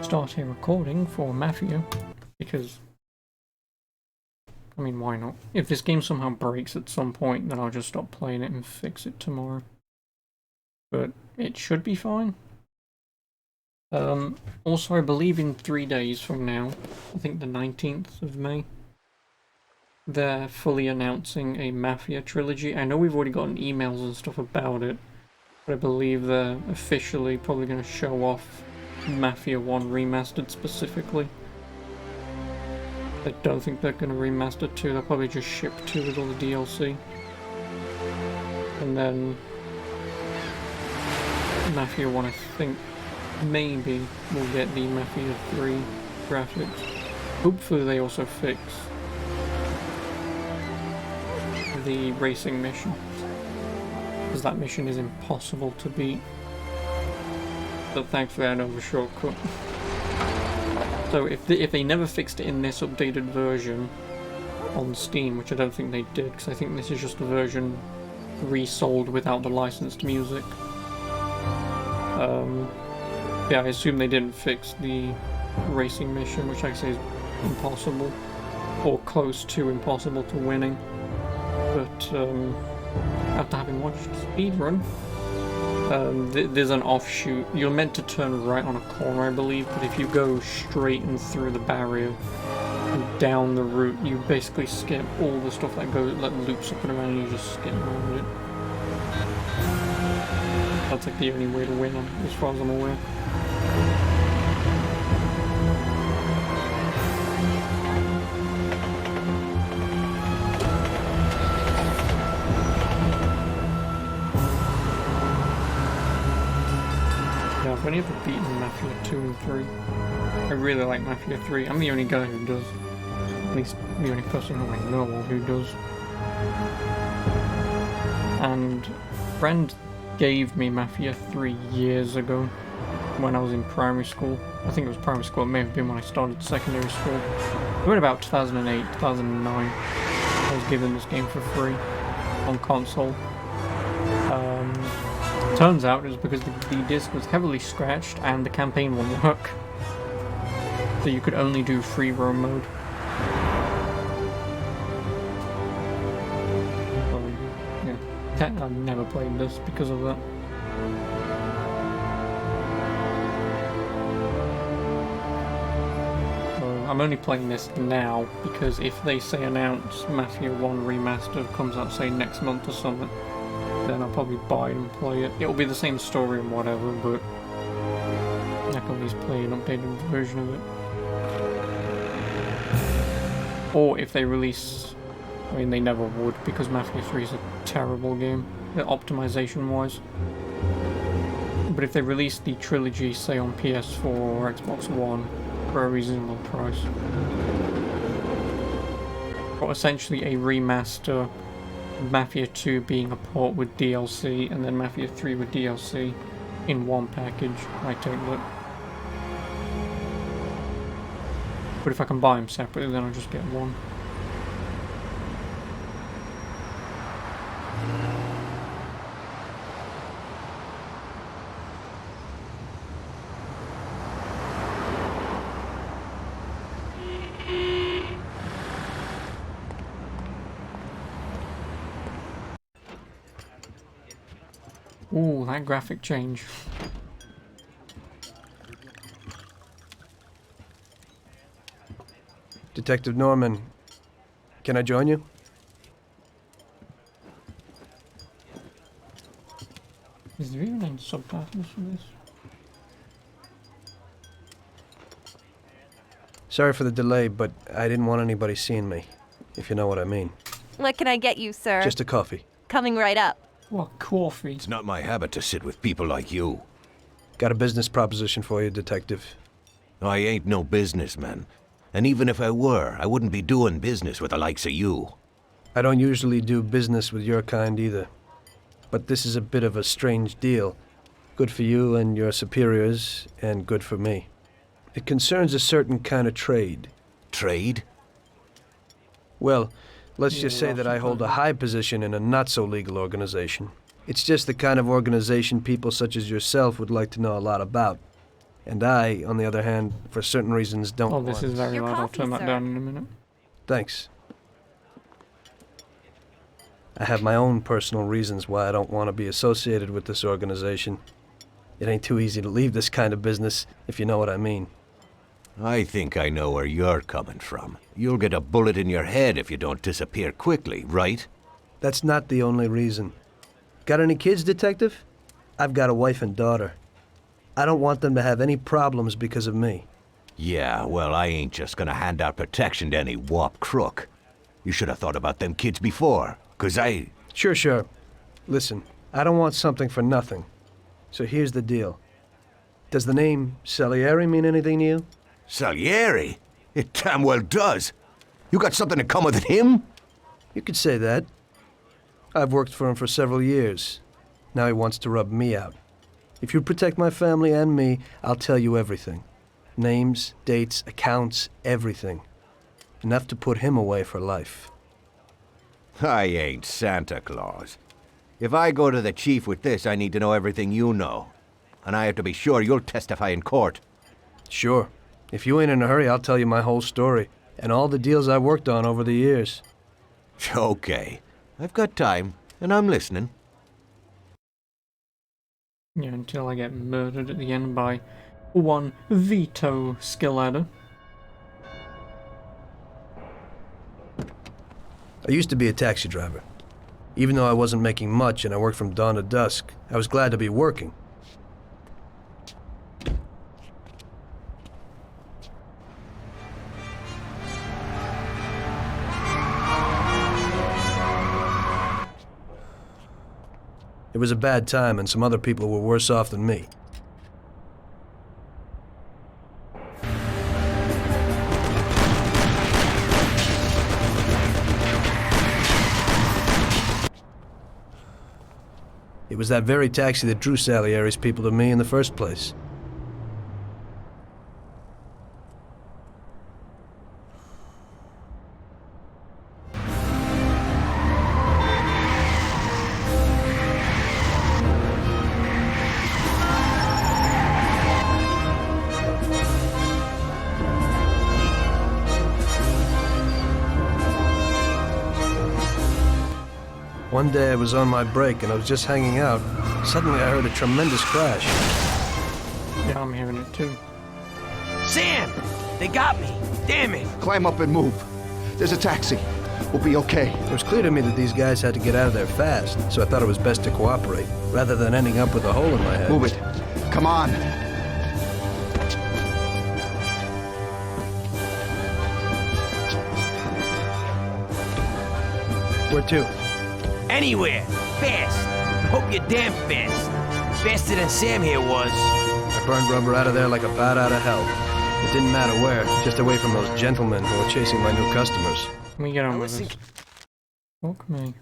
start a recording for Mafia, because, I mean, why not? If this game somehow breaks at some point, then I'll just stop playing it and fix it tomorrow. But it should be fine. Also, I believe in 3 days from now, I think the 19th of May, they're fully announcing a Mafia trilogy. I know we've already gotten emails and stuff about it, but I believe they're officially probably going to show off Mafia 1 Remastered specifically. I don't think they're going to remaster 2, they'll probably just ship 2 with all the DLC. And then Mafia 1, I think, maybe we'll get the Mafia 3 graphics. Hopefully they also fix the racing mission, because that mission is impossible to beat. But thankfully I know the shortcut. So if they never fixed it in this updated version on Steam, which I don't think they did, because I think this is just a version resold without the licensed music. Yeah, I assume they didn't fix the racing mission, which I say is impossible, or close to impossible to winning. But after having watched speedrun, there's an offshoot. You're meant to turn right on a corner, I believe, but if you go straight and through the barrier and down the route, you basically skip all the stuff that loops up and around, and you just skip around it. That's like the only way to win, as far as I'm aware. I've only ever beaten Mafia 2 and 3. I really like Mafia 3. I'm the only guy who does. At least the only person who I know of who does. And a friend gave me Mafia 3 years ago when I was in primary school. I think it was primary school, it may have been when I started secondary school. It was about 2008, 2009. I was given this game for free on console. Turns out it was because the disc was heavily scratched and the campaign wouldn't work. So you could only do free roam mode. Yeah, I've never played this because of that. I'm only playing this now because if they say announce Mafia 1 Remastered comes out, say, next month or something, then I'll probably buy it and play it. It'll be the same story and whatever, but I can at least play an updated version of it. Or if they release... I mean, they never would, because Mafia 3 is a terrible game, optimization-wise. But if they release the trilogy, say on PS4 or Xbox One, for a reasonable price, or essentially a remaster, Mafia 2 being a port with DLC, and then Mafia 3 with DLC in one package, I take that. But if I can buy them separately, then I'll just get one. Ooh, that graphic change. Detective Norman, can I join you? Is there even any subtitles for this? Sorry for the delay, but I didn't want anybody seeing me, if you know what I mean. What can I get you, sir? Just a coffee. Coming right up. What, coffee? It's not my habit to sit with people like you. Got a business proposition for you, Detective. I ain't no businessman. And even if I were, I wouldn't be doing business with the likes of you. I don't usually do business with your kind either. But this is a bit of a strange deal. Good for you and your superiors, and good for me. It concerns a certain kind of trade. Trade? Well, let's just say that I hold a high position in a not-so-legal organization. It's just the kind of organization people such as yourself would like to know a lot about. And I, on the other hand, for certain reasons, don't Oh, want... this is very Your loud. I'll coffee, turn that sir. down in a minute. Thanks. I have my own personal reasons why I don't want to be associated with this organization. It ain't too easy to leave this kind of business, if you know what I mean. I think I know where you're coming from. You'll get a bullet in your head if you don't disappear quickly, right? That's not the only reason. Got any kids, Detective? I've got a wife and daughter. I don't want them to have any problems because of me. Yeah, well, I ain't just gonna hand out protection to any wop crook. You should have thought about them kids before, 'cause I... Sure. Listen, I don't want something for nothing. So here's the deal. Does the name Salieri mean anything to you? Salieri? It damn well does. You got something in common with him? You could say that. I've worked for him for several years. Now he wants to rub me out. If you protect my family and me, I'll tell you everything. Names, dates, accounts, everything. Enough to put him away for life. I ain't Santa Claus. If I go to the chief with this, I need to know everything you know. And I have to be sure you'll testify in court. Sure. If you ain't in a hurry, I'll tell you my whole story, and all the deals I've worked on over the years. Okay. I've got time, and I'm listening. Yeah, until I get murdered at the end by one Vito Skilladder. I used to be a taxi driver. Even though I wasn't making much and I worked from dawn to dusk, I was glad to be working. It was a bad time and some other people were worse off than me. It was that very taxi that drew Salieri's people to me in the first place. One day I was on my break and I was just hanging out. Suddenly I heard a tremendous crash. Yeah, I'm hearing it too. Sam! They got me! Damn it! Climb up and move. There's a taxi. We'll be okay. It was clear to me that these guys had to get out of there fast, so I thought it was best to cooperate, rather than ending up with a hole in my head. Move it. Come on. Where to? Anywhere! Fast! Hope you're damn fast. Faster than Sam here was. I burned rubber out of there like a bat out of hell. It didn't matter where, just away from those gentlemen who were chasing my new customers. Let me get on with listen- this. Fuck me.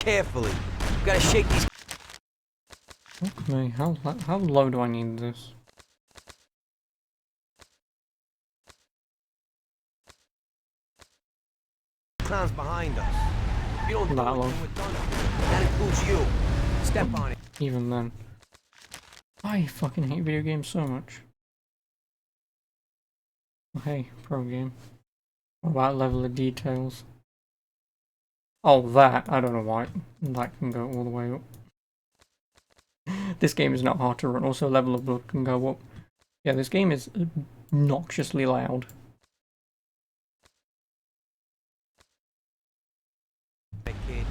Carefully. Gotta shake these. Fuck me. How low do I need this? Clowns behind us. If you don't do That it, low. then we're done. That includes you. Step on it. Even then. I fucking hate video games so much. Oh, hey, pro game. What about level of details? Oh, that. I don't know why. That can go all the way up. This game is not hard to run. Also, level of blood can go up. Yeah, this game is obnoxiously loud. Hey, kid.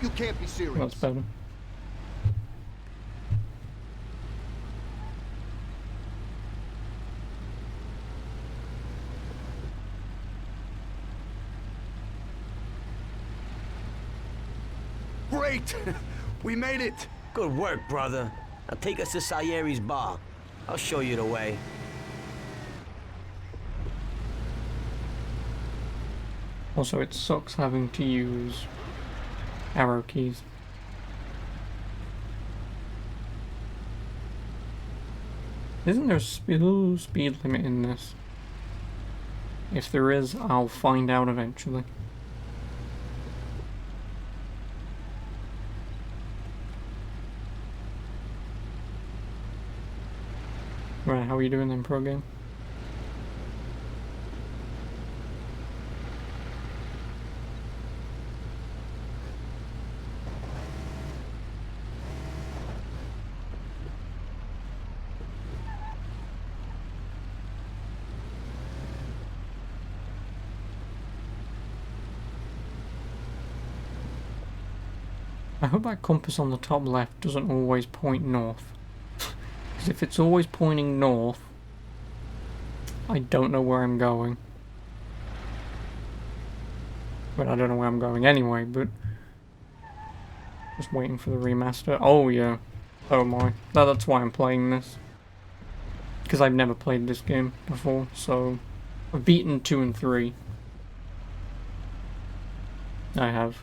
You can't be serious. That's better. Great! We made it! Good work, brother. Now take us to Salieri's bar. I'll show you the way. Also, it sucks having to use arrow keys. Isn't there a speed limit in this? If there is, I'll find out eventually. Right, how are you doing then, pro game? I hope that compass on the top left doesn't always point north. Because if it's always pointing north, I don't know where I'm going. Well, I don't know where I'm going anyway, but... Just waiting for the remaster. Oh, yeah. Oh, my. That's why I'm playing this. Because I've never played this game before, so... I've beaten 2 and 3. I have.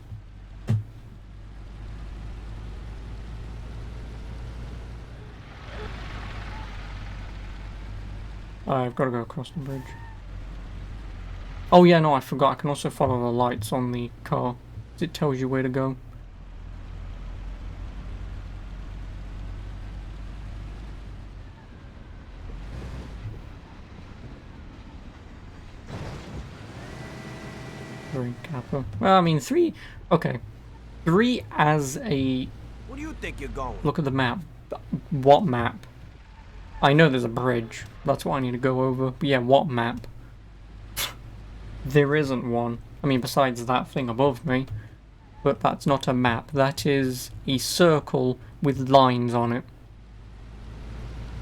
I've got to go across the bridge. Oh yeah, no, I forgot. I can also follow the lights on the car. It tells you where to go. Very Kappa. Well, I mean, 3... Okay. 3 as a... Where do you think you're going? Look at the map. What map? I know there's a bridge. That's what I need to go over. But yeah, what map? There isn't one. I mean, besides that thing above me. But that's not a map. That is a circle with lines on it.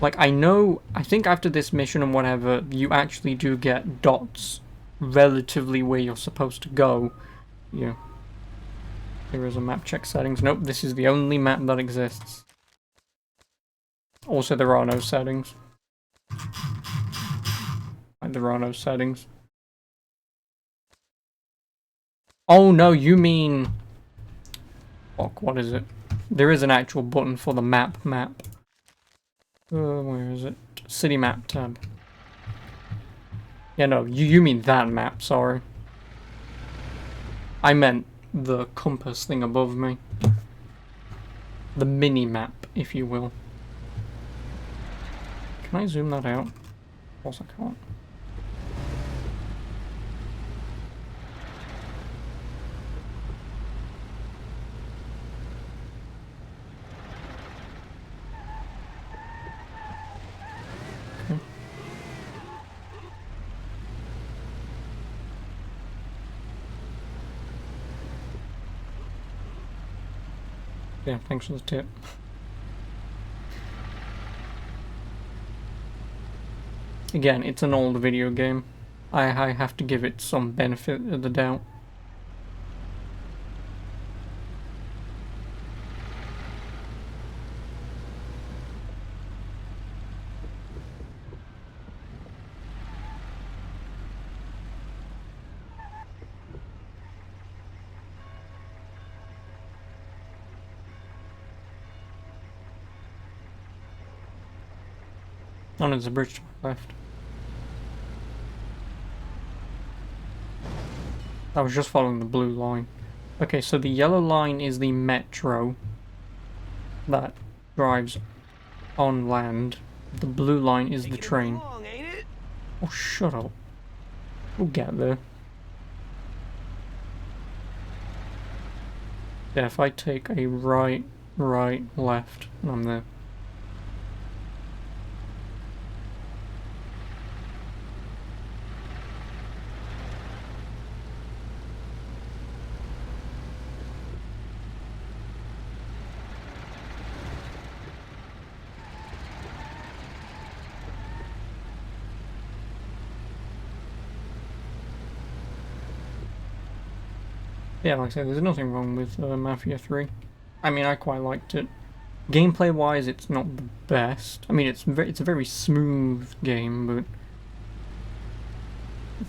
Like, I know... I think after this mission and whatever, you actually do get dots relatively where you're supposed to go. Yeah. There is a map. Check settings. Nope, this is the only map that exists. Also, there are no settings. Like, there are no settings. Oh no, you mean... Fuck, what is it? There is an actual button for the map. Where is it? City map tab. Yeah, no, you mean that map, sorry. I meant the compass thing above me. The mini-map, if you will. Can I zoom that out? Of course I can't. Okay. Yeah, thanks for the tip. Again, it's an old video game. I have to give it some benefit of the doubt. Oh, no, there's a bridge to my left. I was just following the blue line. Okay, so the yellow line is the metro that drives on land. The blue line is the train. Long, ain't it? Oh, shut up. We'll get there. Yeah, if I take a right, left, I'm there. Yeah, like I said, there's nothing wrong with Mafia 3. I mean, I quite liked it. Gameplay-wise, it's not the best. I mean, it's a very smooth game, but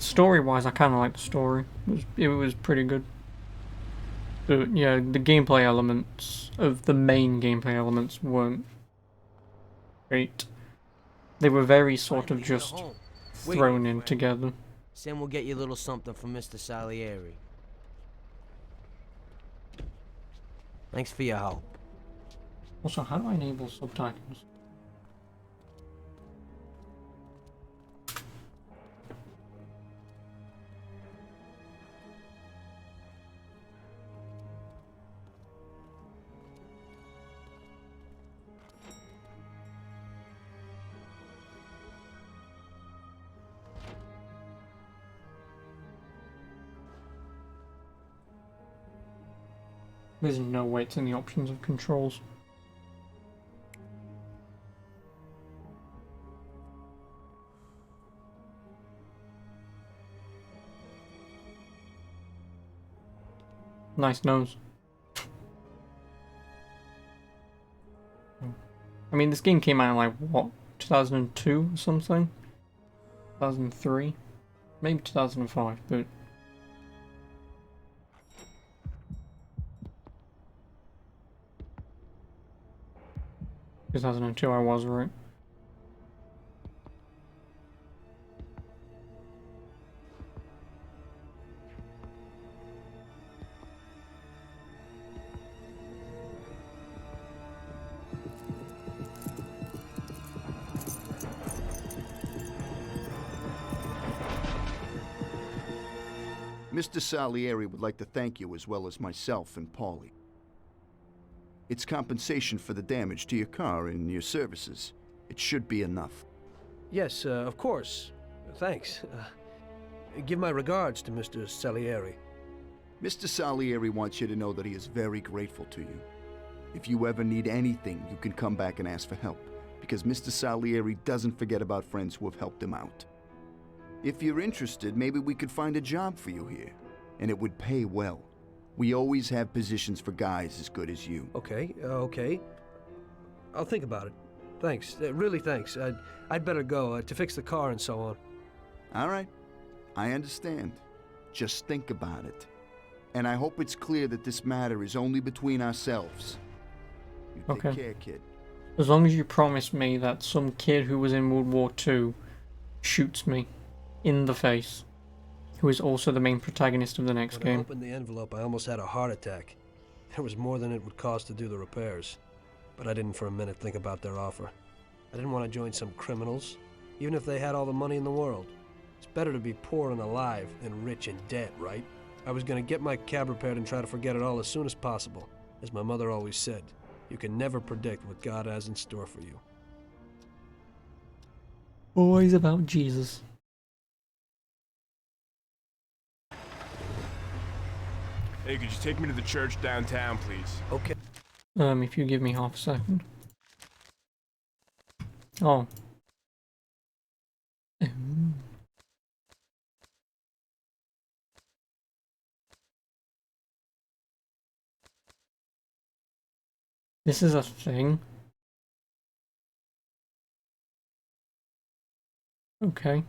story-wise, I kind of like the story. It was pretty good. But yeah, the gameplay elements of the main gameplay elements weren't great. They were very sort of Finally, you're just home. Wait, thrown my in friend. together. Sam will get you a little something from Mr. Salieri. Thanks for your help. Also, how do I enable subtitles? There's no way it's in the options of controls. Nice nose. I mean, this game came out in like, what, 2002 or something? 2003? Maybe 2005, but... 2002, I was right. Mr. Salieri would like to thank you as well as myself and Paulie. It's compensation for the damage to your car and your services. It should be enough. Yes, of course. Thanks. Give my regards to Mr. Salieri. Mr. Salieri wants you to know that he is very grateful to you. If you ever need anything, you can come back and ask for help, because Mr. Salieri doesn't forget about friends who have helped him out. If you're interested, maybe we could find a job for you here, and it would pay well. We always have positions for guys as good as you. Okay, okay. I'll think about it. Thanks. Really thanks. I'd better go to fix the car and so on. All right. I understand. Just think about it. And I hope it's clear that this matter is only between ourselves. You take Okay. care, kid. As long as you promise me that some kid who was in World War II shoots me in the face, who is also the main protagonist of the next When I game. opened the envelope, I almost had a heart attack. There was more than it would cost to do the repairs. But I didn't for a minute think about their offer. I didn't want to join some criminals, even if they had all the money in the world. It's better to be poor and alive than rich and dead, right? I was going to get my cab repaired and try to forget it all as soon as possible. As my mother always said, you can never predict what God has in store for you. Always about Jesus. Hey, could you take me to the church downtown, please? Okay. If you give me half a second. Oh. This is a thing. Okay.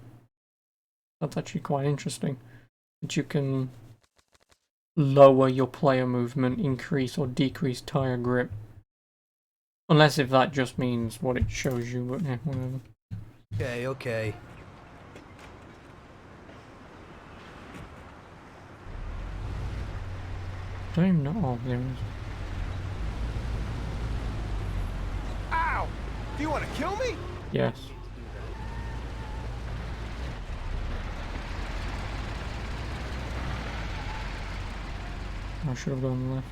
That's actually quite interesting. That you can lower your player movement, increase or decrease tire grip. Unless if that just means what it shows you, but yeah, whatever. Okay, okay. Don't even know. Oh, there it is. Ow! Do you want to kill me? Yes. I should have gone left.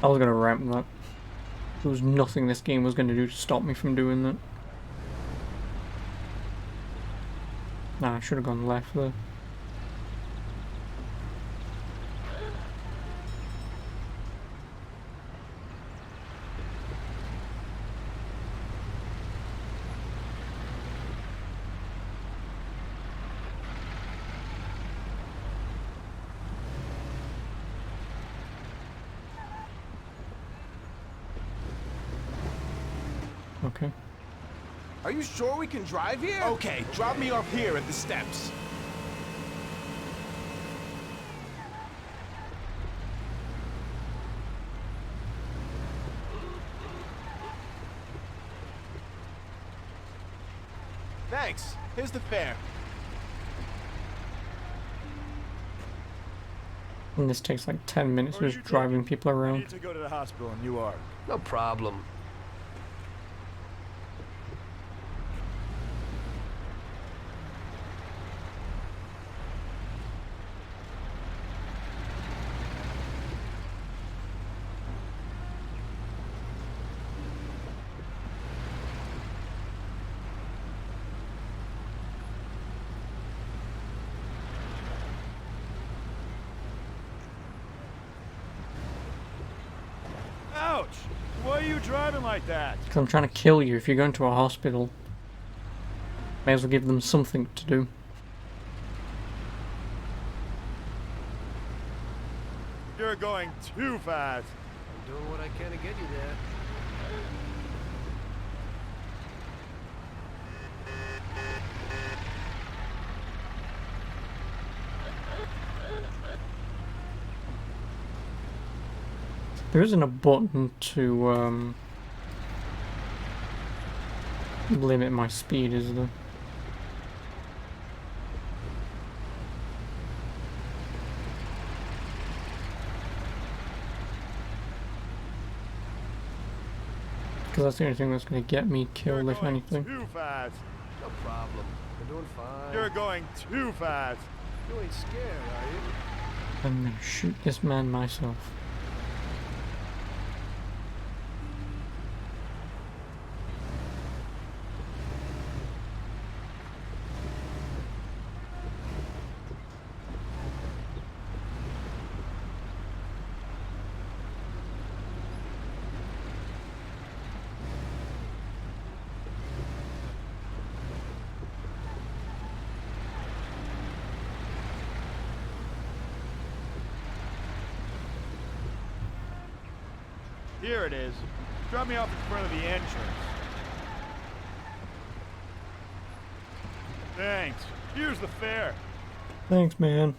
I was gonna ramp that. There was nothing this game was going to do to stop me from doing that. Nah, I should have gone left there. Okay. Are you sure we can drive here? Okay, drop me off here at the steps. Thanks. Here's the fare. And this takes like 10 minutes just driving people I around. need to go to the hospital in Newark. No problem. Ouch! Why are you driving like that? Because I'm trying to kill you. If you're going to a hospital, may as well give them something to do. You're going too fast. I'm doing what I can to get you there. There isn't a button to limit my speed, is there? Because that's the only thing that's going to get me killed, if anything. Too fast. No problem. We're doing fine. You're going too fast. You ain't scared, are you? I'm going to shoot this man myself. Here it is. Drop me off in front of the entrance. Thanks. Here's the fare. Thanks, man.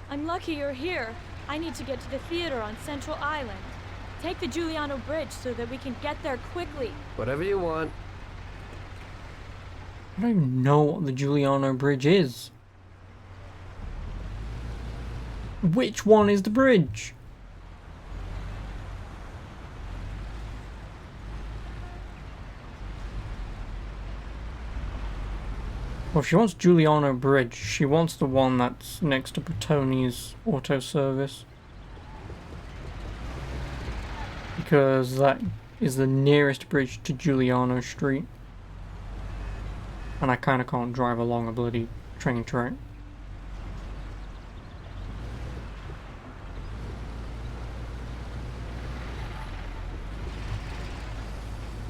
I'm lucky you're here. I need to get to the theater on Central Island. Take the Giuliano Bridge so that we can get there quickly. Whatever you want. I don't even know what the Giuliano Bridge is. Which one is the bridge? Well, if she wants Giuliano Bridge, she wants the one that's next to Bertoni's auto service. Because that is the nearest bridge to Giuliano Street. And I kinda can't drive along a bloody train track.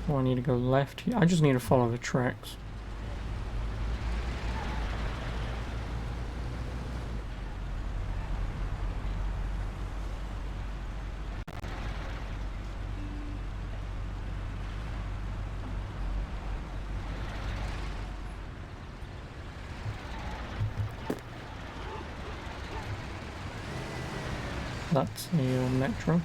Oh, I need to go left here. I just need to follow the tracks. That's the metro.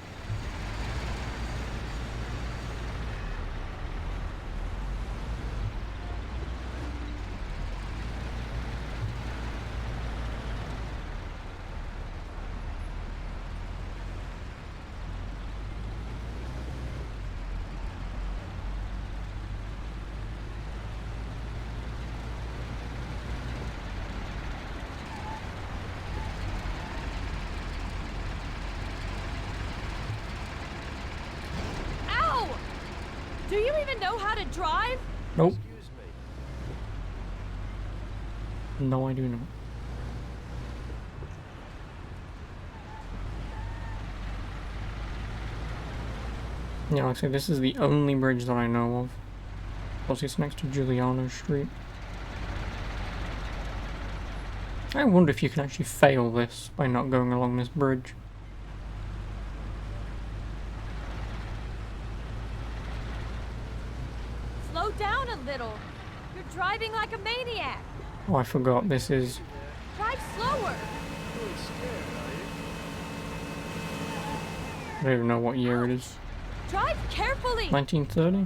Do you even know how to drive? Nope. No, I do not. Yeah, like I say, this is the only bridge that I know of. Plus, it's next to Giuliano Street. I wonder if you can actually fail this by not going along this bridge. Slow down a little. You're driving like a maniac. Oh, I forgot, this is... Drive slower. I don't even know what year it is. Drive carefully. 1930?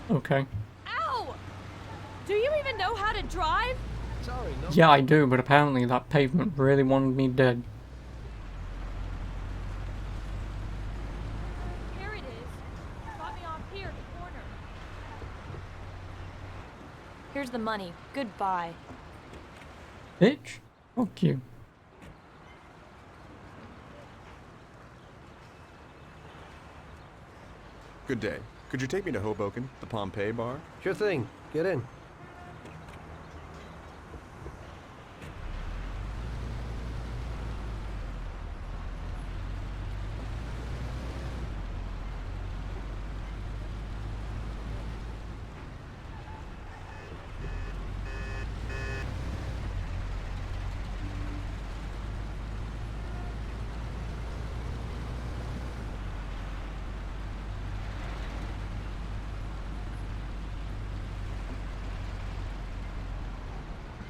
Okay. Ow! Do you even know how to drive? Yeah, I do, but apparently that pavement really wanted me dead. Here it is. Drop me off here, the corner. Here's the money. Goodbye. Bitch? Fuck you. Good day. Could you take me to Hoboken, the Pompeii bar? Sure thing. Get in.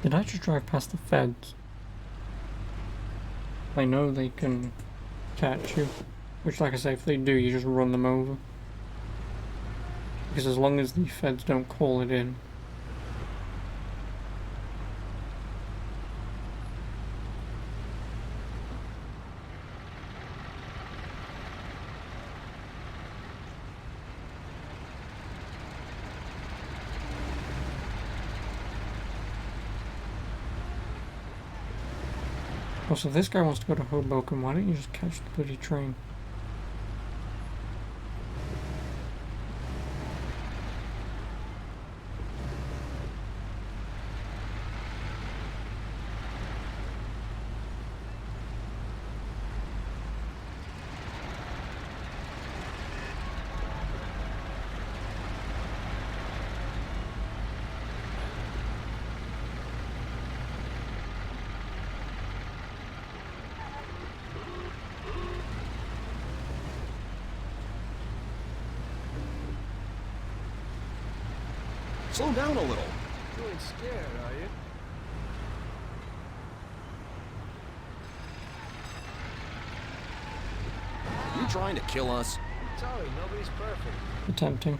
Did I just drive past the feds? I know they can catch you. Which, like I say, if they do, you just run them over. Because as long as the feds don't call it in. Also, if this guy wants to go to Hoboken, why don't you just catch the bloody train? Slow down a little. Feeling scared, are you? You trying to kill us? Sorry, nobody's perfect. Attempting.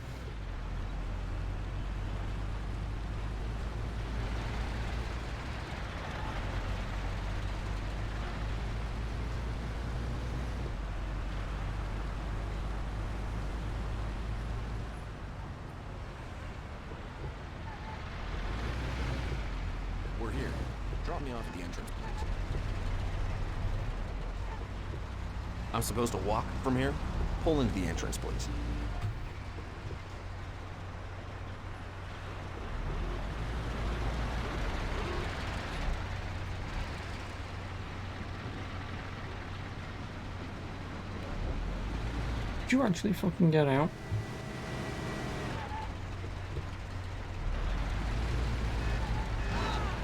We're here. Drop me off at the entrance, please. I'm supposed to walk from here? Pull into the entrance, please. Did you actually fucking get out?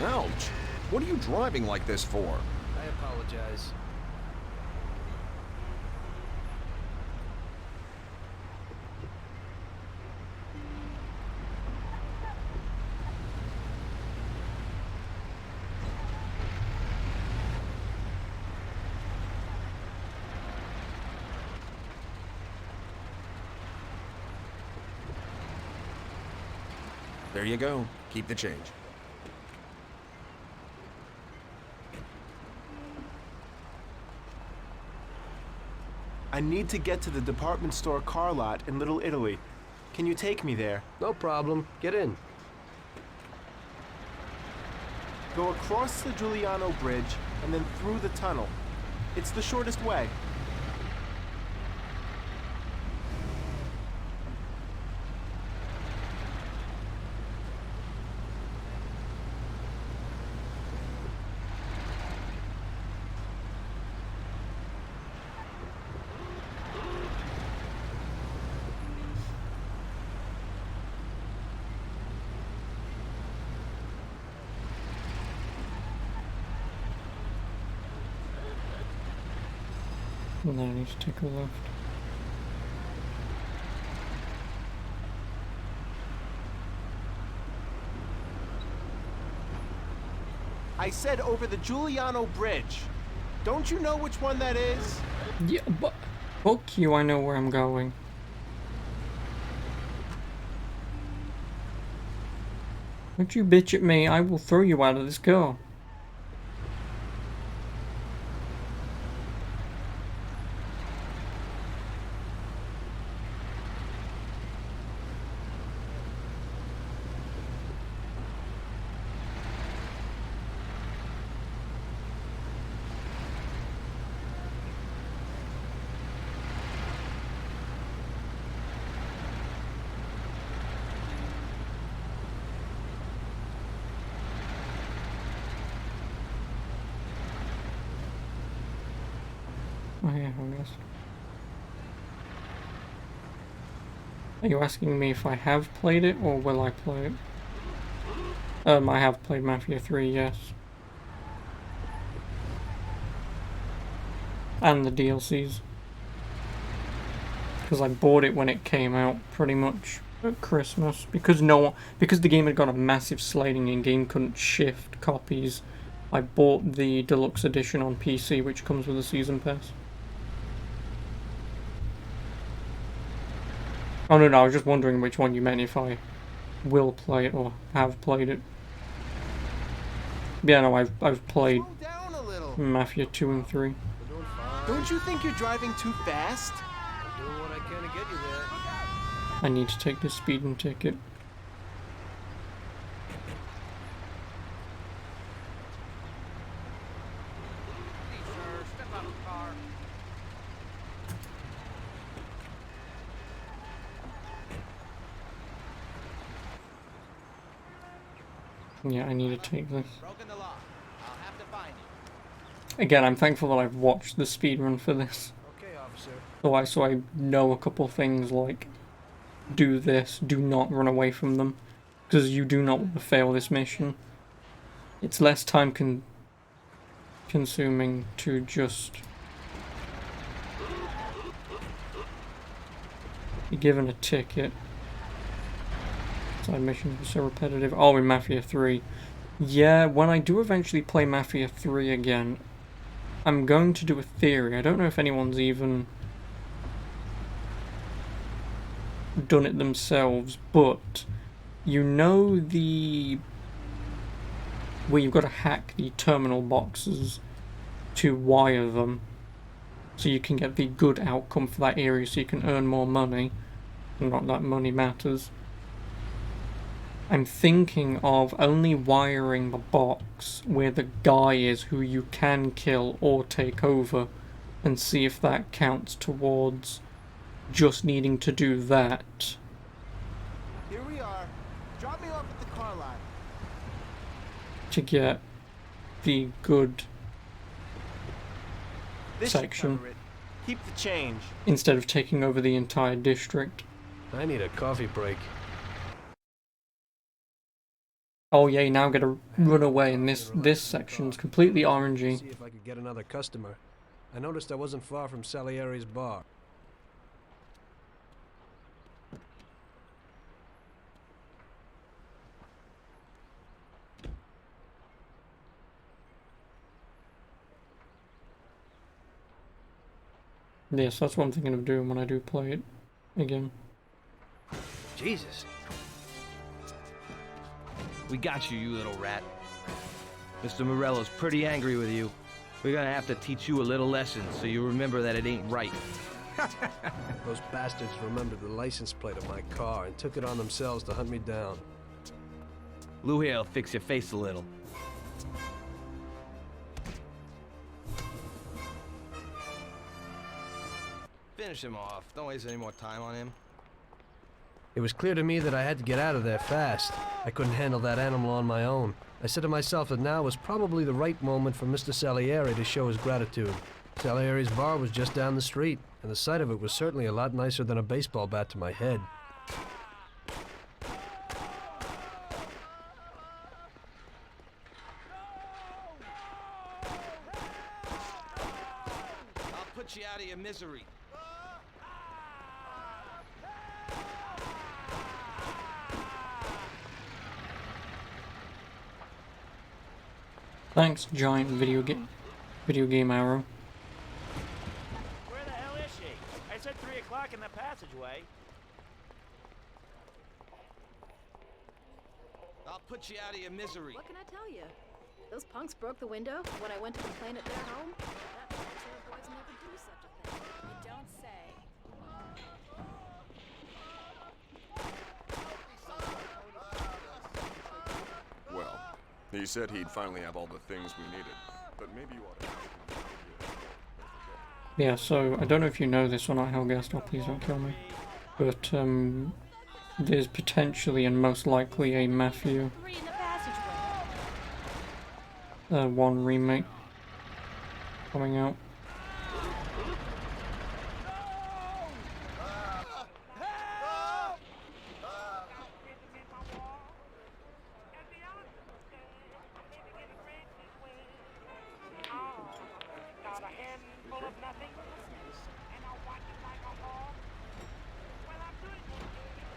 Ouch! What are you driving like this for? I apologize. There you go. Keep the change. I need to get to the department store car lot in Little Italy. Can you take me there? No problem. Get in. Go across the Giuliano Bridge and then through the tunnel. It's the shortest way. And then I need to take a left. I said over the Giuliano Bridge. Don't you know which one that is? Yeah, but fuck you, I know where I'm going. Don't you bitch at me, I will throw you out of this car. Oh yeah, I guess. Are you asking me if I have played it, or will I play it? I have played Mafia 3, yes. And the DLCs. Because I bought it when it came out, pretty much at Christmas. Because the game had got a massive slating and game couldn't shift copies. I bought the deluxe edition on PC, which comes with a season pass. Oh no, I was just wondering which one you meant, if I will play it or have played it. Yeah, no, I've played Mafia 2 and 3. Don't you think you're driving too fast? I'm doing what I can to get you there. I need to take this speeding ticket. Yeah, I need to take this. Again, I'm thankful that I've watched the speedrun for this. Okay, officer. So I know a couple things like, do this, do not run away from them, because you do not want to fail this mission. It's less time consuming to just be given a ticket. Side missions were so repetitive. Oh, in Mafia 3. Yeah, when I do eventually play Mafia 3 again, I'm going to do a theory. I don't know if anyone's even done it themselves, but you know where you've got to hack the terminal boxes to wire them so you can get the good outcome for that area, so you can earn more money. Not that money matters. I'm thinking of only wiring the box where the guy is who you can kill or take over, and see if that counts towards just needing to do that. Here we are. Drop me off at the car lot. To get the good This should section, cover it. Keep the change. instead of taking over the entire district. I need a coffee break. Oh yeah, you now gotta run away, and this section's completely orangey. See if I could get another customer. I noticed I wasn't far from Salieri's bar. Yes, that's what I'm thinking of doing when I do play it again. Jesus. We got you, you little rat. Mr. Morello's pretty angry with you. We're gonna have to teach you a little lesson so you remember that it ain't right. Those bastards remembered the license plate of my car and took it on themselves to hunt me down. Lou here'll fix your face a little. Finish him off. Don't waste any more time on him. It was clear to me that I had to get out of there fast. I couldn't handle that animal on my own. I said to myself that now was probably the right moment for Mr. Salieri to show his gratitude. Salieri's bar was just down the street, and the sight of it was certainly a lot nicer than a baseball bat to my head. I'll put you out of your misery. Thanks, giant video game arrow. Where the hell is she? I said 3 o'clock in the passageway. I'll put you out of your misery. What can I tell you? Those punks broke the window when I went to complain at their home. That two boys never do such a thing. You don't say. Well, he said he'd finally have all the things we needed, but maybe you ought to... Yeah, so I don't know if you know this or not, Helgast, or please don't kill me. But there's potentially and most likely a Mafia 3 in the passageway. 1 remake coming out.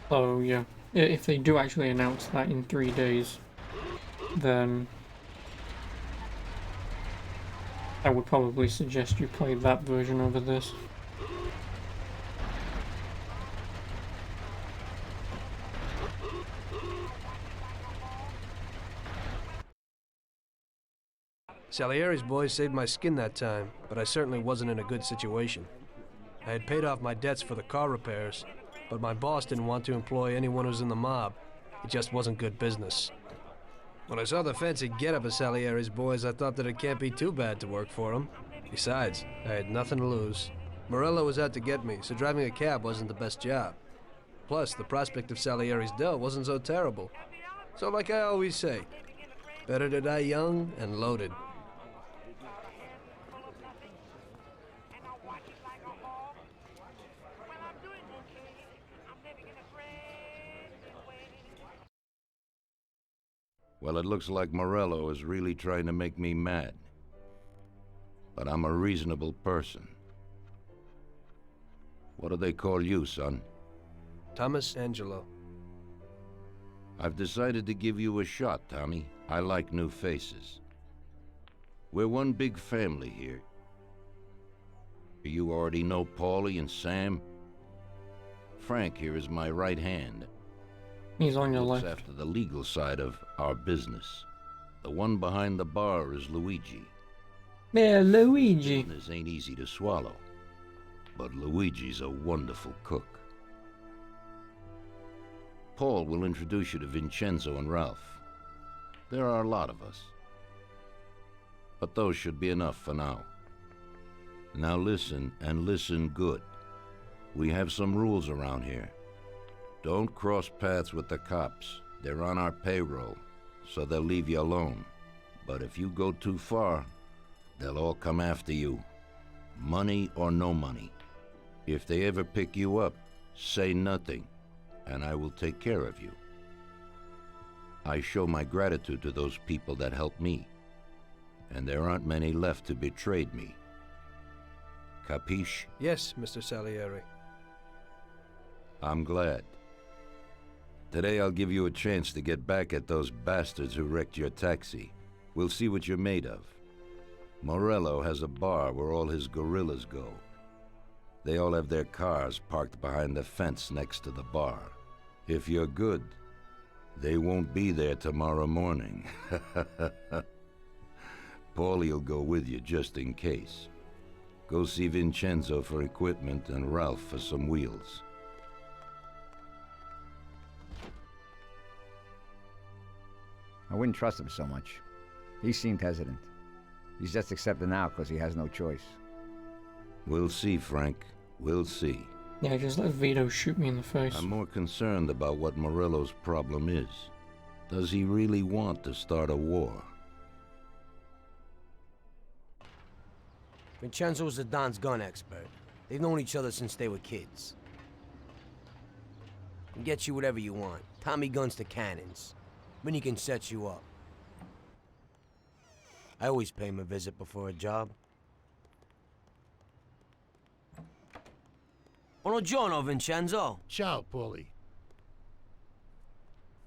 So yeah, if they do actually announce that in 3 days, then I would probably suggest you play that version over this. Salieri's boys saved my skin that time, but I certainly wasn't in a good situation. I had paid off my debts for the car repairs, but my boss didn't want to employ anyone who's in the mob. It just wasn't good business. When I saw the fancy getup of Salieri's boys, I thought that it can't be too bad to work for them. Besides, I had nothing to lose. Morello was out to get me, so driving a cab wasn't the best job. Plus, the prospect of Salieri's dough wasn't so terrible. So like I always say, better to die young and loaded. Well, it looks like Morello is really trying to make me mad. But I'm a reasonable person. What do they call you, son? Thomas Angelo. I've decided to give you a shot, Tommy. I like new faces. We're one big family here. You already know Paulie and Sam. Frank here is my right hand. He's on your Looks left. after the legal side of our business. The one behind the bar is Luigi. Yeah, Luigi. Business ain't easy to swallow, but Luigi's a wonderful cook. Paul will introduce you to Vincenzo and Ralph. There are a lot of us, but those should be enough for now. Now listen, and listen good. We have some rules around here. Don't cross paths with the cops. They're on our payroll, so they'll leave you alone. But if you go too far, they'll all come after you. Money or no money. If they ever pick you up, say nothing, and I will take care of you. I show my gratitude to those people that helped me, and there aren't many left who betrayed me. Capiche? Yes, Mr. Salieri. I'm glad. Today I'll give you a chance to get back at those bastards who wrecked your taxi. We'll see what you're made of. Morello has a bar where all his gorillas go. They all have their cars parked behind the fence next to the bar. If you're good, they won't be there tomorrow morning. Paulie'll go with you just in case. Go see Vincenzo for equipment and Ralph for some wheels. I wouldn't trust him so much. He seemed hesitant. He's just accepted now because he has no choice. We'll see, Frank. We'll see. Yeah, just let Vito shoot me in the face. I'm more concerned about what Morello's problem is. Does he really want to start a war? Vincenzo's the Don's gun expert. They've known each other since they were kids. Can get you whatever you want. Tommy guns to cannons. Vinny can set you up. I always pay him a visit before a job. Buongiorno, Vincenzo. Ciao, Paulie.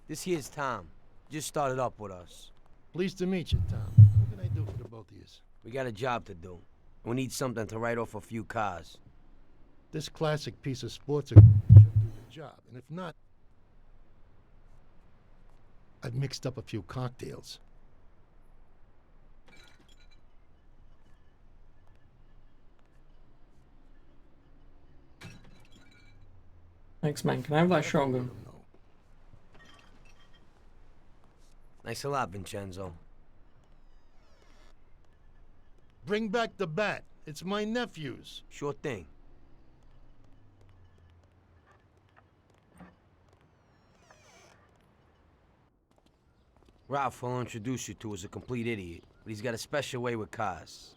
This here's Tom. Just started up with us. Pleased to meet you, Tom. What can I do for the both of you? We got a job to do. We need something to write off a few cars. This classic piece of sports equipment should do the job, and if not, I've mixed up a few cocktails. Thanks, man. Can I have that shotgun? Thanks a lot, Vincenzo. Bring back the bat. It's my nephew's. Sure thing. Ralph will introduce you to is a complete idiot, but he's got a special way with cars.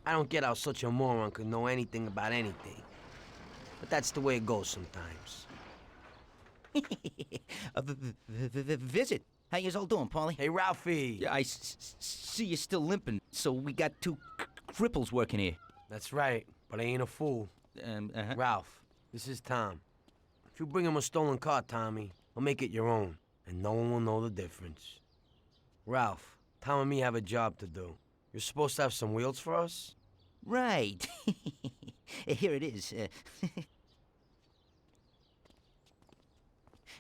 I don't get how such a moron could know anything about anything. But that's the way it goes sometimes. Visit. How you all doing, Paulie? Hey, Ralphie. Yeah, I see you're still limping, so we got two cripples working here. That's right, but I ain't a fool. Ralph, this is Tom. If you bring him a stolen car, Tommy, I'll make it your own, and no one will know the difference. Ralph, Tom and me have a job to do. You're supposed to have some wheels for us? Right. Here it is. It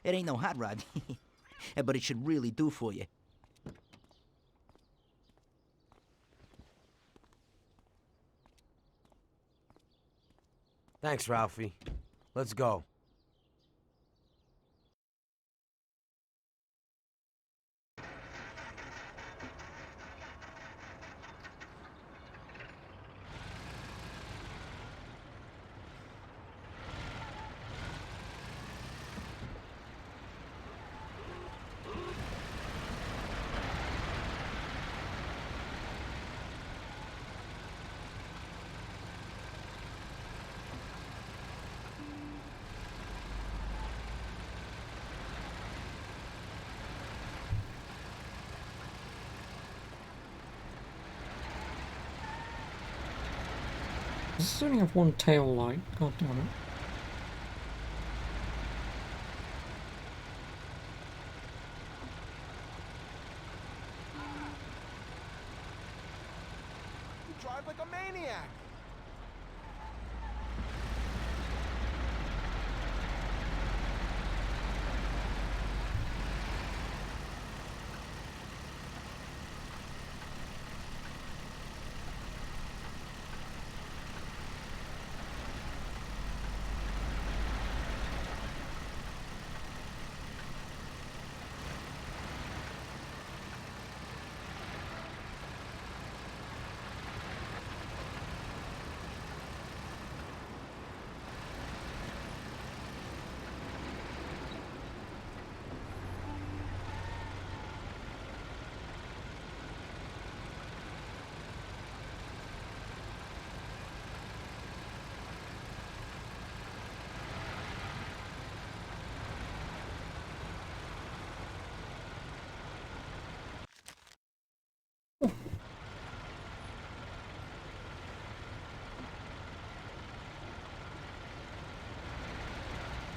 ain't no hot rod, but it should really do for you. Thanks, Ralphie. Let's go. Does this only have one tail light? God damn it. You drive like a maniac.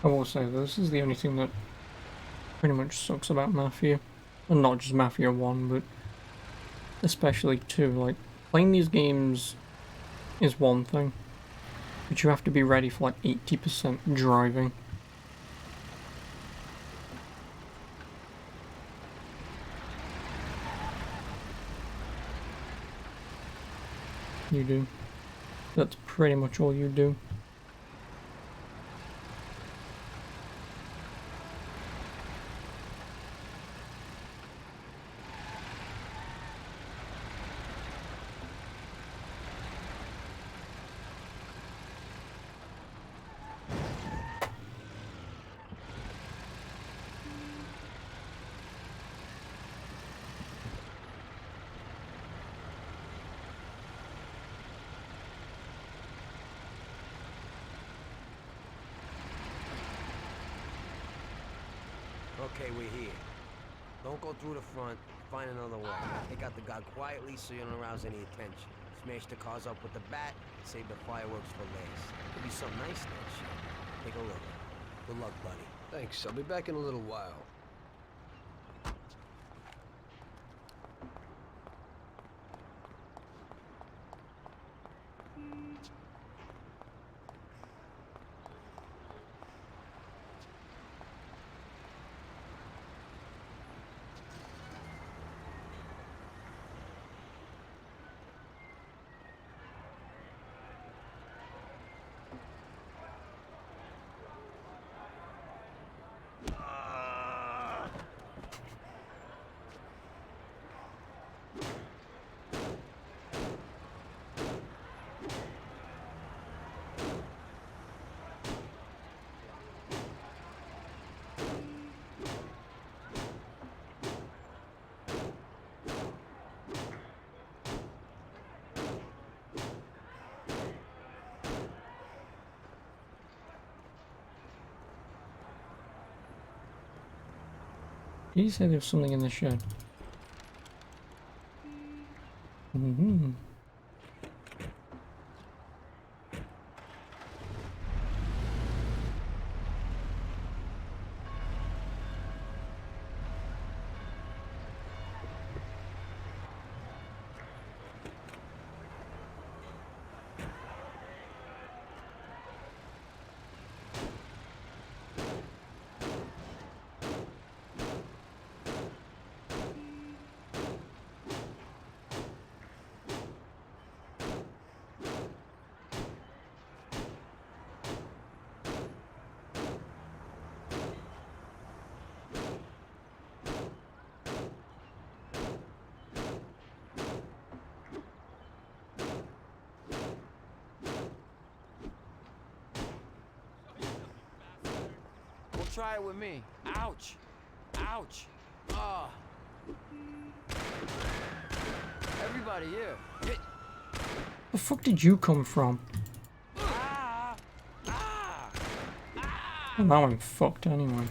I will say this is the only thing that pretty much sucks about Mafia. And not just Mafia 1, but especially 2. Like, playing these games is one thing, but you have to be ready for like 80% driving. You do. That's pretty much all you do. Okay, we're here. Don't go through the front. Find another way. Take out the guard quietly so you don't arouse any attention. Smash the cars up with the bat. Save the fireworks for last. Could be something nice in that shit. Take a look. Good luck, buddy. Thanks. I'll be back in a little while. Did you say there was something in the shed? Mm-hmm. Try it with me. Ouch. Ouch. Ah. Everybody here. Hit. The fuck did you come from? Well, now I'm fucked anyway.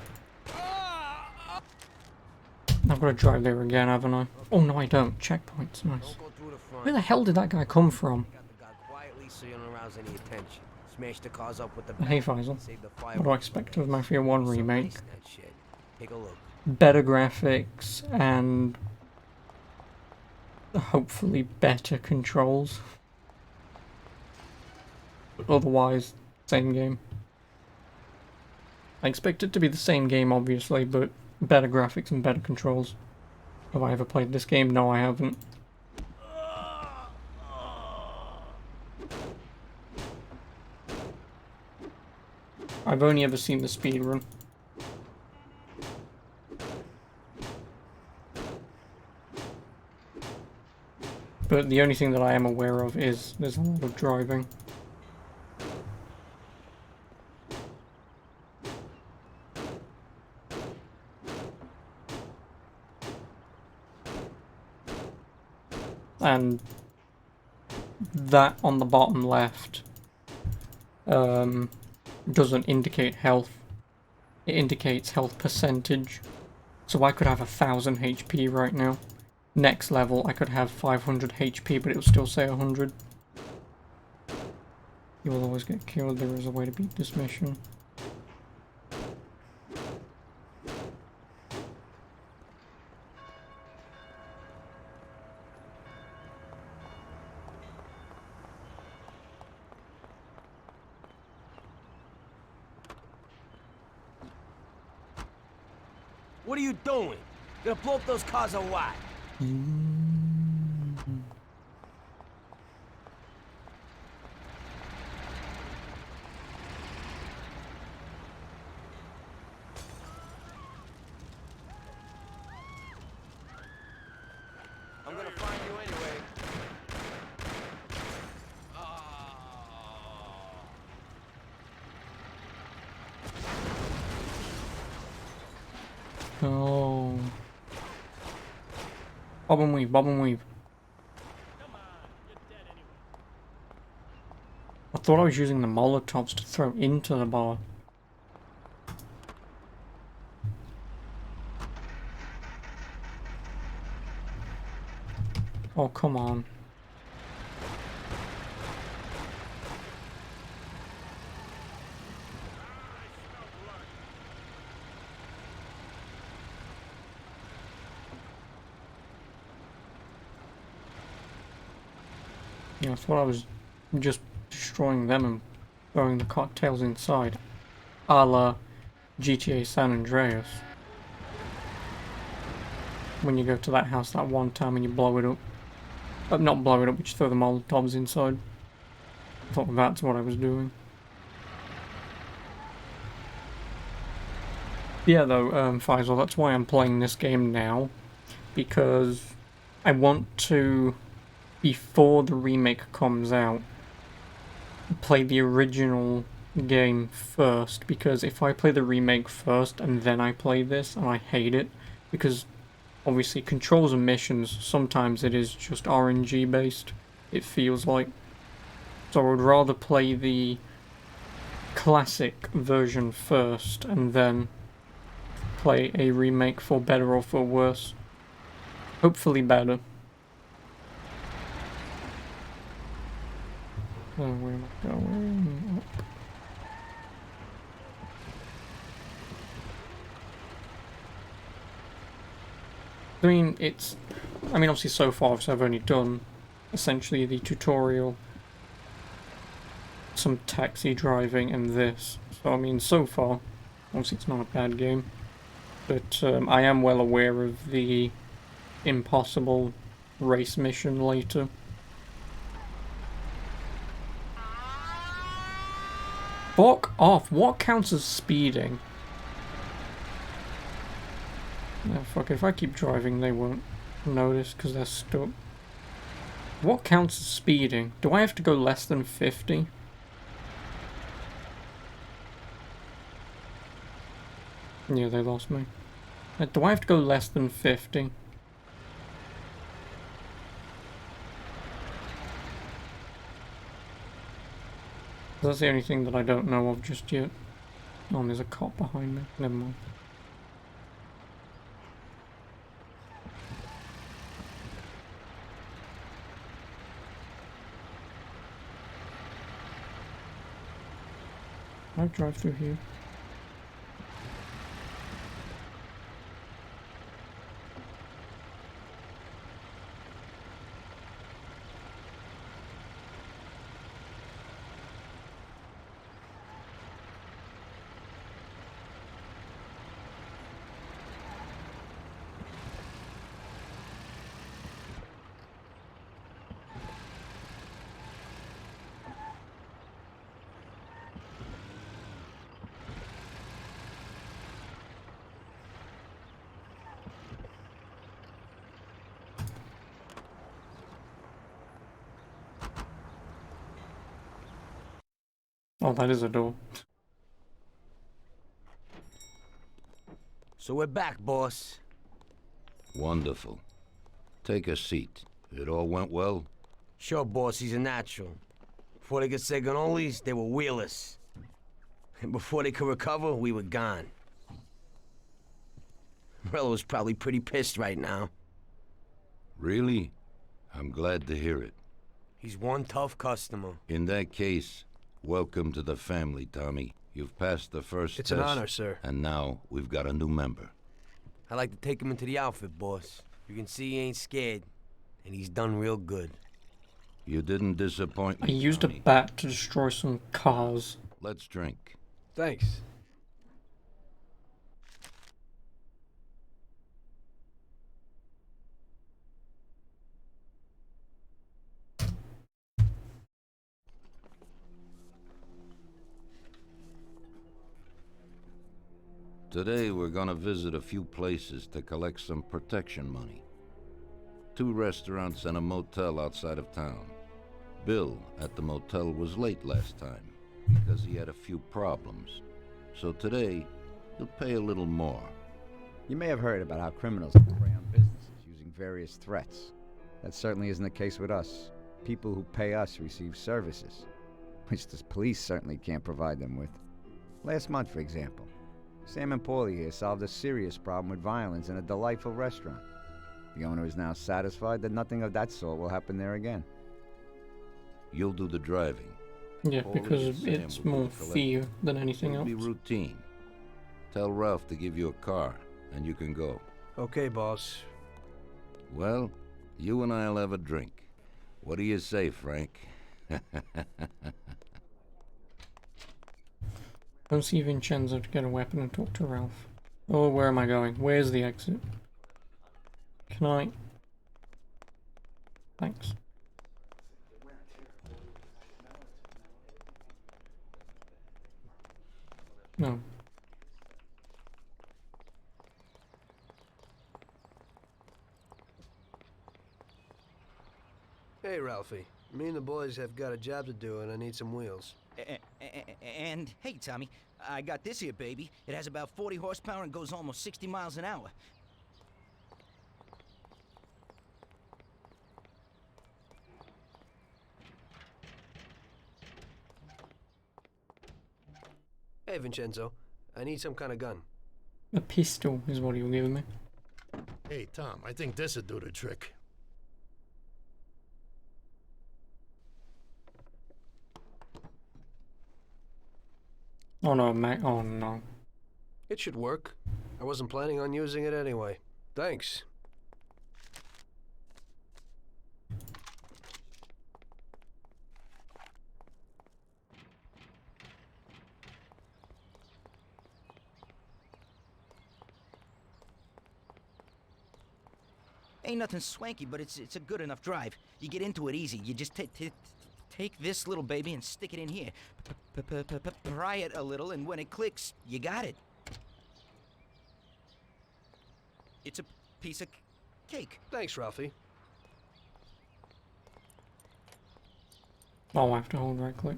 I've got to drive there again, haven't I? Oh no, I don't. Checkpoints, nice. Where the hell did that guy come from? Quietly so you don't arouse any attention. Smash the cars up with the Hey Faisal, what do I expect of Mafia 1 remake? Take a look. Better graphics and hopefully better controls. But otherwise, same game. I expect it to be the same game obviously, but better graphics and better controls. Have I ever played this game? No, I haven't. I've only ever seen the speedrun. But the only thing that I am aware of is there's a lot of driving. And that on the bottom left doesn't indicate health. It indicates health percentage. So I could have 1000 HP right now. Next level I could have 500 HP, but it will still say 100. You will always get killed. There is a way to beat this mission. What are you doing? Gonna blow up those cars or what? I'm gonna find you anyway. Oh. Bob and weave, bob and weave. I thought I was using the Molotovs to throw into the bar. Oh, come on. Yeah, I thought I was just destroying them and throwing the cocktails inside. A la GTA San Andreas. When you go to that house that one time and you blow it up. Not blow it up, but you throw the Molotovs inside. I thought that's what I was doing. Yeah, though, Faisal, that's why I'm playing this game now. Because I want to, before the remake comes out, play the original game first. Because if I play the remake first and then I play this and I hate it, because obviously controls and missions, sometimes it is just RNG based, it feels like. So I would rather play the classic version first and then play a remake for better or for worse. Hopefully better. Oh, where am I going? Up. I mean, obviously so far I've only done essentially the tutorial, some taxi driving and this. So I mean, so far, obviously it's not a bad game. But I am well aware of the impossible race mission later. Fuck off! What counts as speeding? No, fuck it. If I keep driving, they won't notice because they're stuck. What counts as speeding? Do I have to go less than 50? Yeah, they lost me. Do I have to go less than 50? That's the only thing that I don't know of just yet. Oh, there's a cop behind me. Never mind. Can I drive through here? Oh, that is a door. So we're back, boss. Wonderful. Take a seat. It all went well? Sure, boss, he's a natural. Before they could say cannolis, they were wheelers. And before they could recover, we were gone. Morello's probably pretty pissed right now. Really? I'm glad to hear it. He's one tough customer. In that case, welcome to the family, Tommy. You've passed the first It's test, an honor, sir. And now we've got a new member. I'd like to take him into the outfit, boss. You can see he ain't scared, and he's done real good. You didn't disappoint me, I used a Tommy. bat to destroy some cars. Let's drink. Thanks. Today we're gonna visit a few places to collect some protection money. 2 restaurants and a motel outside of town. Bill at the motel was late last time because he had a few problems. So today, he'll pay a little more. You may have heard about how criminals prey on businesses using various threats. That certainly isn't the case with us. People who pay us receive services, which the police certainly can't provide them with. Last month, for example, Sam and Paulie here solved a serious problem with violence in a delightful restaurant. The owner is now satisfied that nothing of that sort will happen there again. You'll do the driving. Yeah, Paulie because and Sam it's will do more the collecting. fear than anything It'll else. be routine. Tell Ralph to give you a car, and you can go. Okay, boss. Well, you and I'll have a drink. What do you say, Frank? Go see Vincenzo to get a weapon and talk to Ralph. Oh, where am I going? Where's the exit? Can I? Thanks. No. Hey, Ralphie. Me and the boys have got a job to do, and I need some wheels. And hey, Tommy, I got this here baby. It has about 40 horsepower and goes almost 60 miles an hour. Hey, Vincenzo. I need some kind of gun. A pistol is what he was giving me. Hey, Tom, I think this'd do the trick. Oh no, Mac. Oh no. It should work. I wasn't planning on using it anyway. Thanks. Ain't nothing swanky, but it's a good enough drive. You get into it easy. You just take this little baby and stick it in here. Pry it a little, and when it clicks, you got it. It's a piece of cake. Thanks, Ralphie. Oh, I have to hold right click.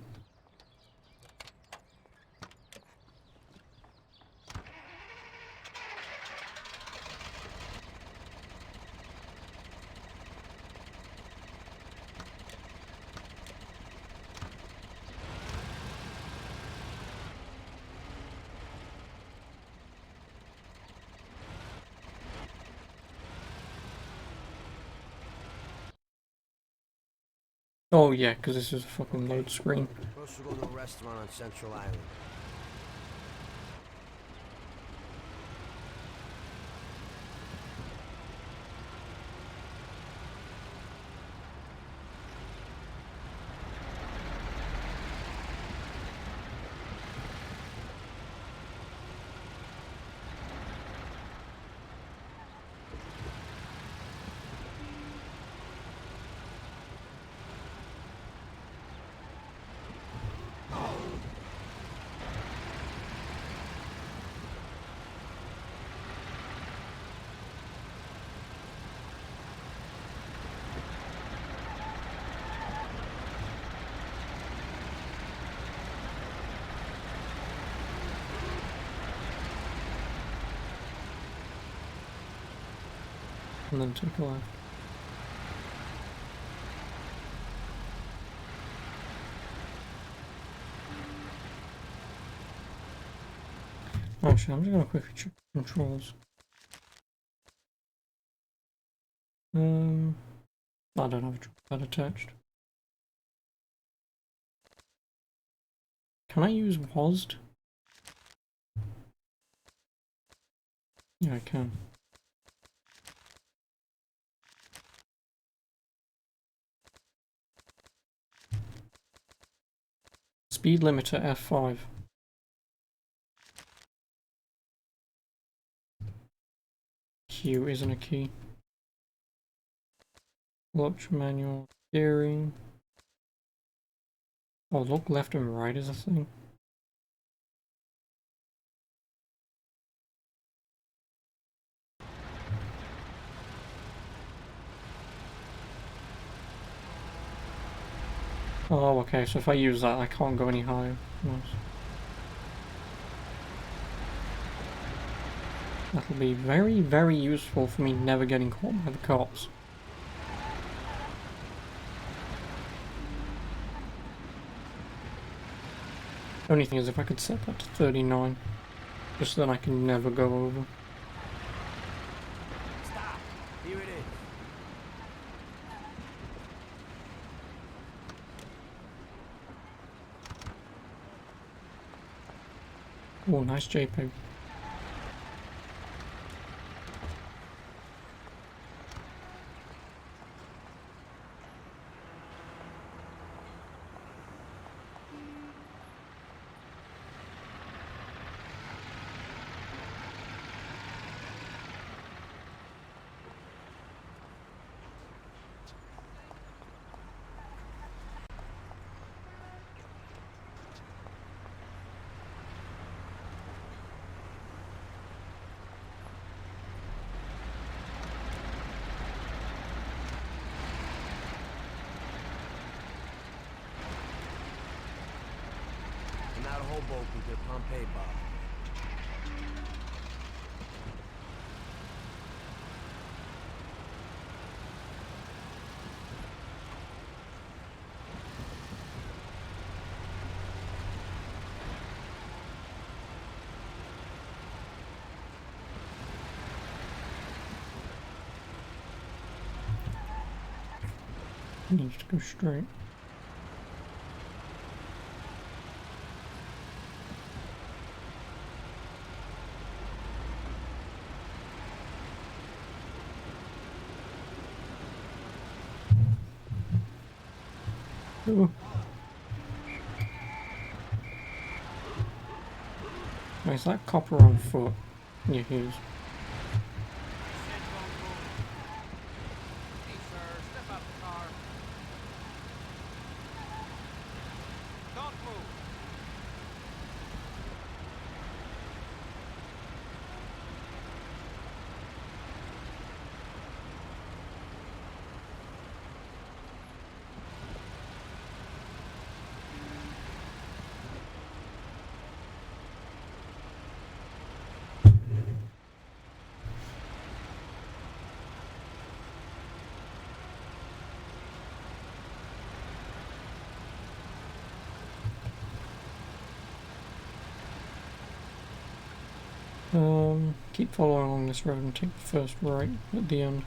Oh yeah, because this is a fucking load screen. First we'll go to a restaurant on Central Island. And then take a left. Oh shit, I'm just gonna quickly check the controls. I don't have a trackpad attached. Can I use WASD? Yeah, I can. Speed limiter F5. Q isn't a key. Watch manual steering. Oh, look left and right is a thing. Oh, okay, so if I use that, I can't go any higher. Nice. That'll be very, very useful for me never getting caught by the cops. Only thing is if I could set that to 39, just so then I can never go over. Stop. Here it is. Oh, nice JPEG. And out of Hoboken to Pompeii, Bob. Needs to go straight. Ooh. Is that copper on foot? Yeah, he is. Keep following along this road and take the first right at the end.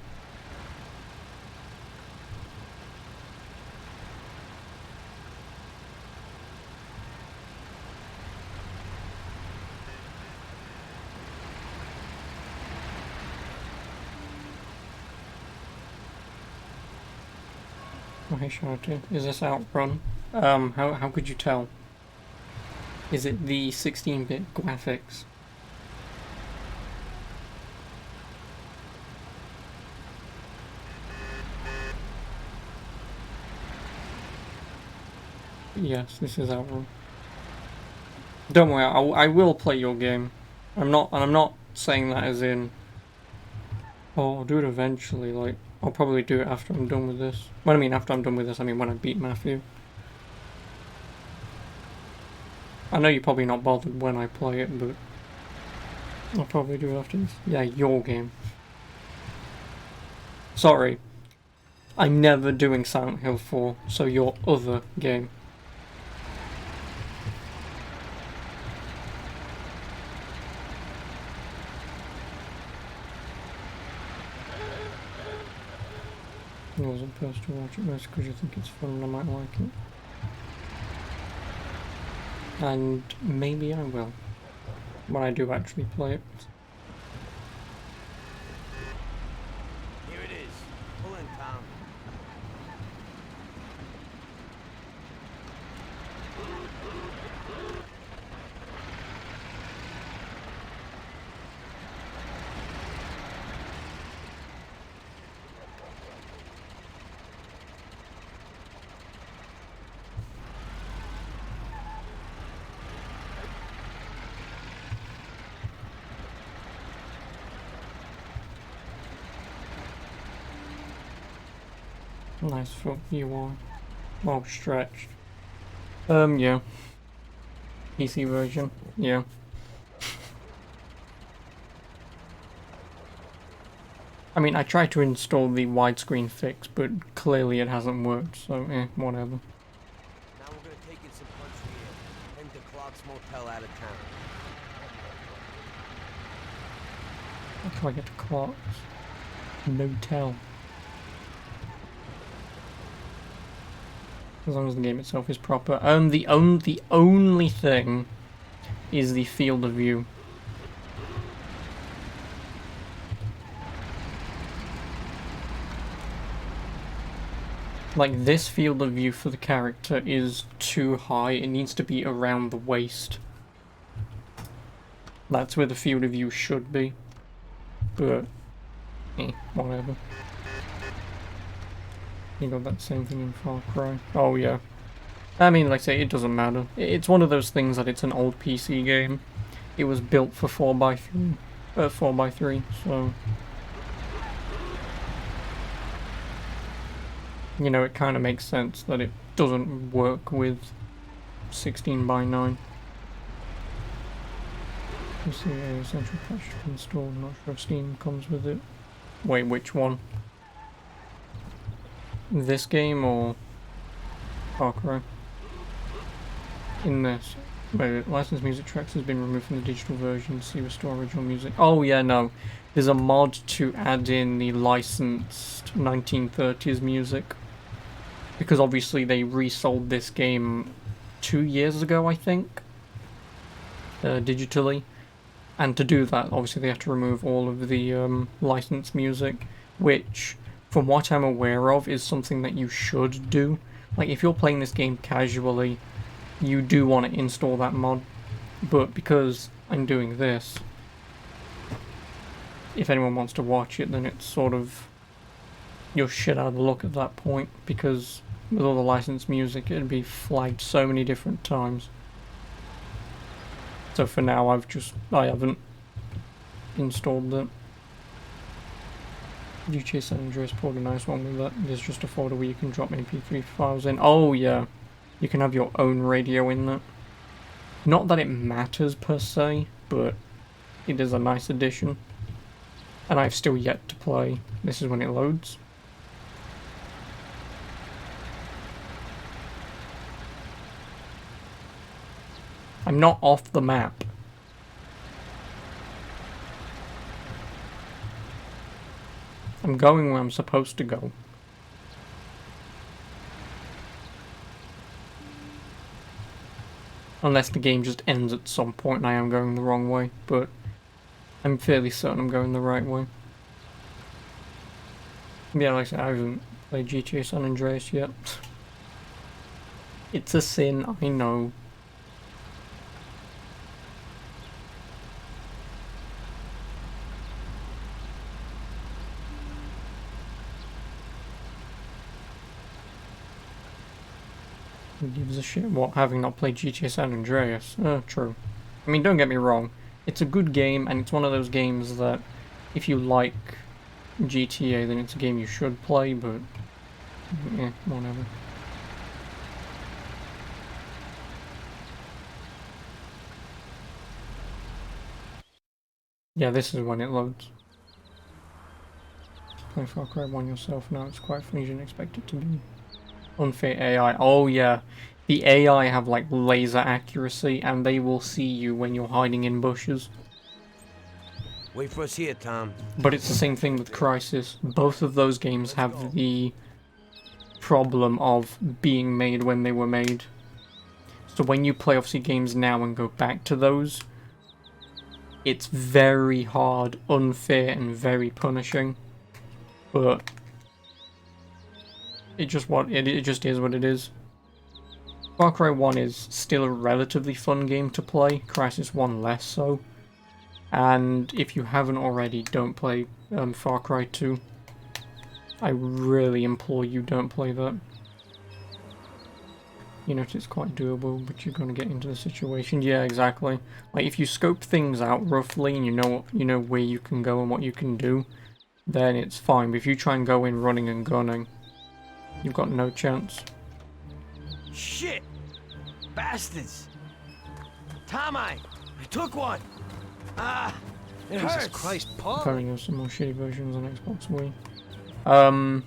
Oh, hey, Shouty. Is this Outrun? How could you tell? Is it the 16-bit graphics? Yes, this is Outrun. Don't worry, I will play your game. I'm not saying that as in, oh, I'll do it eventually. Like, I'll probably do it after I'm done with this. When I mean after I'm done with this, I mean when I beat Mafia. I know you're probably not bothered when I play it, but I'll probably do it after this. Yeah, your game. Sorry, I'm never doing Silent Hill 4, so your other game. I wasn't supposed to watch it most because you think it's fun and I might like it. And maybe I will, when I do actually play it. Here it is. Pull in, Tom. Nice foot you are. Well stretched. Yeah. PC version, yeah. I mean, I tried to install the widescreen fix, but clearly it hasn't worked, so whatever. Now we're gonna take in some country air. Head to Clark's Motel out of town. How do I get to Clark's Motel? As long as the game itself is proper. The only thing is the field of view. Like, this field of view for the character is too high. It needs to be around the waist. That's where the field of view should be. But, whatever. You got that same thing in Far Cry. Oh, yeah. I mean, like I say, it doesn't matter. It's one of those things that it's an old PC game. It was built for 4x3, so... You know, it kind of makes sense that it doesn't work with 16:9. You see a essential patch to install. Not sure if Steam comes with it. Wait, which one? This game or Far Cry? In this. Wait, licensed music tracks has been removed from the digital version. See restore original music. Oh yeah, no. There's a mod to add in the licensed 1930s music. Because obviously they resold this game 2 years ago, I think, digitally. And to do that, obviously they have to remove all of the licensed music, which, from what I'm aware of, is something that you should do. Like, if you're playing this game casually, you do want to install that mod. But because I'm doing this, if anyone wants to watch it, then it's sort of... you're shit out of luck at that point, because with all the licensed music it'd be flagged so many different times. So for now I haven't installed it. GTA San Andreas pulled a nice one with that. There's just a folder where you can drop MP3 files in. Oh yeah, you can have your own radio in that. Not that it matters per se, but it is a nice addition. And I've still yet to play. This is when it loads. I'm not off the map. I'm going where I'm supposed to go. Unless the game just ends at some point and I am going the wrong way, but I'm fairly certain I'm going the right way. Yeah, like I said, I haven't played GTA San Andreas yet. It's a sin, I know. Who gives a shit? What, having not played GTA San Andreas? True. I mean, don't get me wrong. It's a good game, and it's one of those games that, if you like GTA, then it's a game you should play, but... whatever. Yeah, this is when it loads. Play Far Cry 1 yourself now, it's quite fun, you didn't expect it to be. Unfair AI. Oh yeah, the AI have like laser accuracy and they will see you when you're hiding in bushes. Wait for us here, Tom. But it's the same thing with Crysis. Both of those games have the problem of being made when they were made. So when you play obviously games now and go back to those, it's very hard, unfair and very punishing. But it just is what it is. Far Cry 1 is still a relatively fun game to play, Crysis 1 less so. And if you haven't already, don't play Far Cry 2. I really implore you, don't play that. You know, it's quite doable, but you're gonna get into the situation. Yeah, exactly. Like, if you scope things out roughly and you know where you can go and what you can do, then it's fine. But if you try and go in running and gunning, you've got no chance. Shit! Bastards! Tom, I took one! Ah, it Jesus hurts! Christ, Paul! Apparently there's some more shitty versions on Xbox Wii.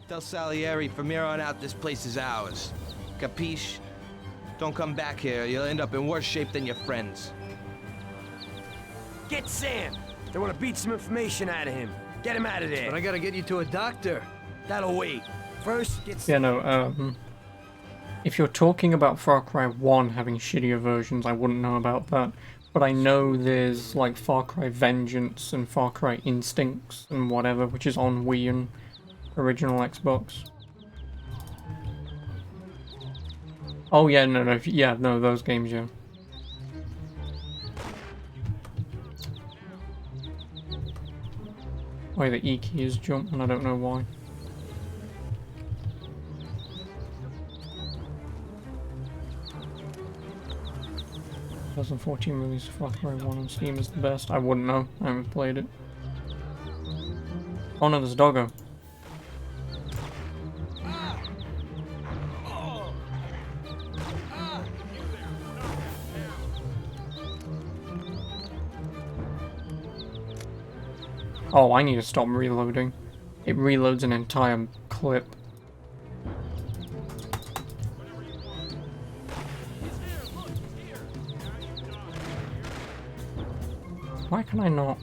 Tell Salieri from here on out this place is ours. Capiche? Don't come back here. You'll end up in worse shape than your friends. Get Sam! They want to beat some information out of him. Get him out of there. But I gotta get you to a doctor. That'll wait. First, get Sam. Yeah, no, if you're talking about Far Cry 1 having shittier versions, I wouldn't know about that. But I know there's like Far Cry Vengeance and Far Cry Instincts and whatever, which is on Wii and original Xbox. Oh yeah, no, those games, yeah. Why the E key is jump, and I don't know why. 2014 release Far Cry 1 on Steam is the best. I wouldn't know. I haven't played it. Oh no, there's a doggo. Oh, I need to stop reloading. It reloads an entire clip. Why can I not?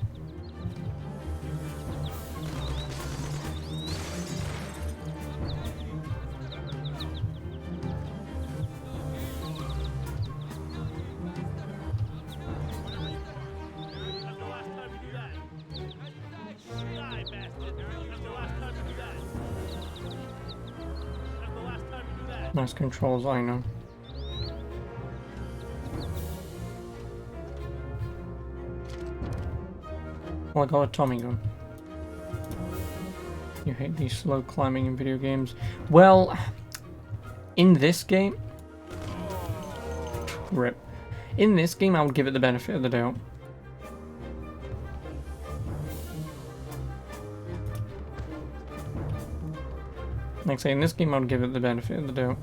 Nice controls, I know. Well, I got a Tommy gun. You hate these slow climbing in video games. Well, in this game... Rip. In this game, I would give it the benefit of the doubt. Like I say, in this game, I would give it the benefit of the doubt.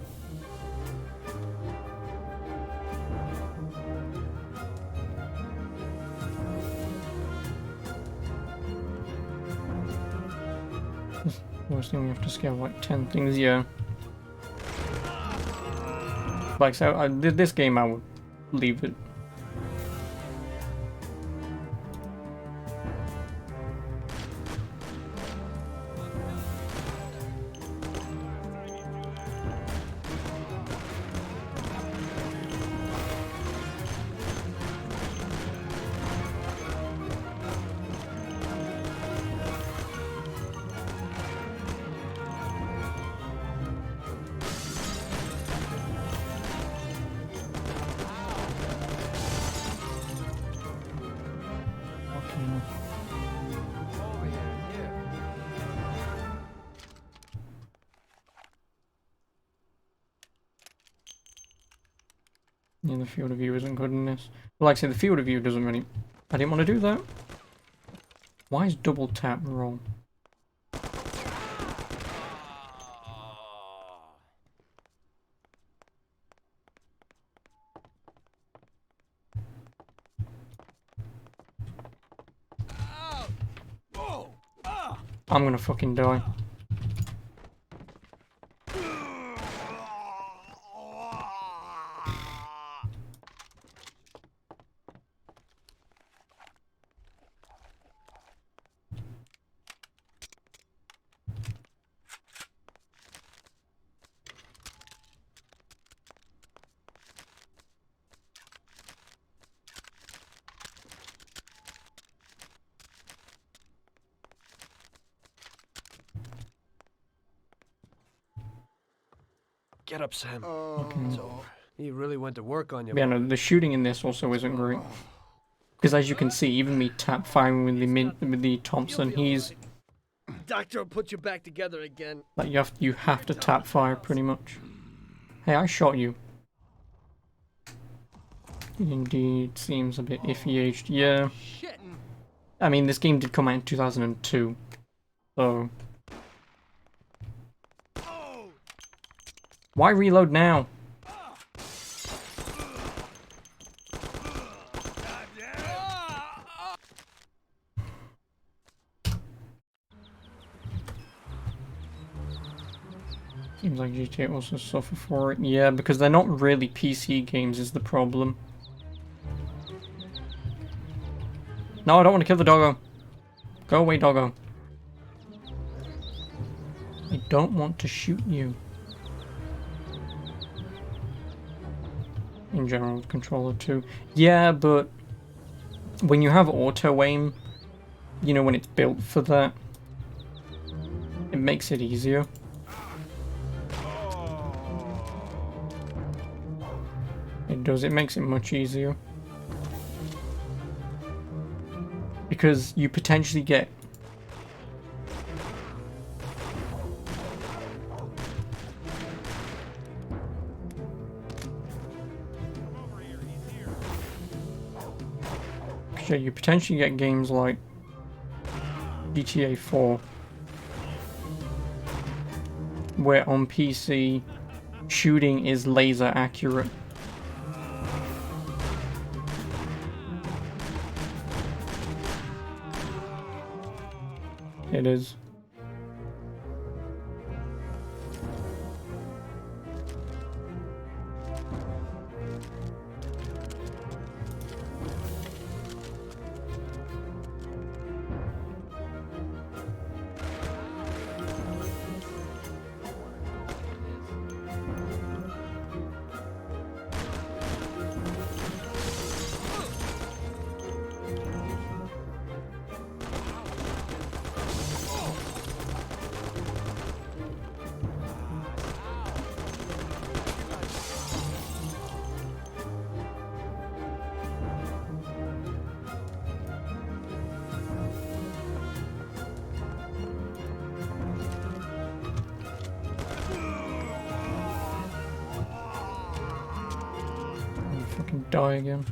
Worst thing we have to scale like 10 things, yeah. Like so, this game I would leave it. Yeah, the field of view isn't good in this. But like I said, the field of view doesn't really... I didn't want to do that. Why is double tap wrong? I'm gonna fucking die. Get up, Sam. It's over. He really went to work on you. Yeah, no, the shooting in this also isn't great. Because as you can see, even me tap firing with the Thompson, he's Doctor will put you back together again. like you have to tap fire pretty much. Hey, I shot you. Indeed, seems a bit iffy aged. Yeah. I mean, this game did come out in 2002, so. Why reload now? Seems like GTA also suffer for it. Yeah, because they're not really PC games is the problem. No, I don't want to kill the doggo. Go away, doggo. I don't want to shoot you. In general, controller too. Yeah, but when you have auto aim, you know, when it's built for that, it makes it easier. It does, it makes it much easier. Because you potentially get you potentially get games like GTA 4 where on PC shooting is laser accurate. It is. Die again.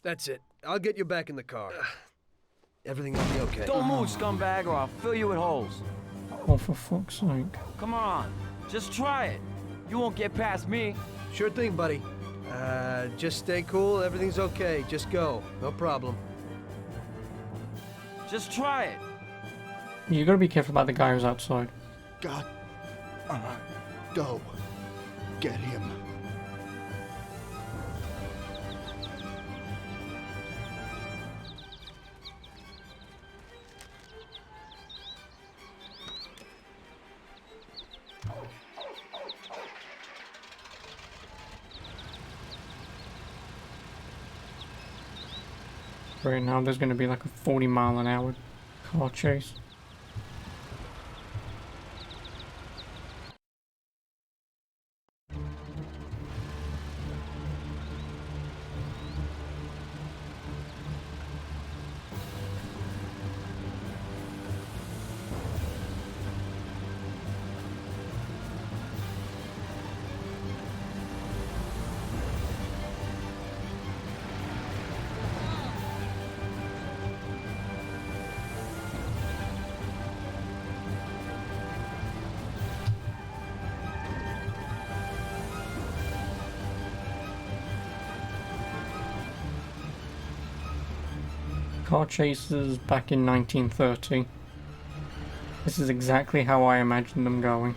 That's it. I'll get you back in the car. Everything will be okay. Don't move, scumbag, or I'll fill you with holes. Oh, for fuck's sake. Come on, just try it. You won't get past me. Sure thing, buddy. Just stay cool. Everything's okay. Just go. No problem. Just try it. You gotta be careful about the guy who's outside. God. Go. Get him. Right now there's gonna be like a 40-mile-an-hour car chase. Car chases back in 1930. This is exactly how I imagined them going.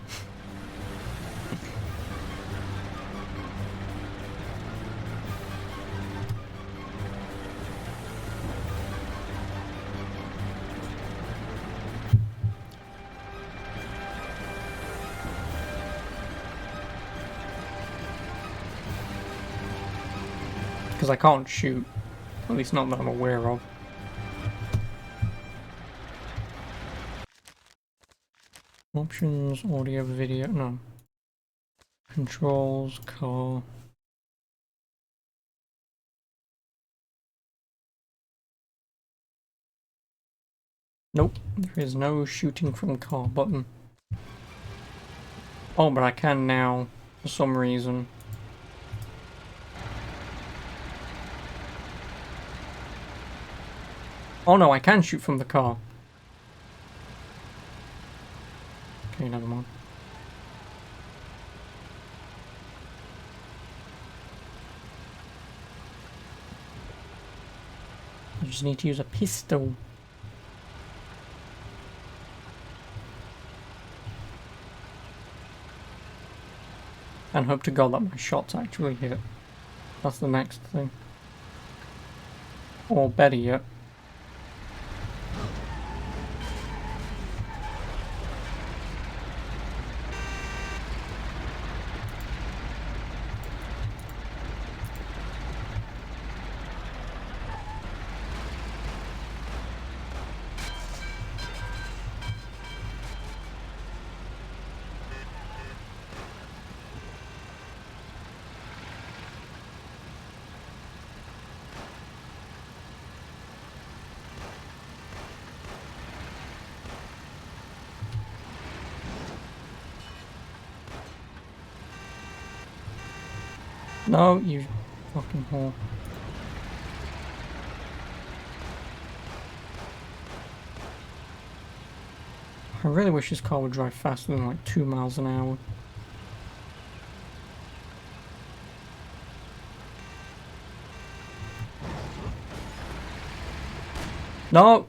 Because I can't shoot, at least not that I'm aware of. Options, audio, video, no. Controls, car. Nope, there is no shooting from car button. Oh, but I can now, for some reason. Oh no, I can shoot from the car. Okay, never mind. You just need to use a pistol. And hope to God that my shots actually hit. That's the next thing. Or better yet. No, you fucking whore. I really wish this car would drive faster than like 2 miles an hour. No!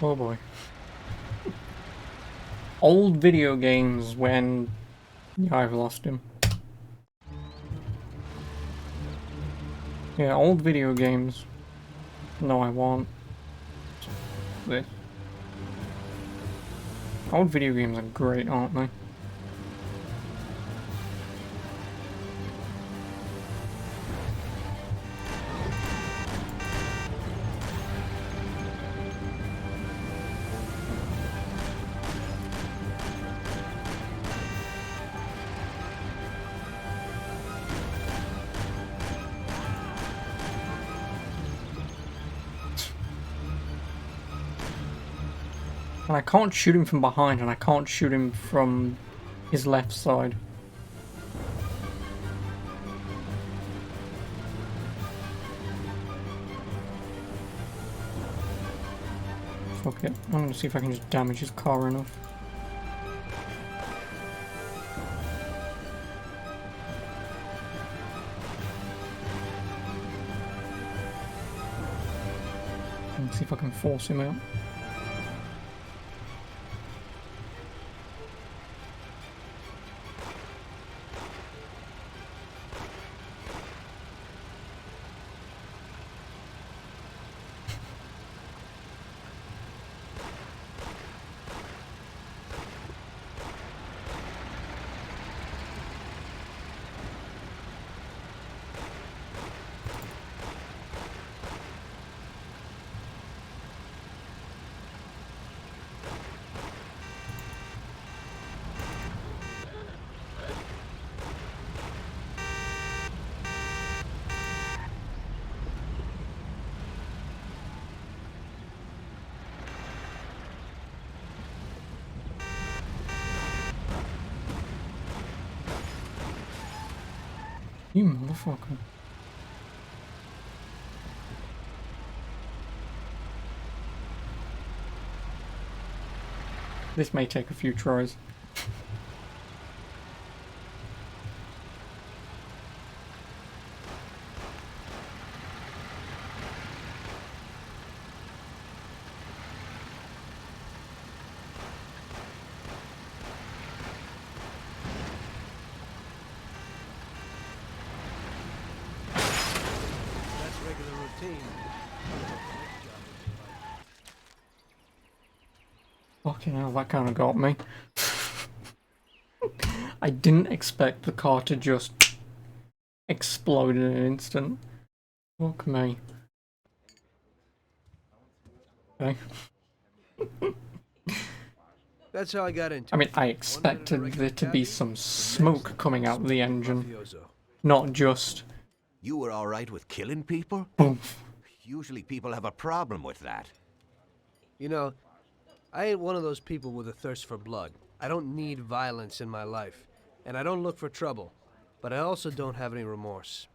Oh boy. Old video games when... Yeah, I've lost him. Yeah, old video games. No, I won't. This. Old video games are great, aren't they? And I can't shoot him from behind, and I can't shoot him from his left side. Fuck it. I'm gonna see if I can just damage his car enough. And see if I can force him out. You motherfucker. This may take a few tries. Fucking hell, that kind of got me. I didn't expect the car to just explode in an instant. Fuck me. Okay. That's how I got into I mean, it. I expected there to be some smoke coming out the engine, not just... You were alright with killing people? Oomph. Usually people have a problem with that. You know, I ain't one of those people with a thirst for blood. I don't need violence in my life, and I don't look for trouble, but I also don't have any remorse.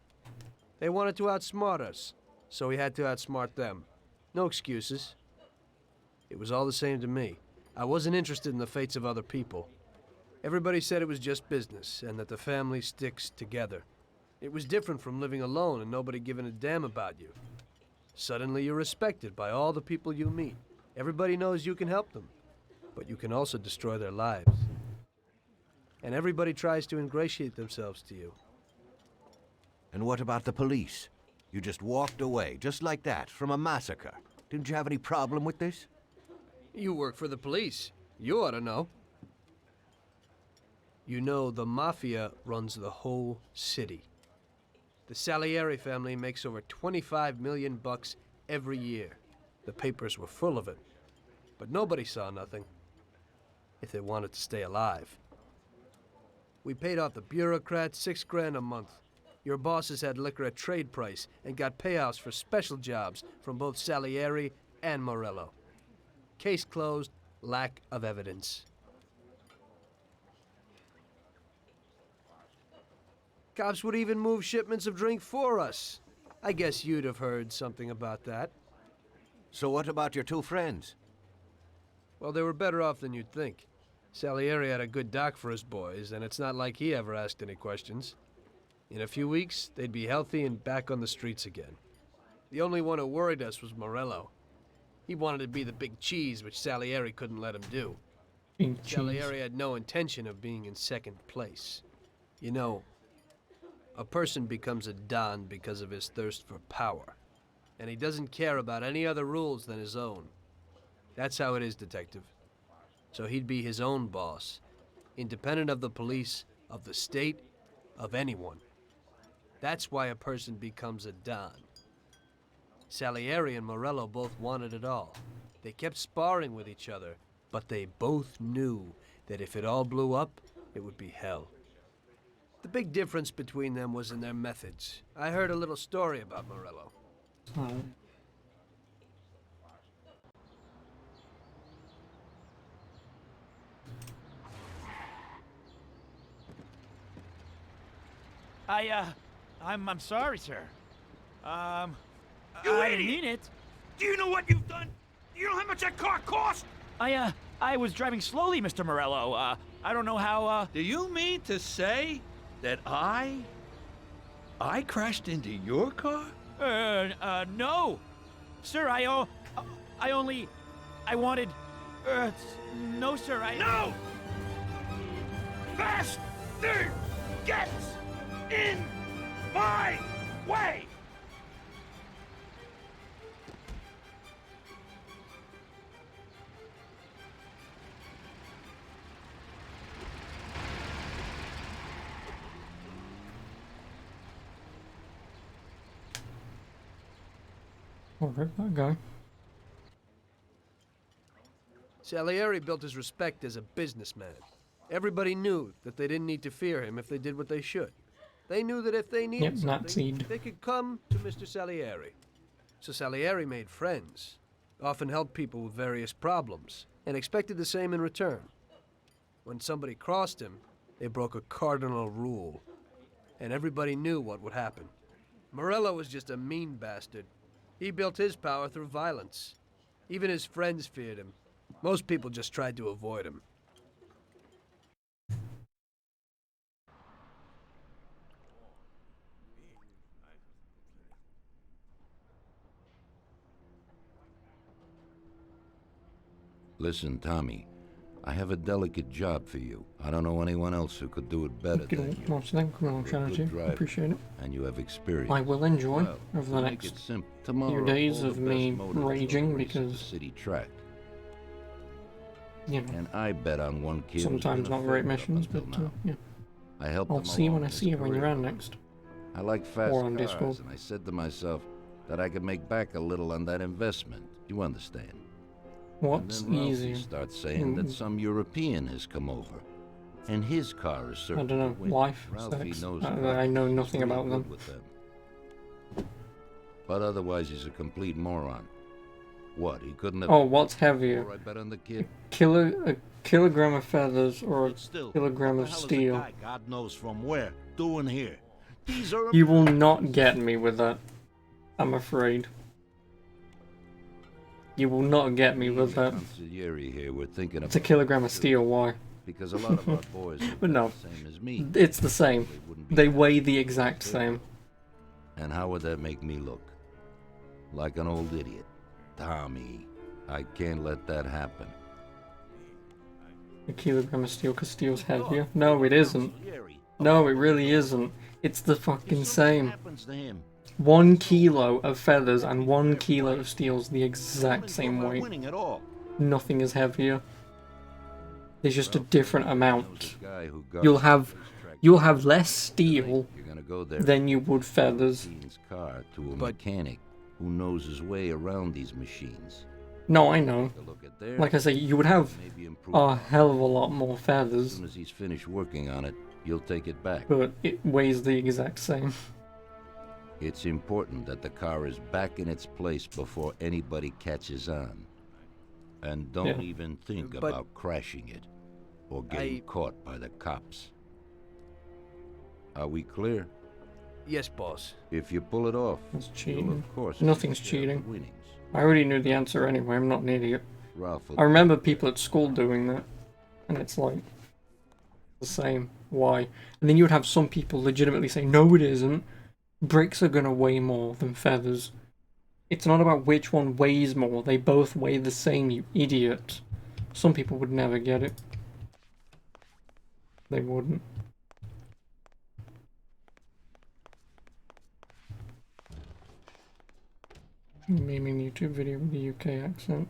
They wanted to outsmart us, so we had to outsmart them. No excuses. It was all the same to me. I wasn't interested in the fates of other people. Everybody said it was just business, and that the family sticks together. It was different from living alone and nobody giving a damn about you. Suddenly you're respected by all the people you meet. Everybody knows you can help them, but you can also destroy their lives. And everybody tries to ingratiate themselves to you. And what about the police? You just walked away, just like that, from a massacre. Didn't you have any problem with this? You work for the police. You ought to know. You know, the Mafia runs the whole city. The Salieri family makes over 25 million bucks every year. The papers were full of it. But nobody saw nothing. If they wanted to stay alive. We paid off the bureaucrats $6 grand a month. Your bosses had liquor at trade price and got payouts for special jobs from both Salieri and Morello. Case closed, lack of evidence. Cops would even move shipments of drink for us. I guess you'd have heard something about that. So what about your two friends? Well, they were better off than you'd think. Salieri had a good doc for his boys, and it's not like he ever asked any questions. In a few weeks, they'd be healthy and back on the streets again. The only one who worried us was Morello. He wanted to be the big cheese, which Salieri couldn't let him do. Salieri had no intention of being in second place. You know, a person becomes a Don because of his thirst for power. And he doesn't care about any other rules than his own. That's how it is, Detective. So he'd be his own boss, independent of the police, of the state, of anyone. That's why a person becomes a Don. Salieri and Morello both wanted it all. They kept sparring with each other, but they both knew that if it all blew up, it would be hell. The big difference between them was in their methods. I heard a little story about Morello. Oh. I'm sorry, sir. You I idiot! mean it. Do you know what you've done? Do you know how much that car cost? I was driving slowly, Mr. Morello. I don't know how, Do you mean to say that I crashed into your car? No. Sir, I wanted, no, sir, No! Faster gets in my way! Alright, that guy. Salieri built his respect as a businessman. Everybody knew that they didn't need to fear him if they did what they should. They knew that if they needed something, they could come to Mr. Salieri. So Salieri made friends, often helped people with various problems, and expected the same in return. When somebody crossed him, they broke a cardinal rule, and everybody knew what would happen. Morello was just a mean bastard. He built his power through violence. Even his friends feared him. Most people just tried to avoid him. Listen, Tommy, I have a delicate job for you. I don't know anyone else who could do it better than you. Well, so come along, Charity. Appreciate it. And you have experience. I will enjoy Well, over the to make next it simple, few tomorrow, days all of the me best motorists raging will race at the because, city track. you know, And I bet on one kid. who's sometimes been a not great favorite up missions, but until now. yeah. I helped I'll him see you when along I his see you when you're career. around next. I like fast Or on cars, Discord. and I said to myself that I could make back a little on that investment. You understand? What's and then Ralphie easier? starts saying that some European has come over, and his car is I certain don't know. to win. Wife, Ralphie sex. knows I know cars. nothing He's real about good them. with them. But otherwise, he's a complete moron. What, he couldn't have... Oh, what's heavier? Before I bet on the kid? A kilogram of feathers or a Still, kilogram what of the hell is a steel? guy, God knows from where, doing here? These are... You will not get me with that. I'm afraid. You will not get me with that. Consigliere here, we're thinking It's a about kilogram of steel, why? because a lot of our boys are But no, the same as me. it's the same. They weigh the exact same. And how would that make me look? Like an old idiot. Tommy, I can't let that happen. A kilogram of steel because steel's heavier? No, it isn't. No, it really isn't. It's the fucking same. 1 kilo of feathers and 1 kilo of steel's the exact same weight. Nothing is heavier. There's just a different amount. You'll have less steel than you would feathers. Car to a mechanic who knows his way around these machines. No, I know. Like I say, you would have a hell of a lot more feathers. As soon as he's finished working on it, you'll take it back. But it weighs the exact same. It's important that the car is back in its place before anybody catches on. And don't even think about crashing it or getting caught by the cops. Are we clear? Yes, boss. If you pull it off, it's cheating. you'll of course Nothing's share the cheating. winnings. I already knew the answer anyway, I'm not an idiot. Ralph I remember people at school doing that. And it's like the same. Why? And then you would have some people legitimately say, no it isn't. Bricks are gonna weigh more than feathers. It's not about which one weighs more, they both weigh the same, you idiot. Some people would never get it. They wouldn't. Memeing YouTube video with a UK accent.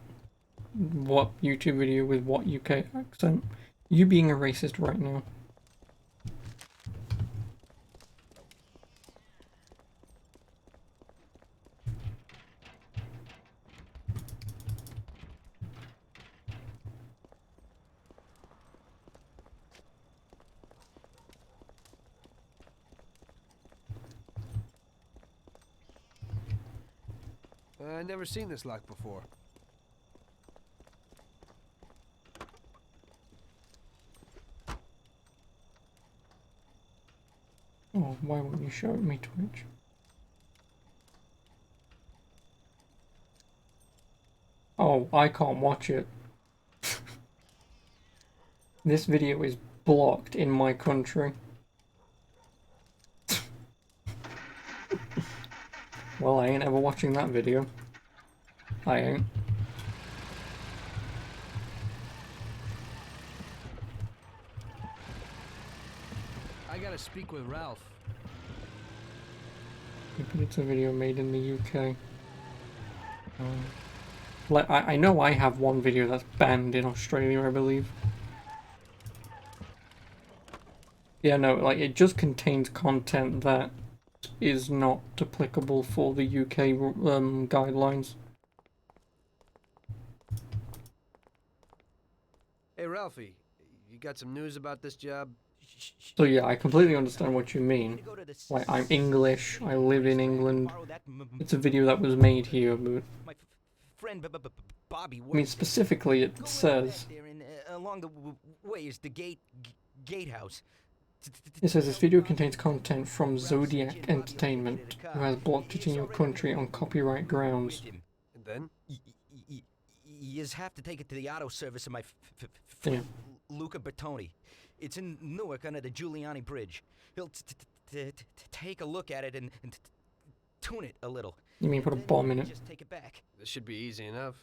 What YouTube video with what UK accent? You being a racist right now. I've never seen this lock before. Oh, why won't you show me Twitch? Oh, I can't watch it. This video is blocked in my country. Well, I ain't ever watching that video. I ain't. I gotta speak with Ralph. It's a video made in the UK. Like, I know I have one video that's banned in Australia, I believe. Yeah, no, like, it just contains content that is not applicable for the UK guidelines. Hey, Ralphie, you got some news about this job? So yeah, I completely understand what you mean. Like, I'm English, I live in England. It's a video that was made here, but... I mean, specifically it says... Along the way is the gatehouse. It says this video contains content from Zodiac Entertainment, who has blocked it in your country on copyright grounds. And then? You just have to take it to the auto service of my friend, Luca Bertoni. It's in Newark under the Giuliani Bridge. He'll take a look at it and tune it a little. You mean put a bomb in it? Just take it back. This should be easy enough.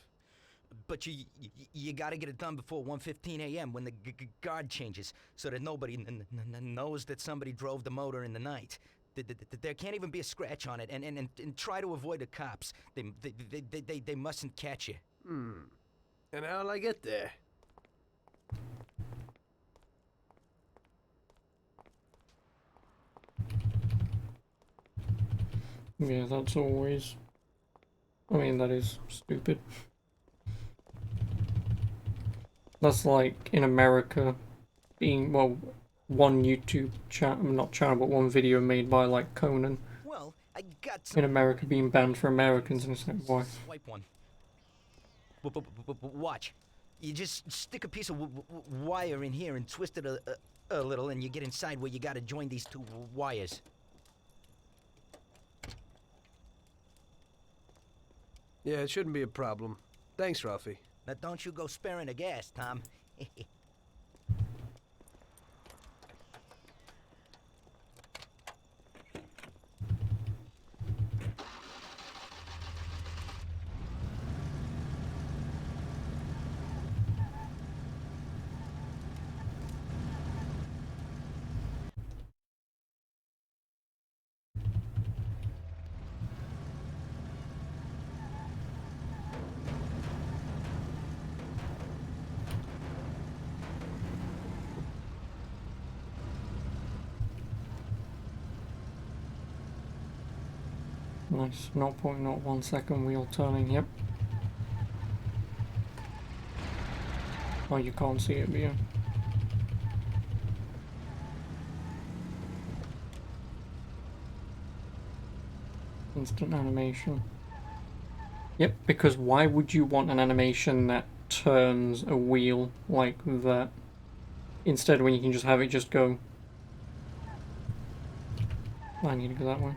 But you gotta get it done before 1:15 a.m. when the guard changes, so that nobody knows that somebody drove the motor in the night. There can't even be a scratch on it, and try to avoid the cops. They mustn't catch you. And how'll I get there? Yeah, that's always... I mean, that is stupid. That's like in America being, well, one YouTube channel, not channel, but one video made by like Conan. Well, I got some. In America being banned for Americans, and it's like, why? Swipe one. Watch. You just stick a piece of wire in here and twist it a little, and you get inside where you gotta join these two wires. Yeah, it shouldn't be a problem. Thanks, Ralphie. Now don't you go sparing the gas, Tom. Nice, 0.01 second wheel turning, yep. Oh, you can't see it, but yeah. Instant animation. Yep, because why would you want an animation that turns a wheel like that? Instead, when you can just have it just go. I need to go that way.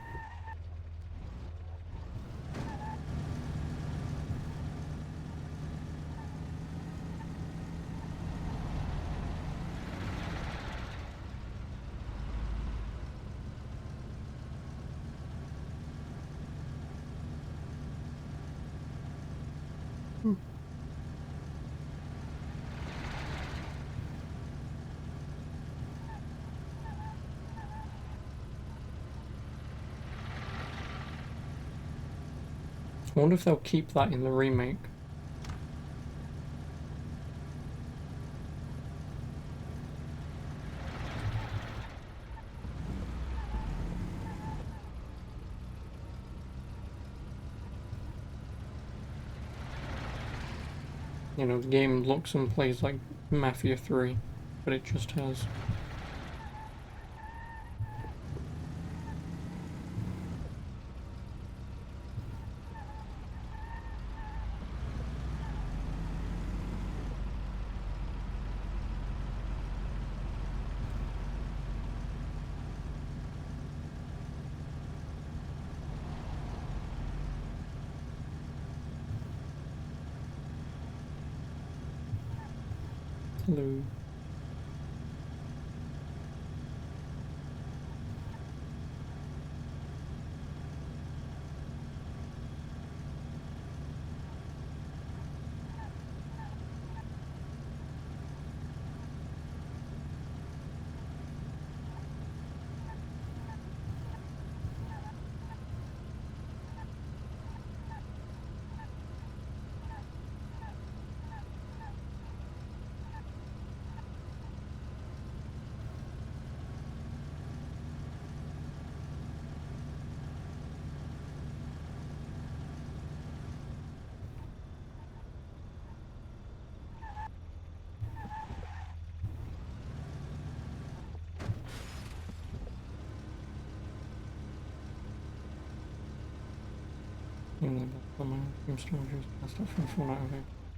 I wonder if they'll keep that in the remake. You know, the game looks and plays like Mafia 3, but it just has. Hello.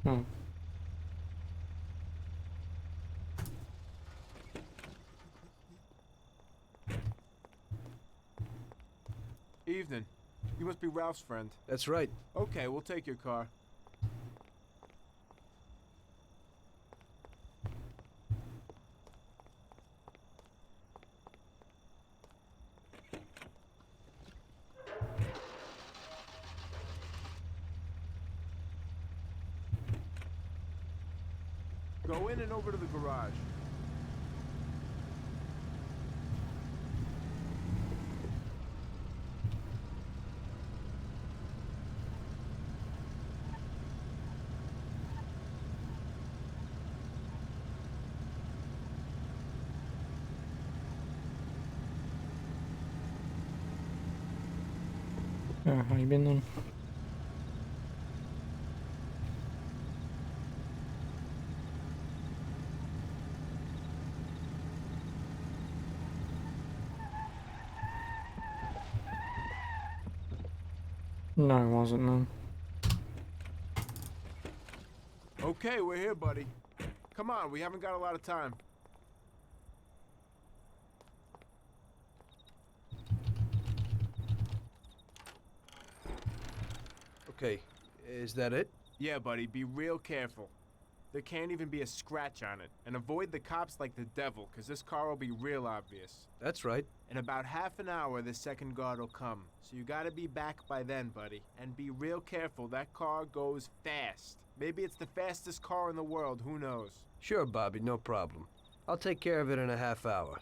Oh. Evening. You must be Ralph's friend. That's right. Okay, we'll take your car. Go in and over to the garage. How you been then? No, it wasn't, no. Okay, we're here, buddy. Come on, we haven't got a lot of time. Okay, is that it? Yeah, buddy, be real careful. There can't even be a scratch on it. And avoid the cops like the devil, because this car will be real obvious. That's right. In about half an hour, the second guard will come. So you gotta be back by then, buddy. And be real careful, that car goes fast. Maybe it's the fastest car in the world, who knows? Sure, Bobby, no problem. I'll take care of it in a half hour.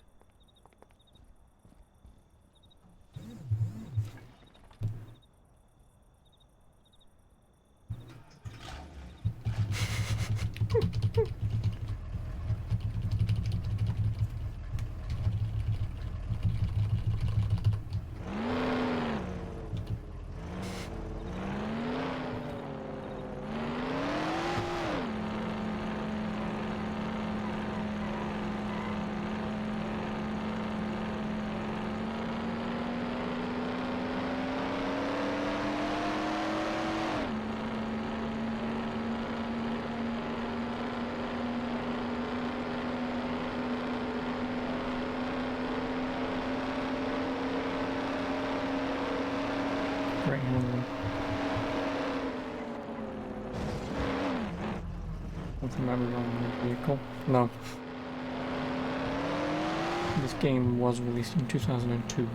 Great handling. Something might be wrong with the vehicle. No. This game was released in 2002.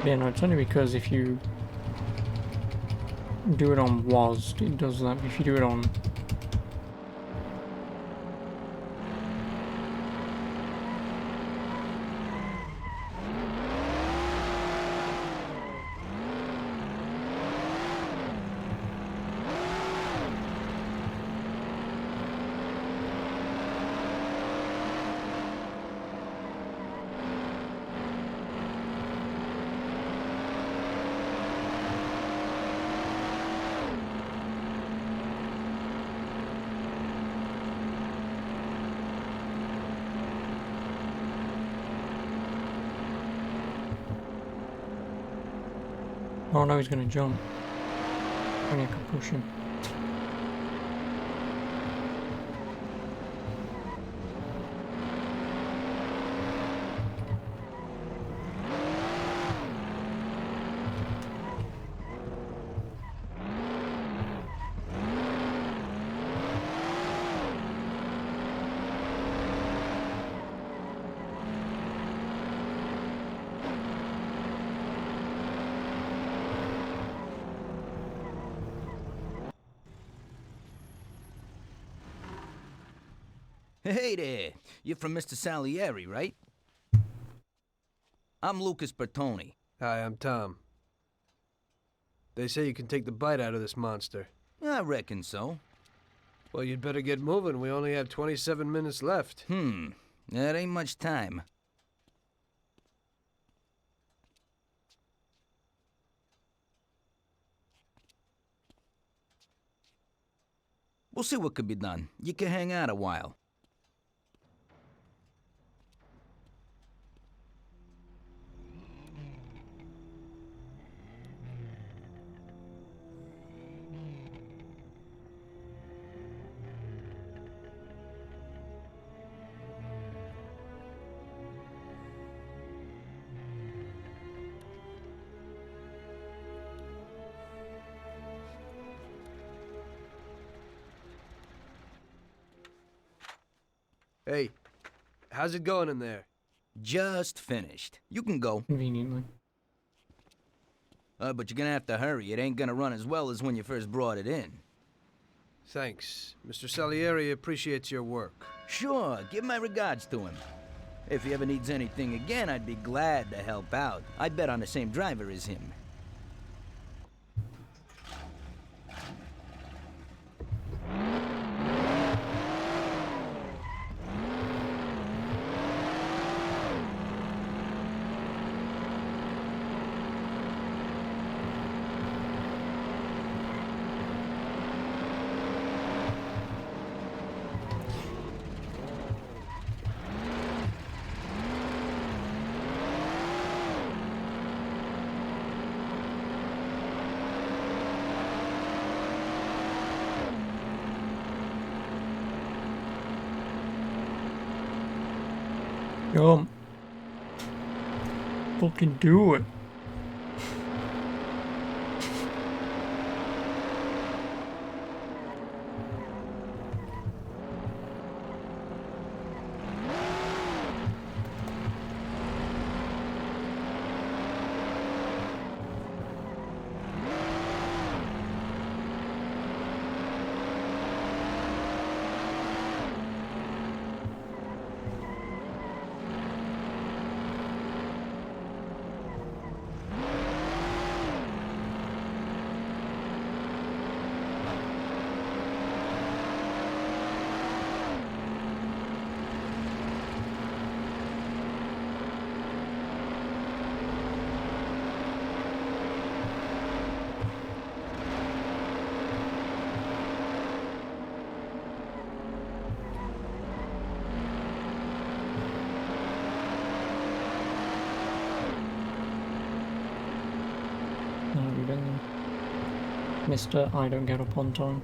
Yeah, no, it's only because if you do it on WASD, it does that. If you do it on oh no, he's gonna jump. Only I can push him. Hey there, you're from Mr. Salieri, right? I'm Lucas Bertoni. Hi, I'm Tom. They say you can take the bite out of this monster. I reckon so. Well, you'd better get moving. We only have 27 minutes left. That ain't much time. We'll see what could be done. You can hang out a while. Hey, how's it going in there? Just finished. You can go. Conveniently. But you're gonna have to hurry. It ain't gonna run as well as when you first brought it in. Thanks. Mr. Salieri appreciates your work. Sure, give my regards to him. If he ever needs anything again, I'd be glad to help out. I bet on the same driver as him. Fucking do it. Mr. I don't get up on time.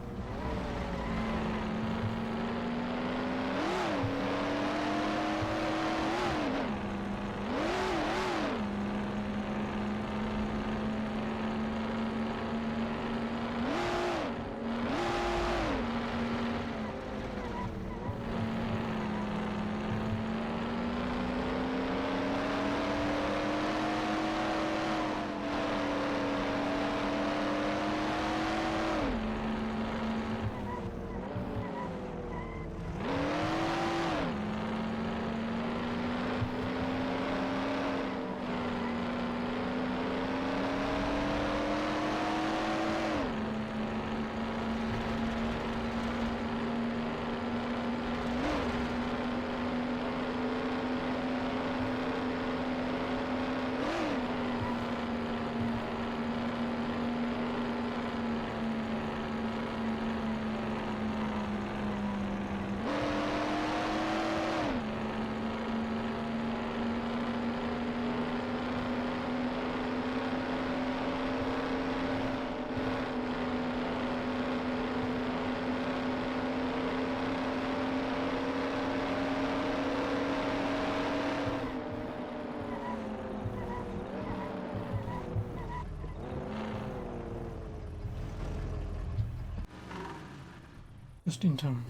Just in time.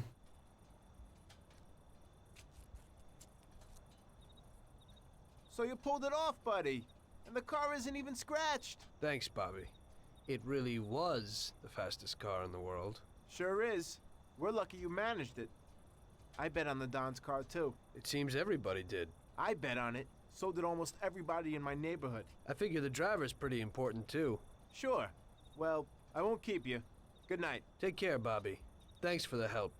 So you pulled it off, buddy. And the car isn't even scratched. Thanks, Bobby. It really was the fastest car in the world. Sure is. We're lucky you managed it. I bet on the Don's car, too. It seems everybody did. I bet on it. So did almost everybody in my neighborhood. I figure the driver's pretty important, too. Sure. Well, I won't keep you. Good night. Take care, Bobby. Thanks for the help.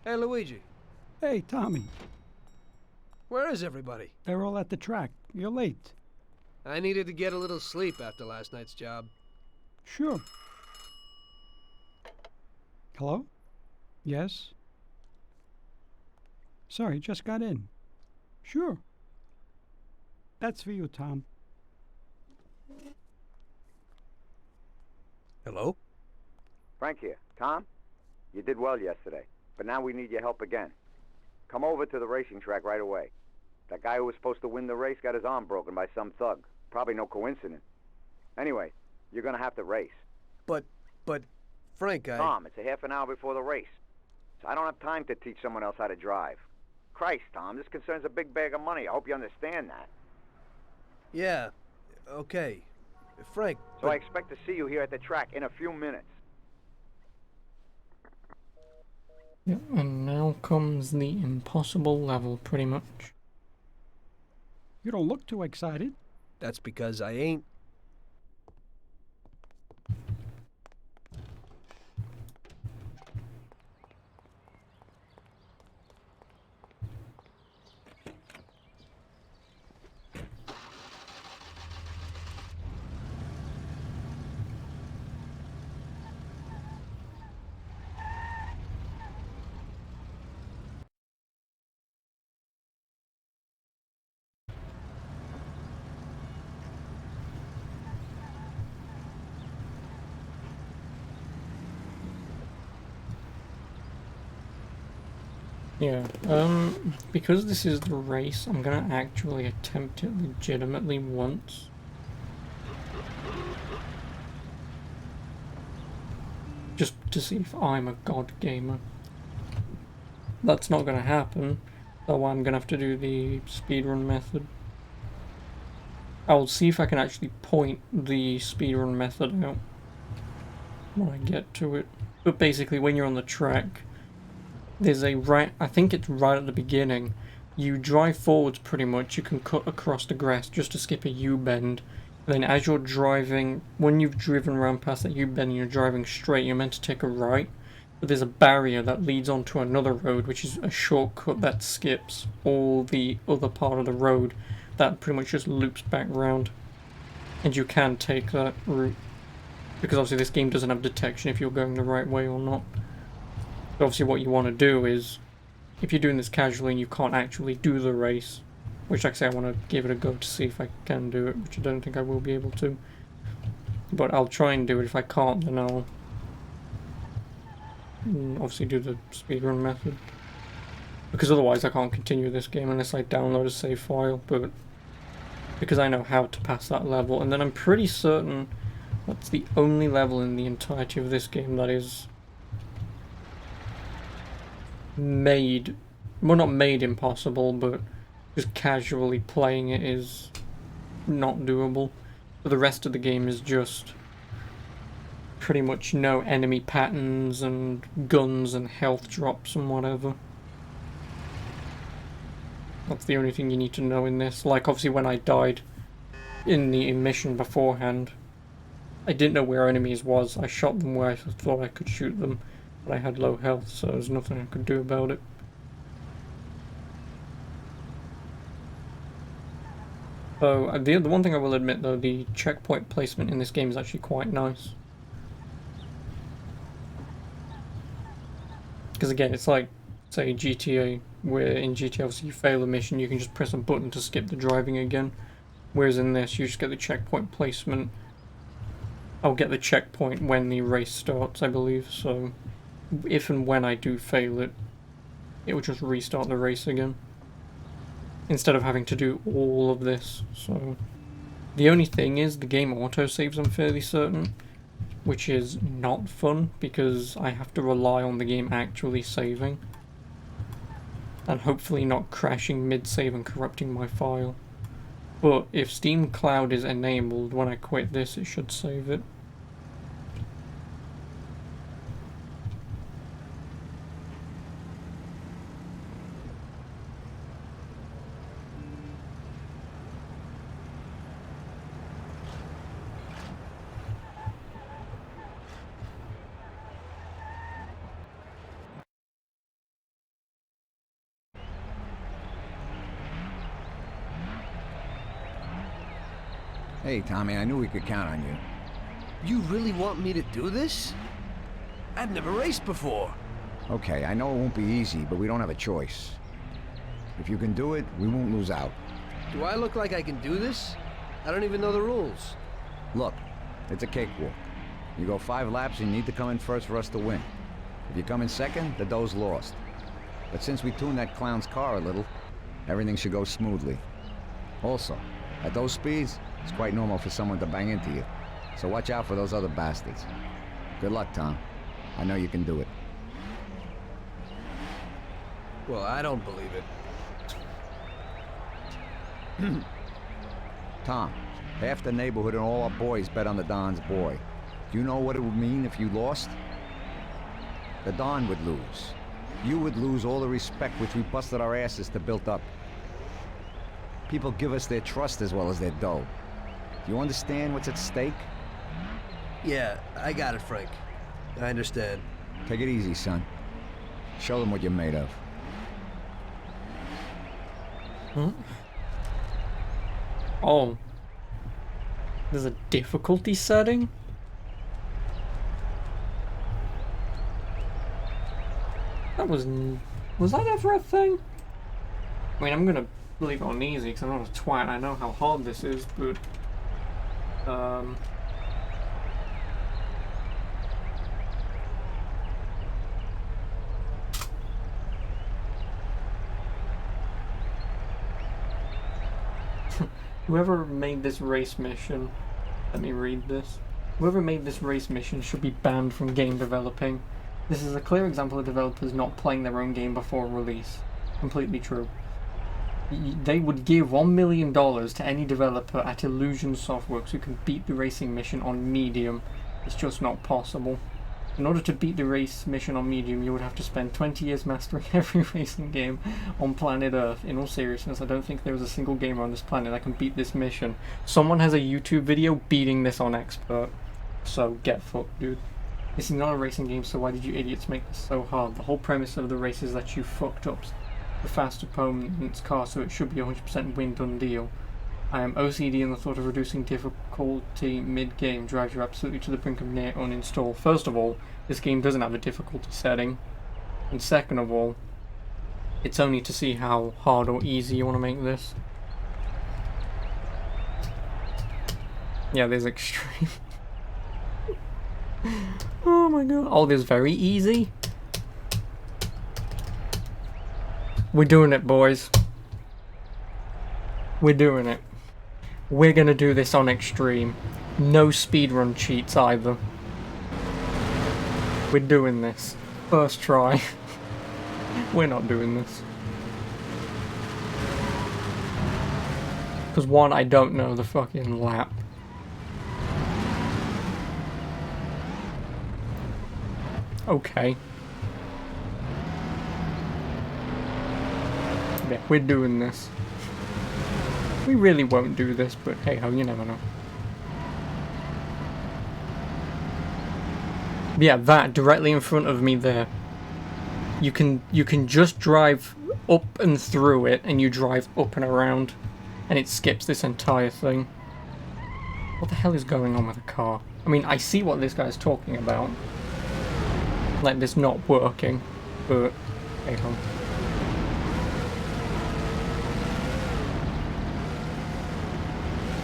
Hey, Luigi. Hey, Tommy. Where is everybody? They're all at the track. You're late. I needed to get a little sleep after last night's job. Sure. Hello? Yes? Sorry, just got in. Sure. That's for you, Tom. Hello? Frank here. Tom? You did well yesterday, but now we need your help again. Come over to the racing track right away. That guy who was supposed to win the race got his arm broken by some thug. Probably no coincidence. Anyway, you're gonna have to race. But, Frank, Tom, it's a half an hour before the race. So I don't have time to teach someone else how to drive. Christ, Tom, this concerns a big bag of money. I hope you understand that. Yeah, okay. Frank, So I expect to see you here at the track in a few minutes. Yeah, and now comes the impossible level, pretty much. You don't look too excited. That's because I ain't. Yeah, because this is the race, I'm gonna actually attempt it legitimately once. Just to see if I'm a god gamer. That's not gonna happen, so I'm gonna have to do the speedrun method. I'll see if I can actually point the speedrun method out when I get to it. But basically, when you're on the track, there's a right, I think it's right at the beginning, you drive forwards pretty much, you can cut across the grass just to skip a U-bend. And then as you're driving, when you've driven around past that U-bend and you're driving straight, you're meant to take a right. But there's a barrier that leads onto another road, which is a shortcut that skips all the other part of the road. That pretty much just loops back round. And you can take that route. Because obviously this game doesn't have detection if you're going the right way or not. But obviously what you want to do is, if you're doing this casually and you can't actually do the race, which like I say I want to give it a go to see if I can do it, which I don't think I will be able to. But I'll try and do it. If I can't, then I'll obviously do the speedrun method. Because otherwise I can't continue this game unless I download a save file, but because I know how to pass that level, and then I'm pretty certain that's the only level in the entirety of this game that is made, well, not made impossible, but just casually playing it is not doable. But the rest of the game is just pretty much no enemy patterns and guns and health drops and whatever. That's the only thing you need to know in this. Like, obviously when I died in the mission beforehand, I didn't know where enemies was. I shot them where I thought I could shoot them, but I had low health, so there's nothing I could do about it. So, the one thing I will admit though, the checkpoint placement in this game is actually quite nice. Because again, it's like, say, GTA, where in GTA obviously you fail a mission, you can just press a button to skip the driving again. Whereas in this, you just get the checkpoint placement. I'll get the checkpoint when the race starts, I believe, so if and when I do fail it, it will just restart the race again. Instead of having to do all of this, so... The only thing is, the game autosaves, I'm fairly certain, which is not fun, because I have to rely on the game actually saving. And hopefully not crashing mid-save and corrupting my file. But if Steam Cloud is enabled, when I quit this, it should save it. Hey, Tommy, I knew we could count on you. You really want me to do this? I've never raced before. Okay, I know it won't be easy, but we don't have a choice. If you can do it, we won't lose out. Do I look like I can do this? I don't even know the rules. Look, it's a cakewalk. You go 5 laps and you need to come in first for us to win. If you come in second, the dough's lost. But since we tuned that clown's car a little, everything should go smoothly. Also, at those speeds, it's quite normal for someone to bang into you. So watch out for those other bastards. Good luck, Tom. I know you can do it. Well, I don't believe it. Tom, half the neighborhood and all our boys bet on the Don's boy. Do you know what it would mean if you lost? The Don would lose. You would lose all the respect which we busted our asses to build up. People give us their trust as well as their dough. Do you understand what's at stake? Yeah, I got it, Frank. I understand. Take it easy, son. Show them what you're made of. Hmm? Oh. There's a difficulty setting? Was that ever a thing? I mean, I'm gonna leave it on easy because I'm not a twat. I know how hard this is, but whoever made this race mission, let me read this. Whoever made this race mission should be banned from game developing. This is a clear example of developers not playing their own game before release. Completely true. They would give $1 million to any developer at Illusion Softworks who can beat the racing mission on medium. It's just not possible. In order to beat the race mission on medium, you would have to spend 20 years mastering every racing game on planet Earth. In all seriousness, I don't think there is a single gamer on this planet that can beat this mission. Someone has a YouTube video beating this on expert. So get fucked, dude. This is not a racing game, so why did you idiots make this so hard? The whole premise of the race is that you fucked up the fast opponent's car, so it should be a 100% win done deal. I am OCD, and the thought of reducing difficulty mid-game drives you absolutely to the brink of near uninstall. First of all, this game doesn't have a difficulty setting. And second of all, it's only to see how hard or easy you want to make this. Yeah, there's extreme. Oh my god. Oh, there's very easy. We're doing it, boys. We're doing it. We're gonna do this on extreme. No speedrun cheats either. We're doing this. First try. We're not doing this. Because one, I don't know the fucking lap. Okay. Yeah, we're doing this. We really won't do this, but hey ho, you never know. Yeah, that directly in front of me there. You can just drive up and through it, and you drive up and around, and it skips this entire thing. What the hell is going on with the car? I mean, I see what this guy's talking about. Like this not working, but hey ho.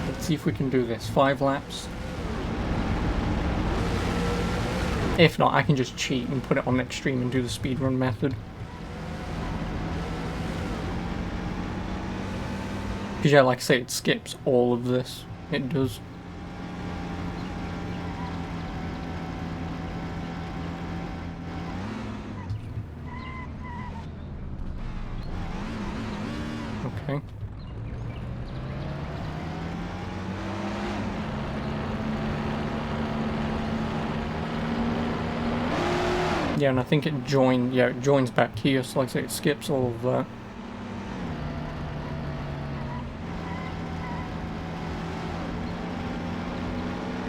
Let's see if we can do this. 5 laps. If not, I can just cheat and put it on extreme and do the speedrun method. Because yeah, like I say, it skips all of this. It does. Okay. Yeah, and I think it joins back here, so like I say, it skips all of that.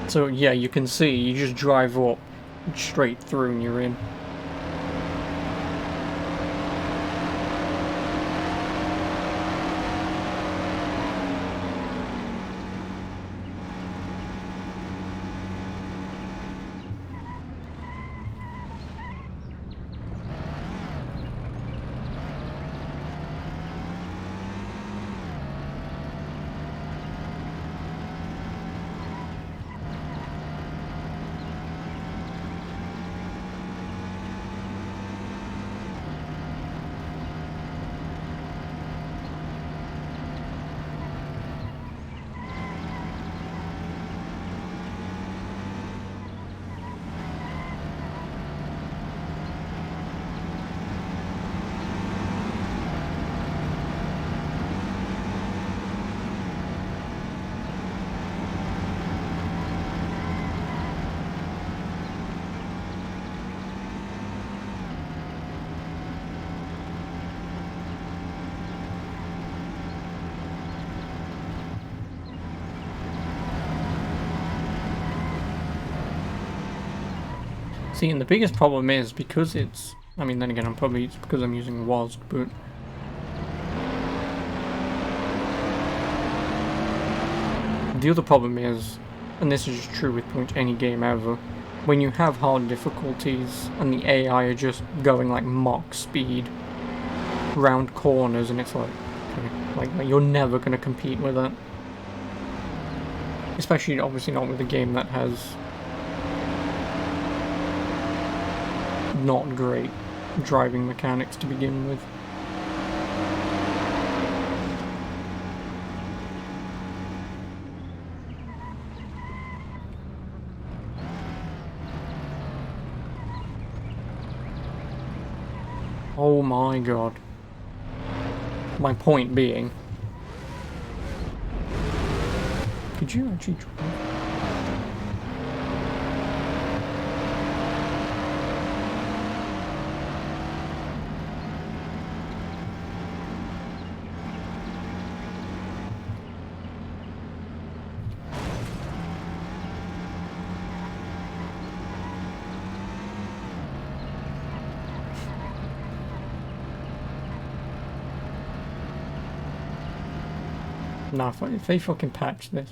So yeah, you can see, you just drive up straight through and you're in. See, and the biggest problem is because it's... I mean, then again, it's because I'm using WASD, but... The other problem is, and this is true with pretty much any game ever, when you have hard difficulties and the AI are just going like Mach speed round corners, and it's like, okay, like you're never going to compete with it. Especially, obviously, not with a game that has not great driving mechanics to begin with. Oh my god. My point being... Could you actually drive? Nah, if they fucking patch this.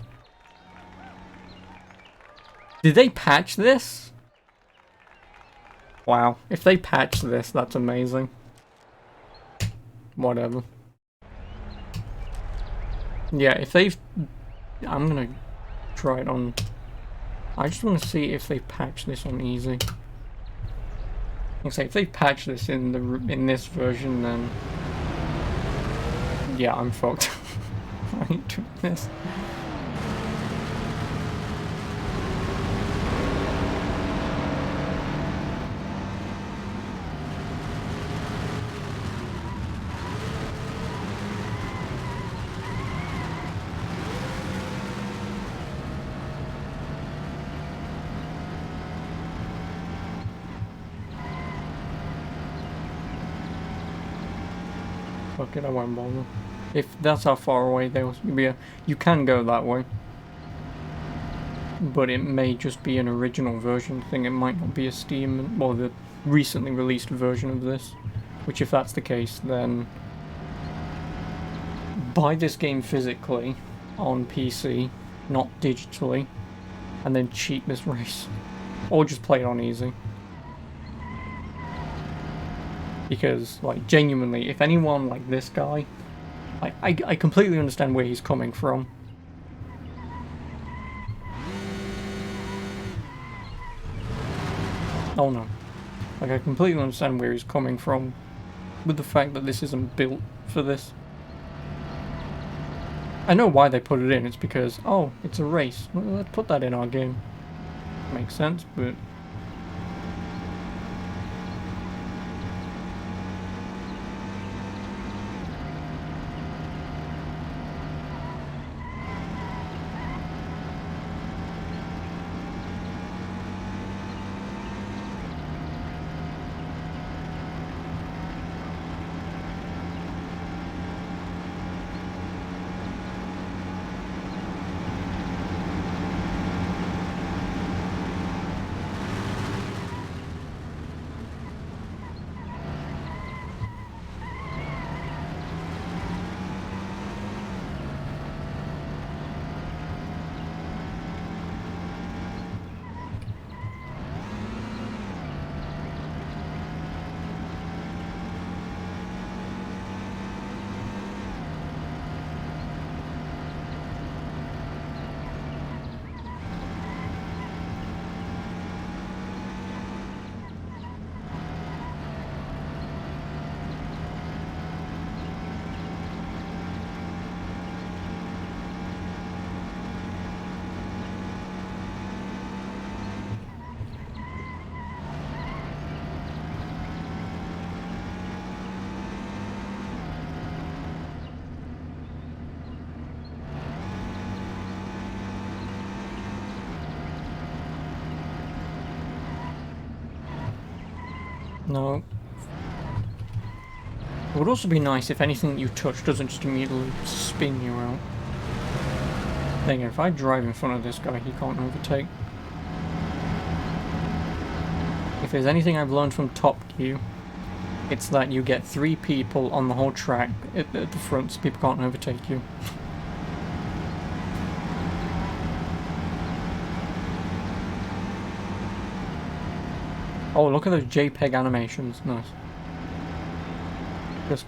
Did they patch this? Wow. If they patch this, that's amazing. Whatever. Yeah, if they've... I'm gonna try it on... I just want to see if they patch this on easy. I say if they patch this in this version, then... Yeah, I'm fucked. I ain't doing this. Fuck it, I won't bother. If that's how far away they will be, you can go that way. But it may just be an original version thing, it might not be a Steam, or the recently released version of this. Which if that's the case, then buy this game physically on PC, not digitally, and then cheat this race. Or just play it on easy. Because, like, genuinely, if anyone like this guy, I completely understand where he's coming from. Oh no. Like, I completely understand where he's coming from with the fact that this isn't built for this. I know why they put it in, it's because, oh, it's a race. Well, let's put that in our game. Makes sense, but... No. It would also be nice if anything you touch doesn't just immediately spin you out. Then again, if I drive in front of this guy, he can't overtake. there's anything I've learned from Top Gear, it's that you get 3 people on the whole track at the front so people can't overtake you. Oh, look at those JPEG animations. Nice. Just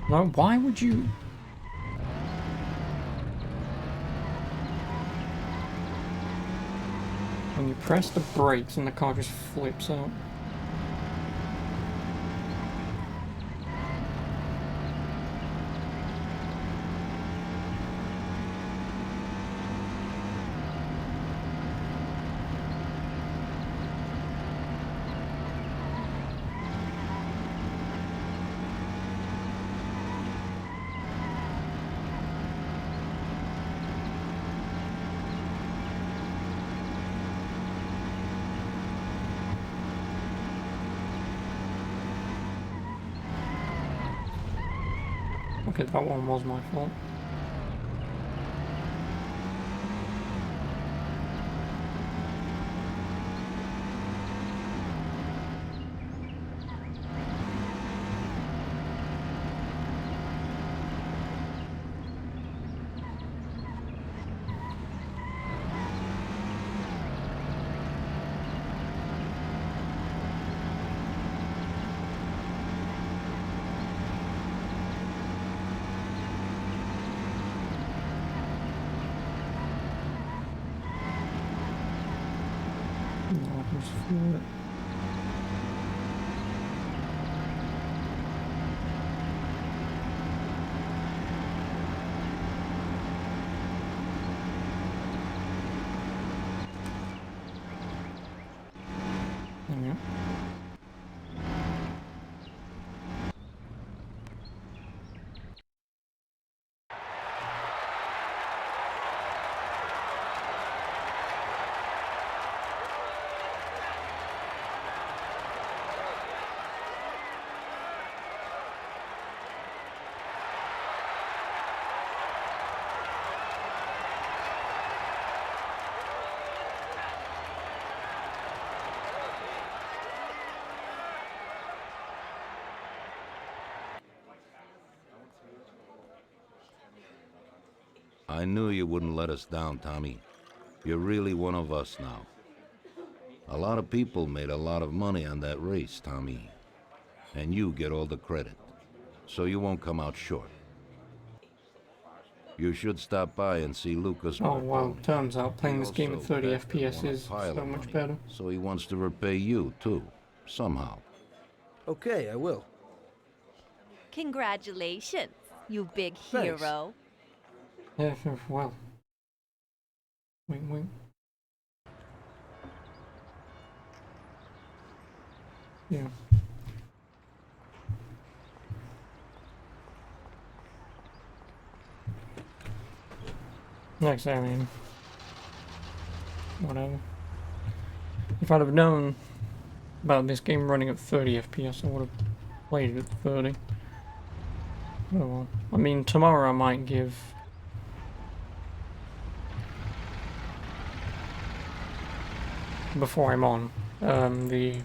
no, why would you? When you press the brakes and the car just flips out. Okay, that one was my fault. can just feel it. There we go. I knew you wouldn't let us down, Tommy. You're really one of us now. A lot of people made a lot of money on that race, Tommy. And you get all the credit. So you won't come out short. You should stop by and see Lucas. Oh wow, turns out playing this game at 30 FPS is so much better. So he wants to repay you, too. Somehow. Okay, I will. Congratulations, you big Thanks. hero. Yeah, well. Wink, wink. Yeah. Next, I mean, whatever. If I'd have known about this game running at 30 FPS, I would have played it at 30. Oh well. I mean, tomorrow I might give before I'm on the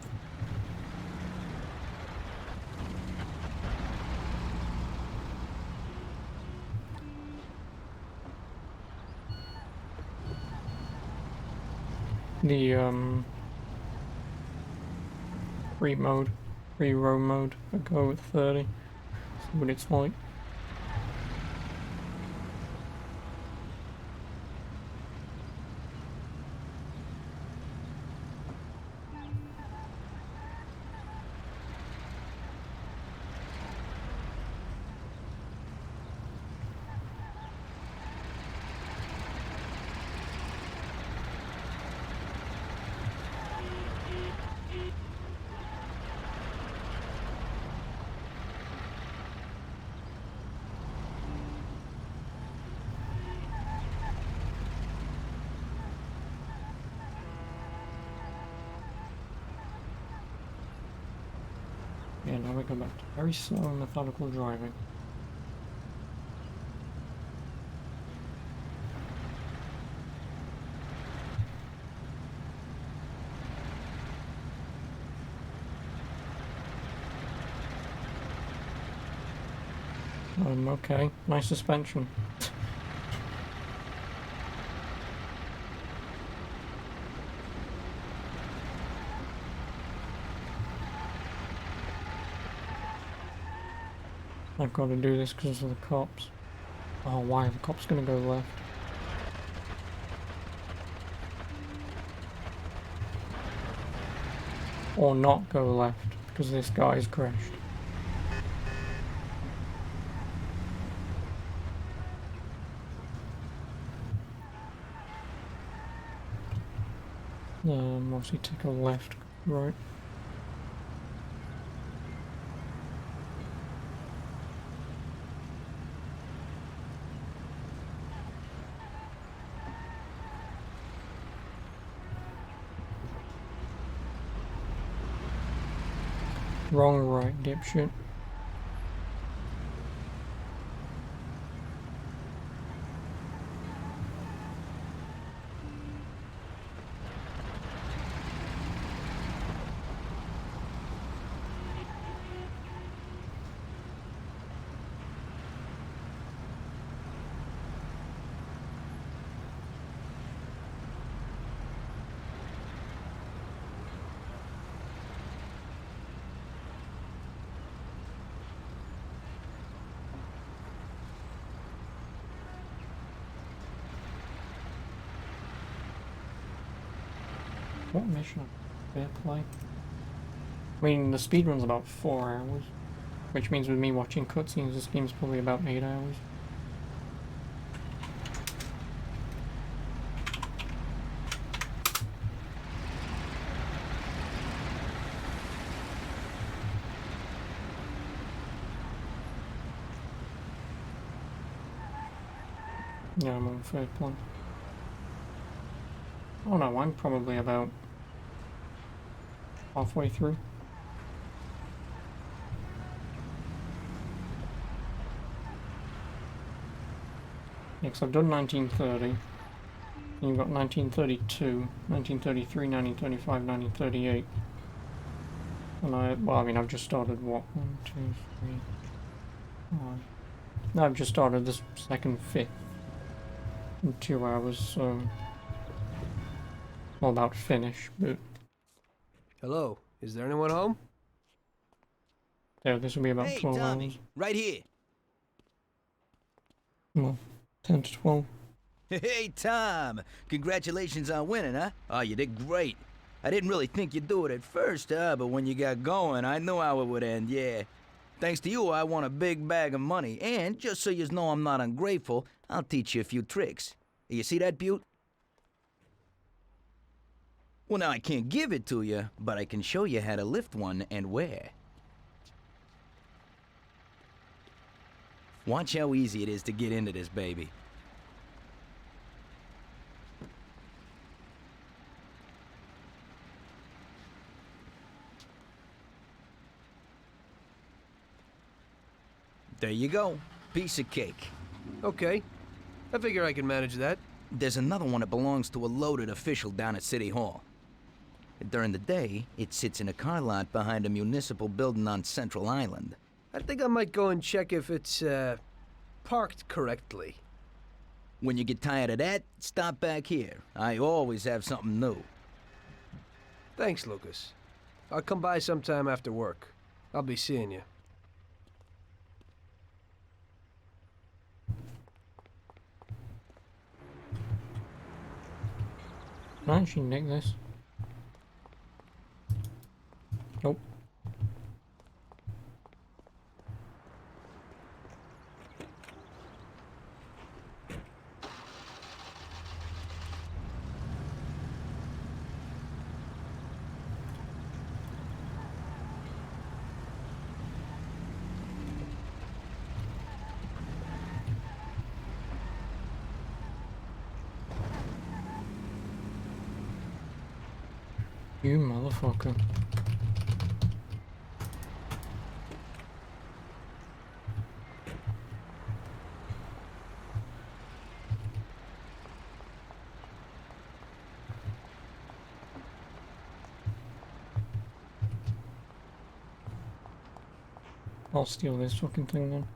free roam mode. I go with 30. See what it's like. Yeah, now we go back to very slow and methodical driving. Okay, nice suspension. I've got to do this because of the cops. Oh, why are the cops gonna go left? Or not go left, because this guy's crashed. Obviously take a left, right. Wrong right, dipshit. What mission? fair play. I mean, the speedrun's about 4 hours, which means with me watching cutscenes, this game's probably about 8 hours. Yeah, I'm on fair play. Oh no, I'm probably about halfway through. Yeah, 'cause I've done 1930. And you've got 1932, 1933, 1935, 1938. And I mean, I've just started what? 1, 2, 3, 5. No, I've just started this second fifth in 2 hours, so well, about finish, but Hello, is there anyone home? yeah, this will be about Hey, 12 Tommy, hours. right here. Well, 10 to 12. Hey, Tom. Congratulations on winning, huh? Oh, you did great. I didn't really think you'd do it at first, but when you got going, I knew how it would end, yeah. Thanks to you, I won a big bag of money, and just so you know I'm not ungrateful, I'll teach you a few tricks. You see that, Butte? Well, now I can't give it to you, but I can show you how to lift one and where. Watch how easy it is to get into this baby. There you go. Piece of cake. Okay. I figure I can manage that. There's another one that belongs to a loaded official down at City Hall. During the day, it sits in a car lot behind a municipal building on Central Island. I think I might go and check if it's, parked correctly. When you get tired of that, stop back here. I always have something new. Thanks, Lucas. I'll come by sometime after work. I'll be seeing you. Can I actually nick this? Nope. You motherfucker. I'll steal this fucking thing then.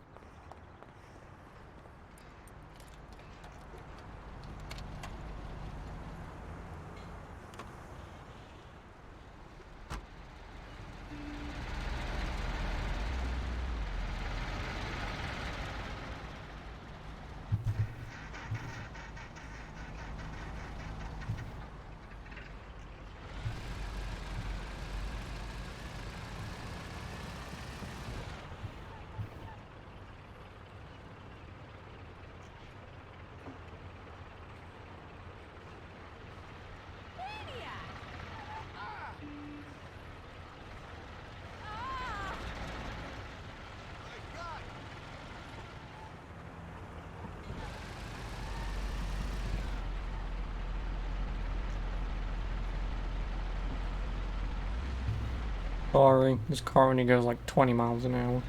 Sorry, this car only goes like 20 miles an hour.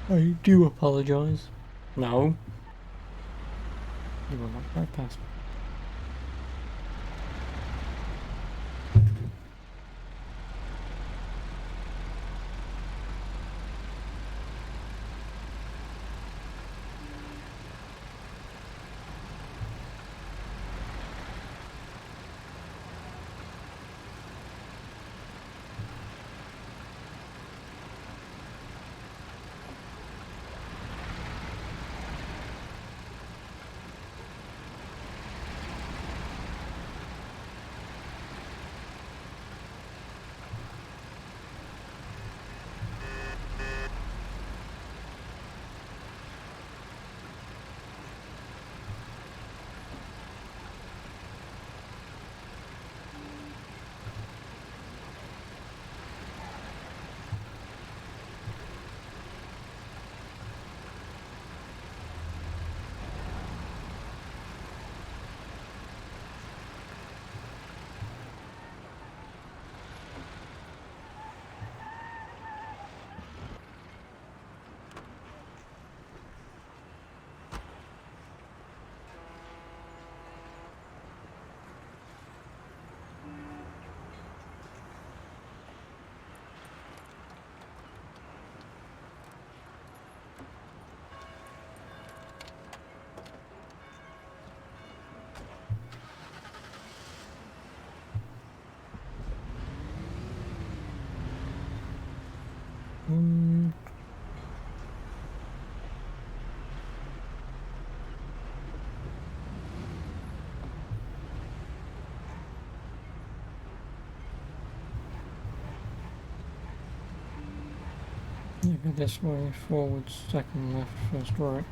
I do apologize. No. You will not right past me. Maybe this way, forward, second, left, first, right.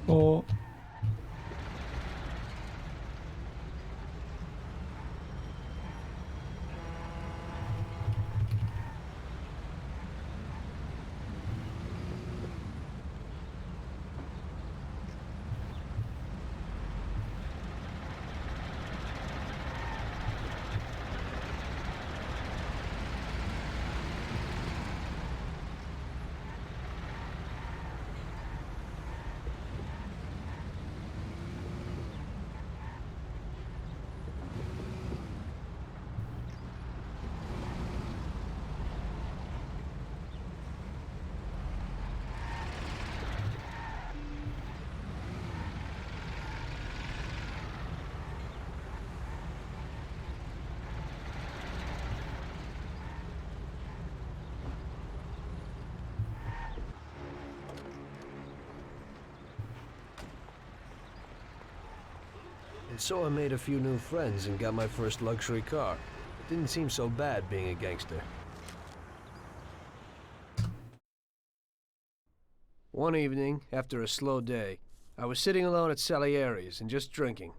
Or And so I made a few new friends and got my first luxury car. It didn't seem so bad being a gangster. One evening, after a slow day, I was sitting alone at Salieri's and just drinking.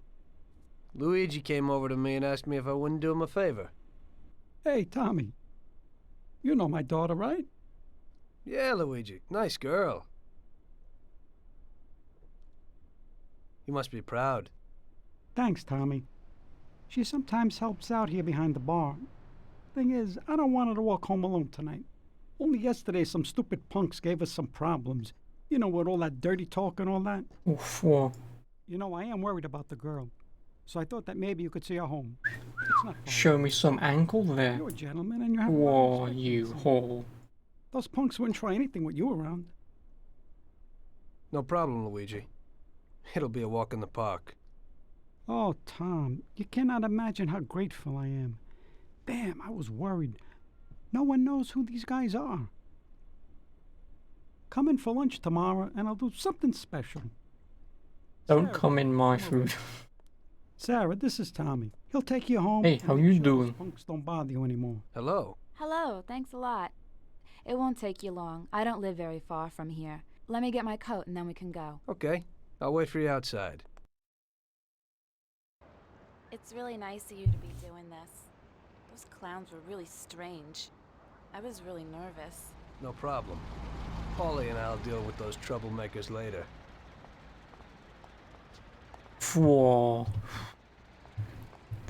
Luigi came over to me and asked me if I wouldn't do him a favor. Hey, Tommy. You know my daughter, right? Yeah, Luigi. Nice girl. You must be proud. Thanks, Tommy. She sometimes helps out here behind the bar. Thing is, I don't want her to walk home alone tonight. Only yesterday some stupid punks gave us some problems. You know, with all that dirty talk and all that. oof, whoa. You know, I am worried about the girl. So I thought that maybe you could see her home. It's not far. Show me some ankle there. You're a gentleman and you have Whoa, you whore. Those punks wouldn't try anything with you around. No problem, Luigi. It'll be a walk in the park. Oh, Tom, you cannot imagine how grateful I am. Damn, I was worried. No one knows who these guys are. Come in for lunch tomorrow and I'll do something special. Don't Sarah, come in my food. Sarah, this is Tommy. He'll take you home. Hey, how and you make sure doing? those punks don't bother you anymore. Hello. Hello, thanks a lot. It won't take you long. I don't live very far from here. Let me get my coat and then we can go. Okay. I'll wait for you outside. It's really nice of you to be doing this. Those clowns were really strange. I was really nervous. No problem. Paulie and I'll deal with those troublemakers later. Whoa.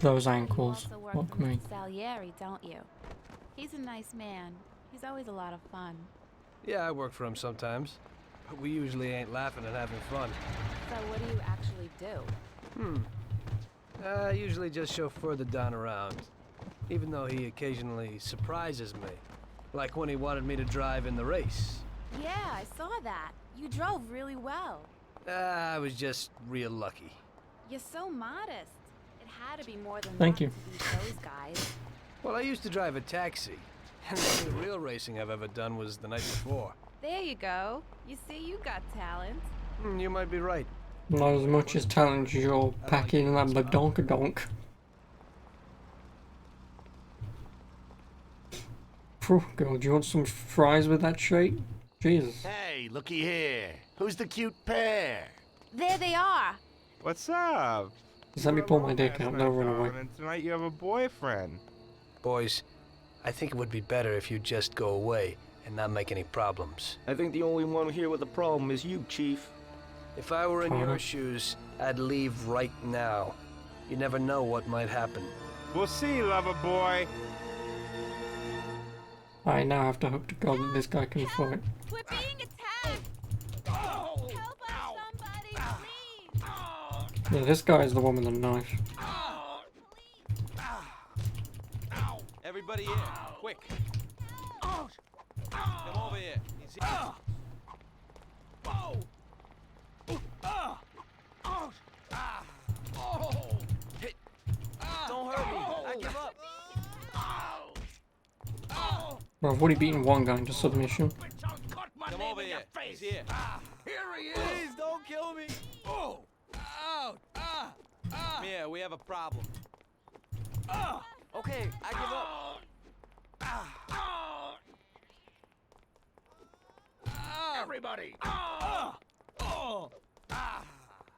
Those You ankles. also work Fuck for me. Mr. Salieri, don't you? He's a nice man. He's always a lot of fun. Yeah, I work for him sometimes. But we usually ain't laughing and having fun. So what do you actually do? I usually just chauffeur the Don around. Even though he occasionally surprises me. Like when he wanted me to drive in the race. Yeah, I saw that. You drove really well. I was just real lucky. You're so modest. It had to be more than Thank that you. to beat those guys. Well, I used to drive a taxi. And the only real racing I've ever done was the night before. There you go. You see, you got talent. You might be right. Not as much as talent as you're packing that badonkadonk. Phew, girl, do you want some fries with that shit? Jesus. Hey, looky here. Who's the cute pair? There they are. What's up? Just let me pull my dick out, no run away. And tonight you have a boyfriend. Boys, I think it would be better if you just go away and not make any problems. I think the only one here with a problem is you, Chief. If I were in your shoes, I'd leave right now. You never know what might happen. We'll see, lover boy. I now have to hope to God that this guy can fight. We're being attacked. Help us, somebody, please. Yeah, this guy is the one with the knife. Everybody in, quick. Come over here. He's here. Don't hurt me. I give up. Bro, I've already beaten one guy into submission. Come over here. He's here. Here he is. Please don't kill me. Oh. Out. Come here. We have a problem. Okay, I give up. Everybody!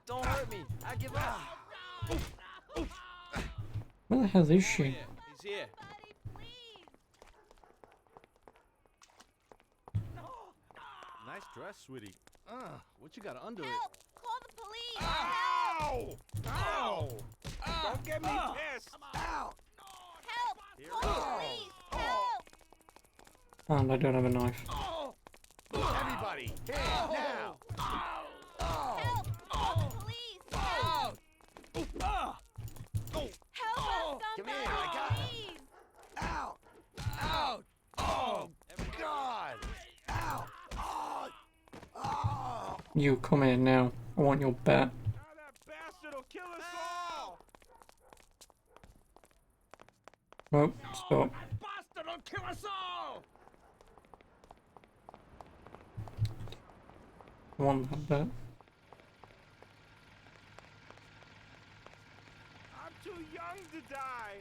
Don't hurt me. I give up. Where the hell is she? He's here. Nice dress, sweetie. What you got under Help! Call the police! Ow! Ow! Don't get me pissed! Ow! Help! Call the police! Help! And I don't have a knife. Everybody, hands now! Help! Call the police! Help! Help us, Come somebody, here, I got him. please! Ow! Ow! Oh, God! Ow! Oh! Oh! You come here now. I want your bat. That bastard will kill us all! Oh, stop. Bastard will kill us all! I want that bat. I'm too young to die!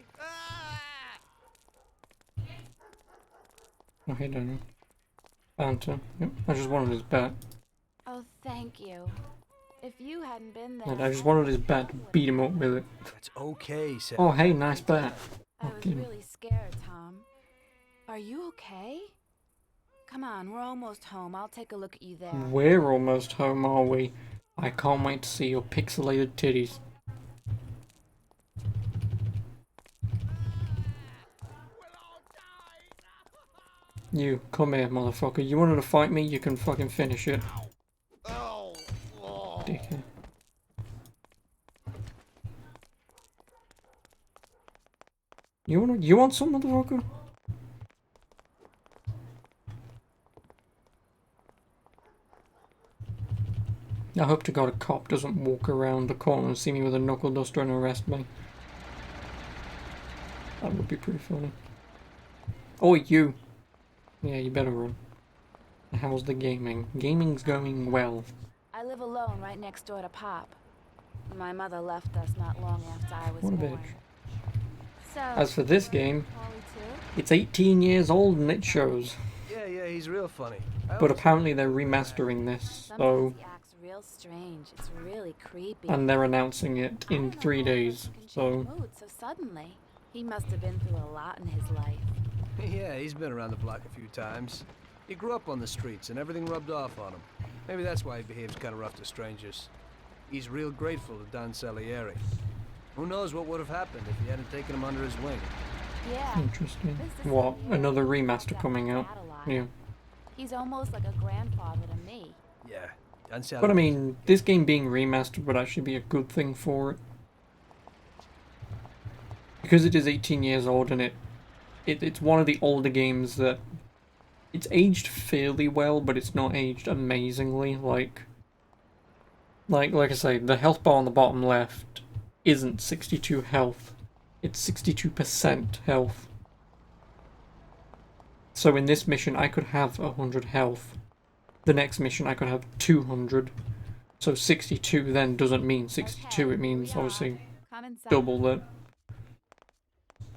Oh, hey, Daniel. Banter. Yep, I just wanted his bat. Oh, thank you. If you hadn't been there, And I just wanted his bat to beat him up with it. That's okay, Sam. Oh, hey, nice bat. I was Fucking- really scared, Tom. Are you okay? Come on, we're almost home. I'll take a look at you there. We're almost home, are we? I can't wait to see your pixelated titties. You, come here, motherfucker. You wanted to fight me? You can fucking finish it. Dickhead. You want some, motherfucker? I hope to God a cop doesn't walk around the corner and see me with a knuckle duster and arrest me. That would be pretty funny. Oh, you! Yeah, you better run. How's the gaming? Gaming's going well. I live alone right next door to Pop. My mother left us not long after I was What a born. bitch. So, As for this game, Polly too? it's 18 years old and it shows. Yeah, he's real funny. But apparently they're remastering this, so... Sometimes he acts real strange. It's really creepy. And they're announcing it in 3 days, so... Mood so suddenly. He must have been through a lot in his life. Yeah, he's been around the block a few times. He grew up on the streets and everything rubbed off on him. Maybe that's why he behaves kind of rough to strangers. He's real grateful to Don Salieri. Who knows what would have happened if he hadn't taken him under his wing. Yeah. Interesting. What? Another remaster coming out? Yeah. He's almost like a grandfather to me. Yeah, Don Salieri. But I mean, this game being remastered would actually be a good thing for it. Because it is 18 years old and it's one of the older games that... It's aged fairly well, but it's not aged amazingly. Like I say, the health bar on the bottom left isn't 62 health. It's 62% health. So in this mission, I could have 100 health. The next mission, I could have 200. So 62 then doesn't mean 62. It means obviously double that.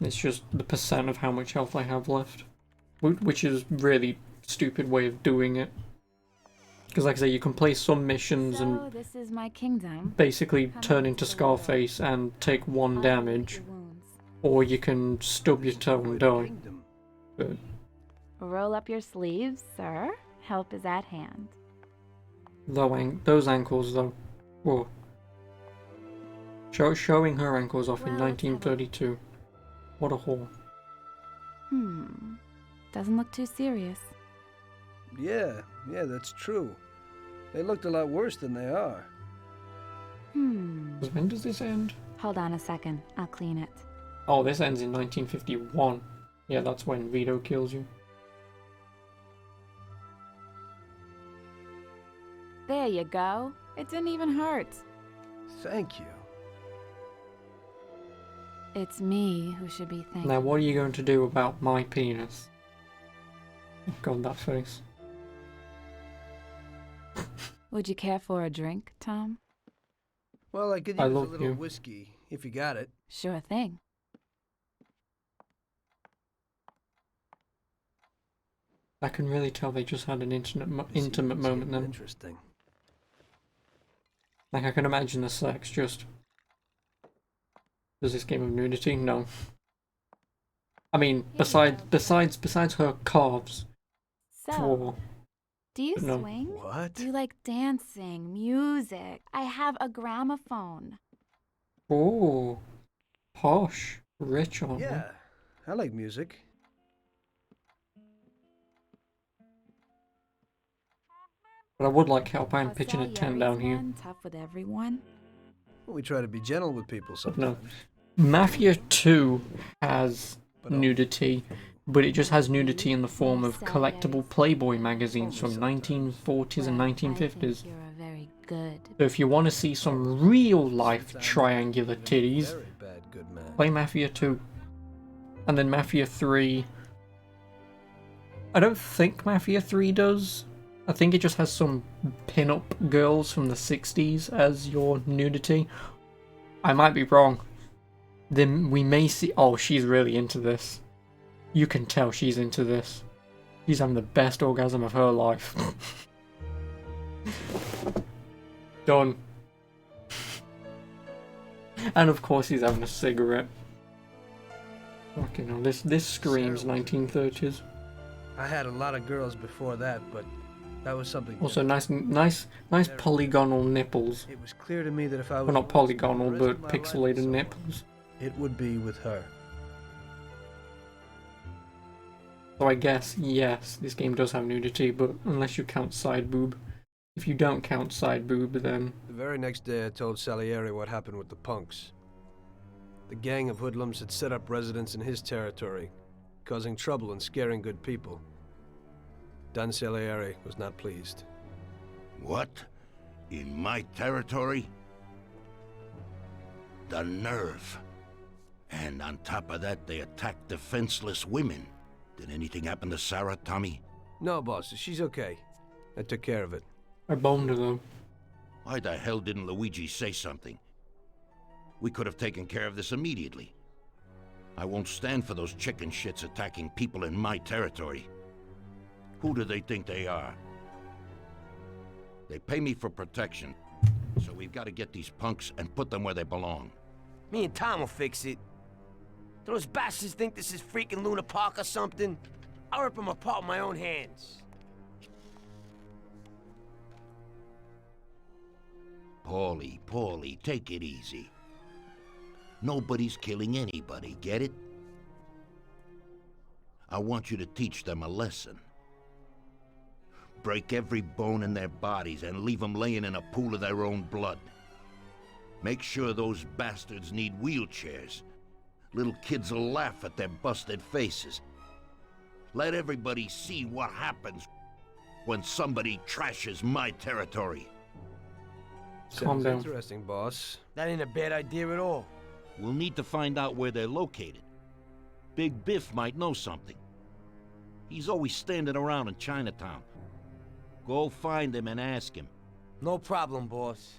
It's just the percent of how much health I have left. which is really stupid way of doing it. Because like I say, you can play some missions So and this is my kingdom. basically Come turn on into to the window. Scarface and take 1 I'll damage, treat your wounds. or you can stub your toe and die. But Roll up your sleeves, sir. Help is at hand. those ankles though, whoa. Showing her ankles off in Well, let's have a 1932. What a whore. Doesn't look too serious. Yeah, that's true. They looked a lot worse than they are. When does this end? Hold on a second. I'll clean it. Oh, this ends in 1951. Yeah, that's when Vito kills you. There you go. It didn't even hurt. Thank you. It's me who should be thanking. Now, what are you going to do about my penis? Oh, God, that face. Would you care for a drink, Tom? Well, I could use I a love little you. whiskey, if you got it. Sure thing. I can really tell they just had an intimate moment then. Interesting. Like, I can imagine the sex just... Does this game of nudity? No. I mean, besides her calves. So, do you But no. swing? What? Do you like dancing, music? I have a gramophone. Oh, posh, rich on Yeah, I like music. But I would like help. I'm Are pitching a tent Salieri's down here. men tough with everyone? We try to be gentle with people But no. sometimes. Mafia 2 has nudity, but it just has nudity in the form of collectible Playboy magazines from 1940s and 1950s. You're a very good. So if you want to see some real life triangular titties, Very bad, good man. play Mafia 2. And then Mafia 3... I don't think Mafia 3 does. I think it just has some pin-up girls from the 60s as your nudity. I might be wrong. Then we may see... Oh, she's really into this. You can tell she's into this. She's having the best orgasm of her life. Done. And of course he's having a cigarette. Fucking hell, this screams 1930s. I had a lot of girls before that, but that was something. Also nice polygonal nipples. It was clear to me that if I was Well, not polygonal, the rest but of my life pixelated or so, nipples. it would be with her. So I guess, yes, this game does have nudity, but unless you count side boob. If you don't count side boob, then... The very next day, I told Salieri what happened with the punks. The gang of hoodlums had set up residence in his territory, causing trouble and scaring good people. Don Salieri was not pleased. What? In my territory? The nerve. And on top of that, they attacked defenseless women. Did anything happen to Sarah, Tommy? No, boss, she's okay. I took care of it. I boned her, though. Why the hell didn't Luigi say something? We could have taken care of this immediately. I won't stand for those chicken shits attacking people in my territory. Who do they think they are? They pay me for protection, so we've got to get these punks and put them where they belong. Me and Tom will fix it. Do those bastards think this is freaking Luna Park or something? I'll rip them apart with my own hands. Paulie, take it easy. Nobody's killing anybody, get it? I want you to teach them a lesson. Break every bone in their bodies and leave them laying in a pool of their own blood. Make sure those bastards need wheelchairs. Little kids will laugh at their busted faces. Let everybody see what happens when somebody trashes my territory. Sounds interesting, boss. That ain't a bad idea at all. We'll need to find out where they're located. Big Biff might know something. He's always standing around in Chinatown. Go find him and ask him. No problem, boss.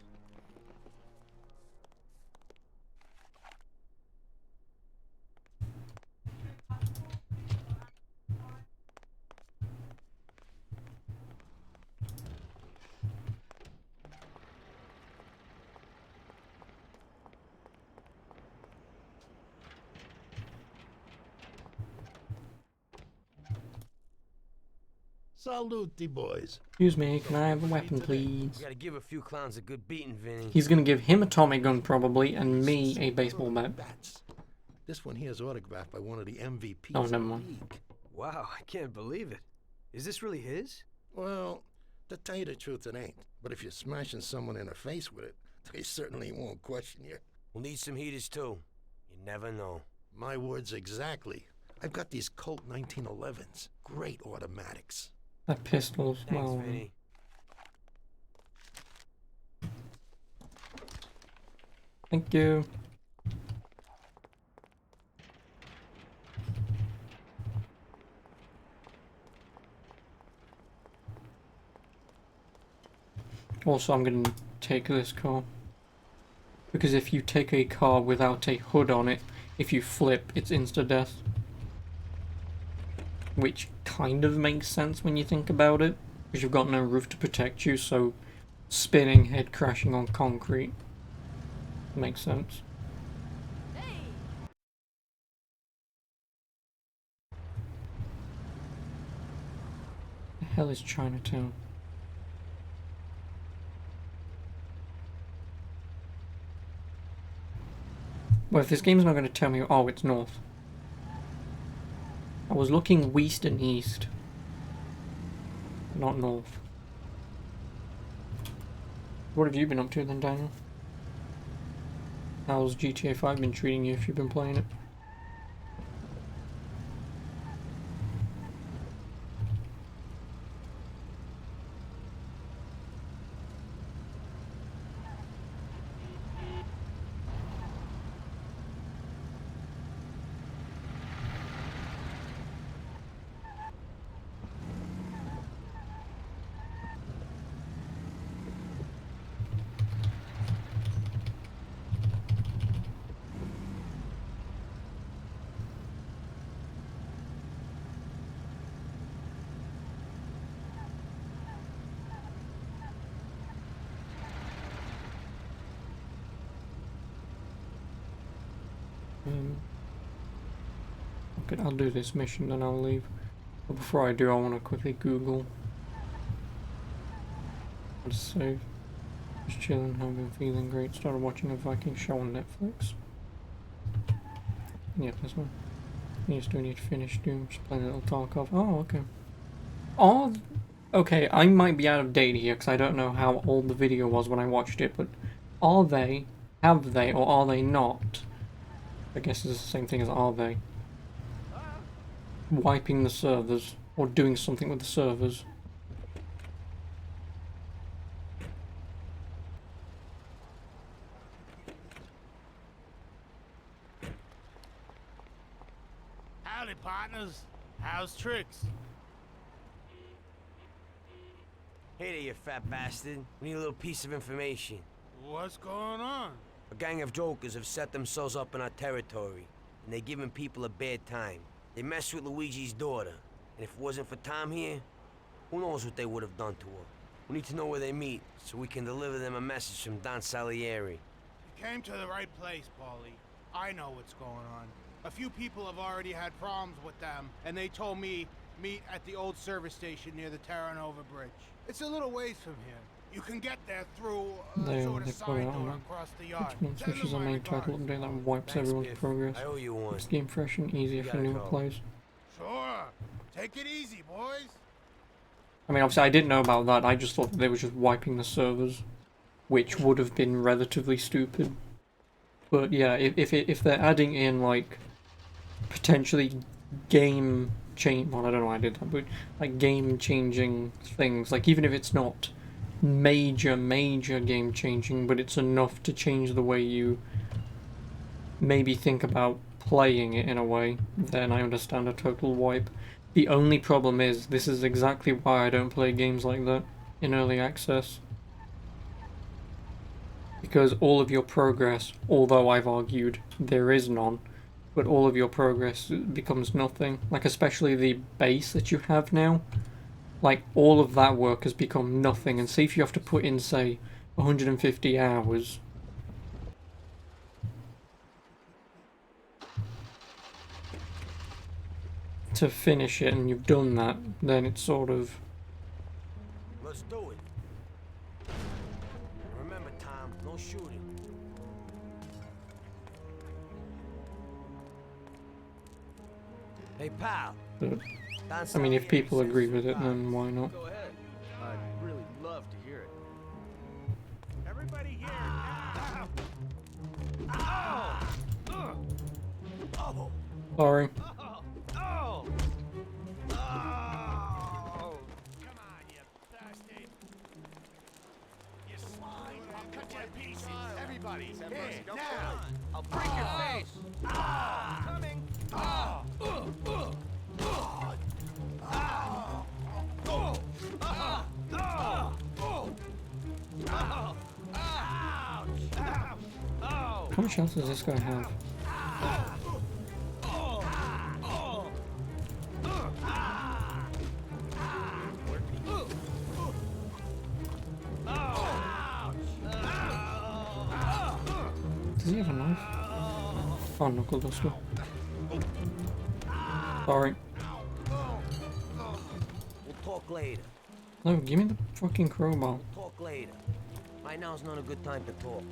Salute, boys. Excuse me, can I have a weapon, please? You gotta give a few clowns a good beating, Vinny. He's gonna give him a Tommy gun, probably, and me a baseball bat. This one here is autographed by one of the MVPs. Oh, never mind. Wow, I can't believe it. Is this really his? Well, to tell you the truth, it ain't. But if you're smashing someone in the face with it, they certainly won't question you. We'll need some heaters, too. You never know. My words exactly. I've got these Colt 1911s. Great automatics. That pistol's Thanks, well. Vinny. Thank you. Also, I'm gonna take this car. Because if you take a car without a hood on it, if you flip, it's insta-death. Which kind of makes sense when you think about it. Because you've got no roof to protect you, so spinning, head crashing on concrete makes sense. The hell is Chinatown? Well, if this game's not going to tell me, oh, it's north. I was looking west and east, not north. What have you been up to then, Daniel? How's GTA 5 been treating you if you've been playing it? Okay, I'll do this mission, then I'll leave. But before I do, I want to quickly Google. Just save. Just chilling, have been feeling great. Started watching a Viking show on Netflix. Yep, this one. You still need to finish doing just playing a little Tarkov. Oh, okay. Oh, okay, I might be out of date here because I don't know how old the video was when I watched it, but are they, have they, or are they not? I guess it's the same thing as are they. Wiping the servers, or doing something with the servers. Howdy, partners. How's tricks? Hey there, you fat bastard. We need a little piece of information. What's going on? A gang of jokers have set themselves up in our territory, and they're giving people a bad time. They messed with Luigi's daughter, and if it wasn't for Tom here, who knows what they would have done to her. We need to know where they meet, so we can deliver them a message from Don Salieri. You came to the right place, Paulie. I know what's going on. A few people have already had problems with them, and they told me meet at the old service station near the Terranova Bridge. It's a little ways from here. You can get there through They sort of put side it door on across the yard. which is a main title update that wipes Thanks, everyone's Biff. progress. I owe you one. Makes the game fresh and easier for newer players. Sure. Take it easy, boys. I mean, obviously I didn't know about that, I just thought that they were just wiping the servers, which would have been relatively stupid. But yeah, if they're adding in, like, potentially game change, well, I don't know why I did that, but like game changing things, like even if it's not major game changing, but it's enough to change the way you maybe think about playing it in a way, then I understand a total wipe. The only problem is, this is exactly why I don't play games like that in early access. Because all of your progress, although I've argued there is none, but all of your progress becomes nothing. Like, especially the base that you have now. Like, all of that work has become nothing. And see if you have to put in, say, 150 hours. To finish it, and you've done that, then it's sort of Let's do it. Remember, Tom, no shooting. Hey, pal. But, I mean, if people agree with it, then why not? Go ahead. I'd really love to hear it. Everybody here now! Oh! Sorry. Oh! Oh! Oh! Come on, you bastard! You slime! I'll cut you to pieces! Everybody, here, now! I'll break your face! Ah! Coming! Ah! How much health does this guy have? Does he have a knife? Oh, knuckle duster. Sorry. We'll talk later. No, give me the fucking crowbar. Talk later. Right now is not a good time to talk.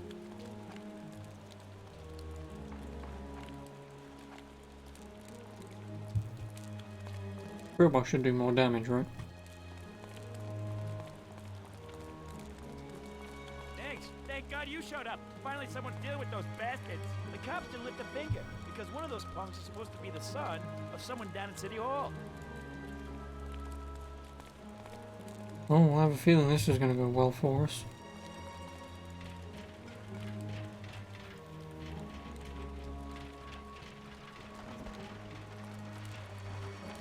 Crowbar should do more damage, right? Thanks! Thank God you showed up! Finally someone dealing with those bastards! The cops didn't lift a finger, because one of those punks is supposed to be the son of someone down at City Hall. Oh, I have a feeling this is gonna go well for us.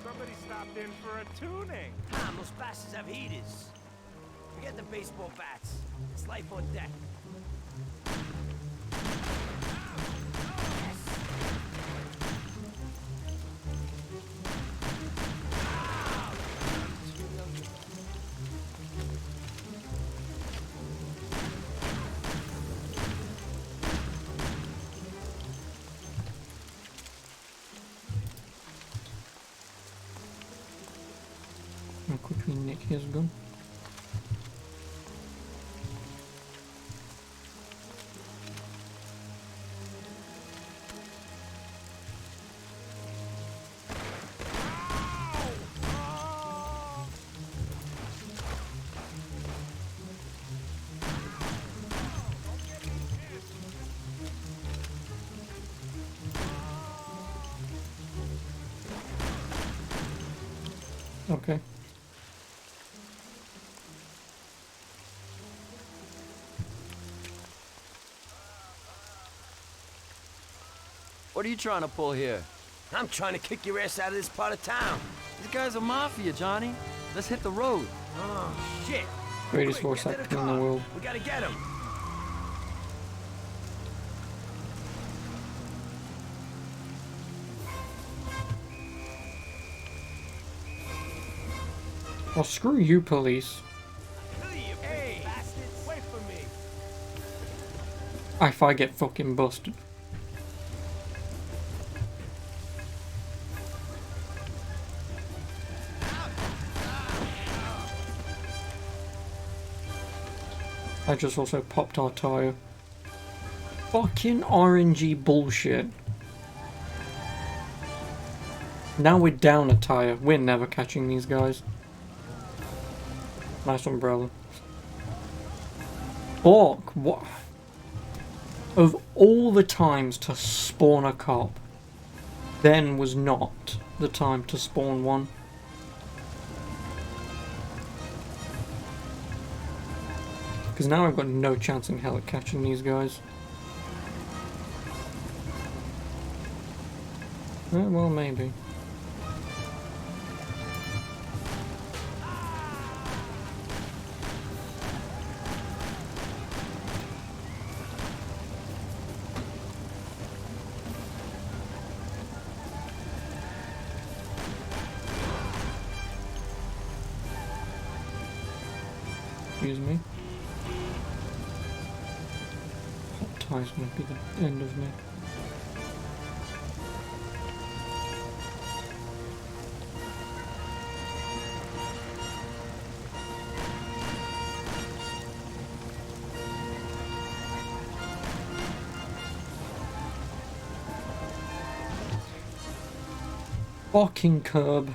Somebody stopped in for a tuning! Tom, those bastards have heaters. Forget the baseball bats. It's life or death. I'll quickly nick his gun. Okay. What are you trying to pull here? I'm trying to kick your ass out of this part of town. These guys are Mafia, Johnny. Let's hit the road. Oh, shit. Greatest voice actor in the world. We gotta get him. Well, screw you, police. Hey! Bastards! Wait for me! If I get fucking busted. I just also popped our tire. Fucking RNG bullshit. Now we're down a tire. We're never catching these guys. Nice umbrella. Fuck, what? Of all the times to spawn a cop, then was not the time to spawn one. Because now I've got no chance in hell at catching these guys. Well, maybe. Excuse me. Hot tie's gonna be the end of me. fucking curb.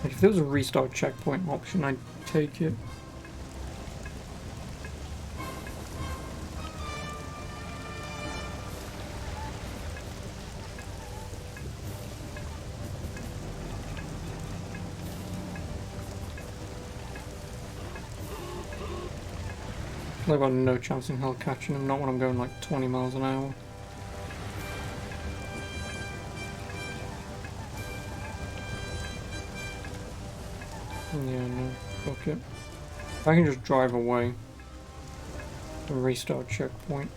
Like, if there was a restart checkpoint option, I'd take it. I've got no chance in hell catching him, not when I'm going like 20 miles an hour. Yeah, no, fuck it. I can just drive away and restart checkpoint.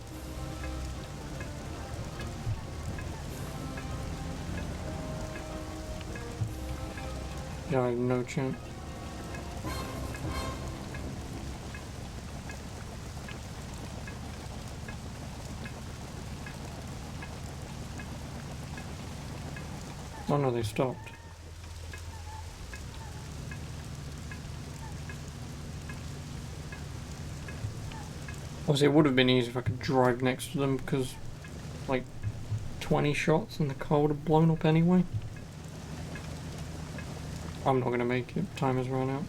Yeah, I have no chance. Oh no, they stopped. Obviously, it would have been easy if I could drive next to them because, like, 20 shots and the car would have blown up anyway. I'm not going to make it. Time has run out.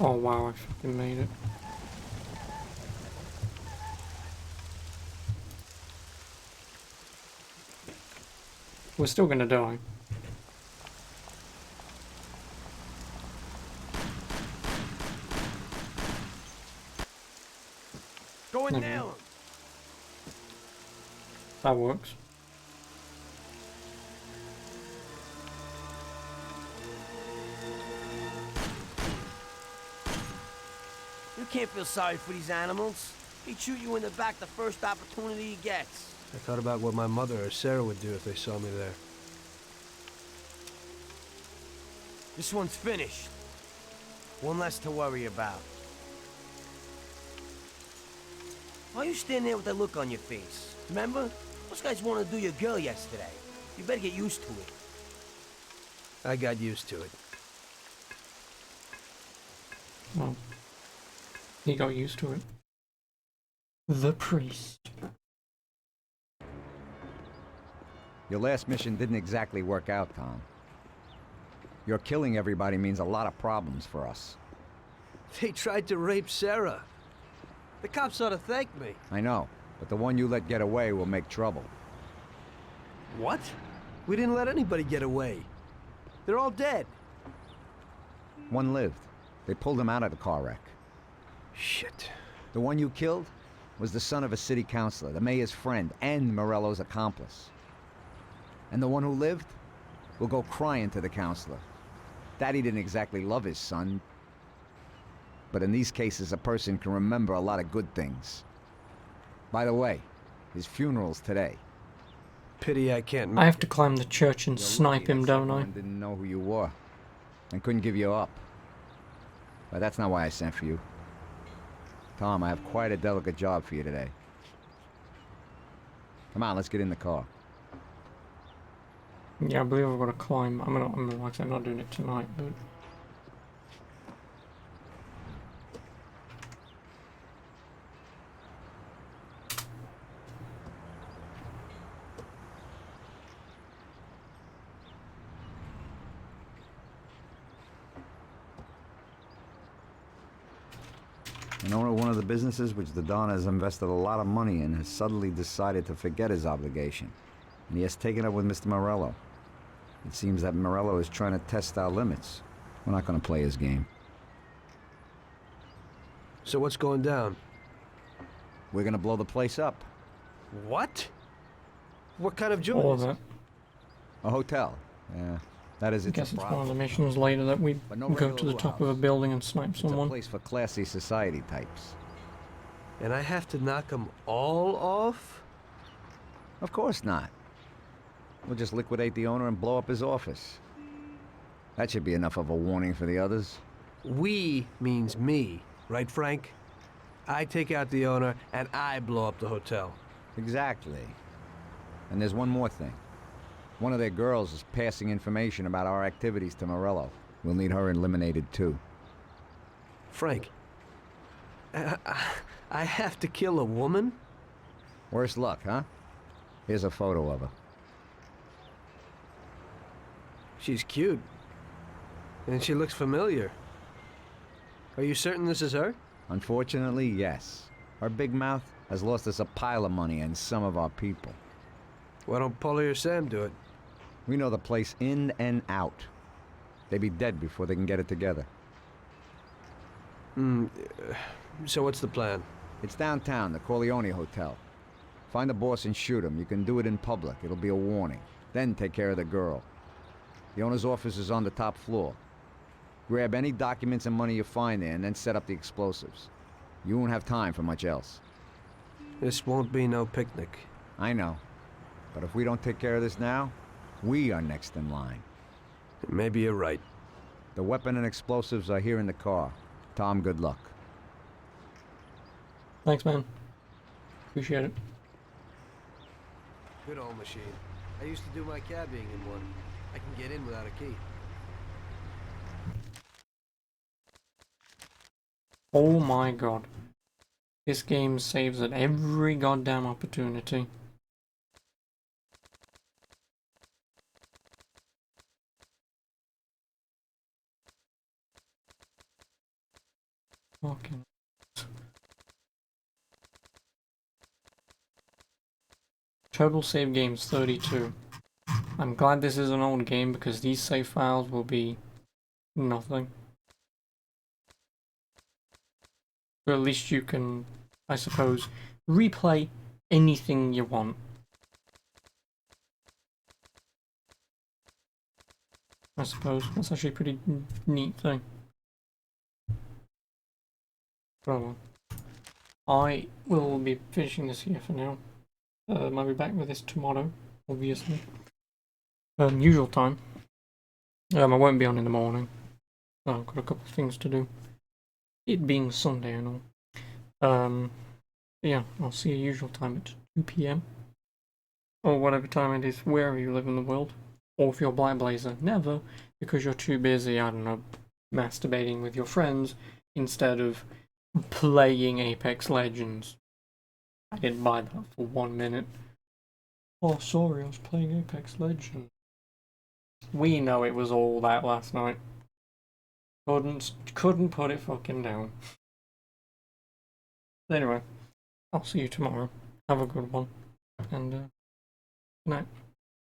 Oh wow, I fucking made it. We're still gonna die. Go and nail him. That works. You can't feel sorry for these animals. He'd shoot you in the back the first opportunity he gets. I thought about what my mother or Sarah would do if they saw me there. This one's finished. One less to worry about. Why are you standing there with that look on your face? Remember? Those guys wanted to do your girl yesterday. You better get used to it. I got used to it. Well, he got used to it. The priest. Your last mission didn't exactly work out, Tom. Your killing everybody means a lot of problems for us. They tried to rape Sarah. The cops ought to thank me. I know, but the one you let get away will make trouble. What? We didn't let anybody get away. They're all dead. One lived. They pulled him out of the car wreck. Shit. The one you killed was the son of a city councilor, the mayor's friend, and Morello's accomplice. And the one who lived will go crying to the councilor. Daddy didn't exactly love his son, but in these cases, a person can remember a lot of good things. By the way, his funeral's today. Pity I can't. I have to climb the church and snipe him, don't I? Didn't know who you were, and couldn't give you up. But that's not why I sent for you. Tom, I have quite a delicate job for you today. Come on, let's get in the car. Yeah, I believe I've got to climb. Like I said, I'm not doing it tonight, but... An owner of one of the businesses which the Don has invested a lot of money in has suddenly decided to forget his obligation, and he has taken up with Mr. Morello. It seems that Morello is trying to test our limits. We're not going to play his game. So what's going down? We're gonna blow the place up. What? What kind of joint All is of it? it. A hotel. Yeah, that is I it's guess a it's one brothel. of the missions later that we But no go regular to the top of a house. building and snipe It's someone. a place for classy society types. And I have to knock them all off? Of course not. We'll just liquidate the owner and blow up his office. That should be enough of a warning for the others. We means me, right, Frank? I take out the owner and I blow up the hotel. Exactly. And there's one more thing. One of their girls is passing information about our activities to Morello. We'll need her eliminated too. Frank, I have to kill a woman? Worse luck, huh? Here's a photo of her. She's cute. And she looks familiar. Are you certain this is her? Unfortunately, yes. Her big mouth has lost us a pile of money and some of our people. Why don't Paulie or Sam do it? We know the place in and out. They'd be dead before they can get it together. So what's the plan? It's downtown, the Corleone Hotel. Find the boss and shoot him. You can do it in public. It'll be a warning. Then take care of the girl. The owner's office is on the top floor. Grab any documents and money you find there and then set up the explosives. You won't have time for much else. This won't be no picnic. I know. But if we don't take care of this now, we are next in line. Maybe you're right. The weapon and explosives are here in the car. Tom, good luck. Thanks, man. Appreciate it. Good old machine. I used to do my cabbing in one. I can get in without a key. Oh my god. This game saves at every goddamn opportunity. Fucking. Total save games 32. I'm glad this is an old game because these save files will be nothing. But at least you can, I suppose, replay anything you want. I suppose that's actually a pretty neat thing. But oh well. I will be finishing this here for now. I'll be back with this tomorrow, obviously. Usual time. I won't be on in the morning. I've got a couple of things to do. It being Sunday and all. Yeah, I'll see you usual time at 2 PM. Or whatever time it is, wherever you live in the world. Or if you're Black Blazer, never, because you're too busy, I don't know, masturbating with your friends instead of playing Apex Legends. I didn't buy that for 1 minute. Oh, sorry, I was playing Apex Legends. We know it was all that last night. Couldn't put it fucking down. Anyway, I'll see you tomorrow. Have a good one. And, good night.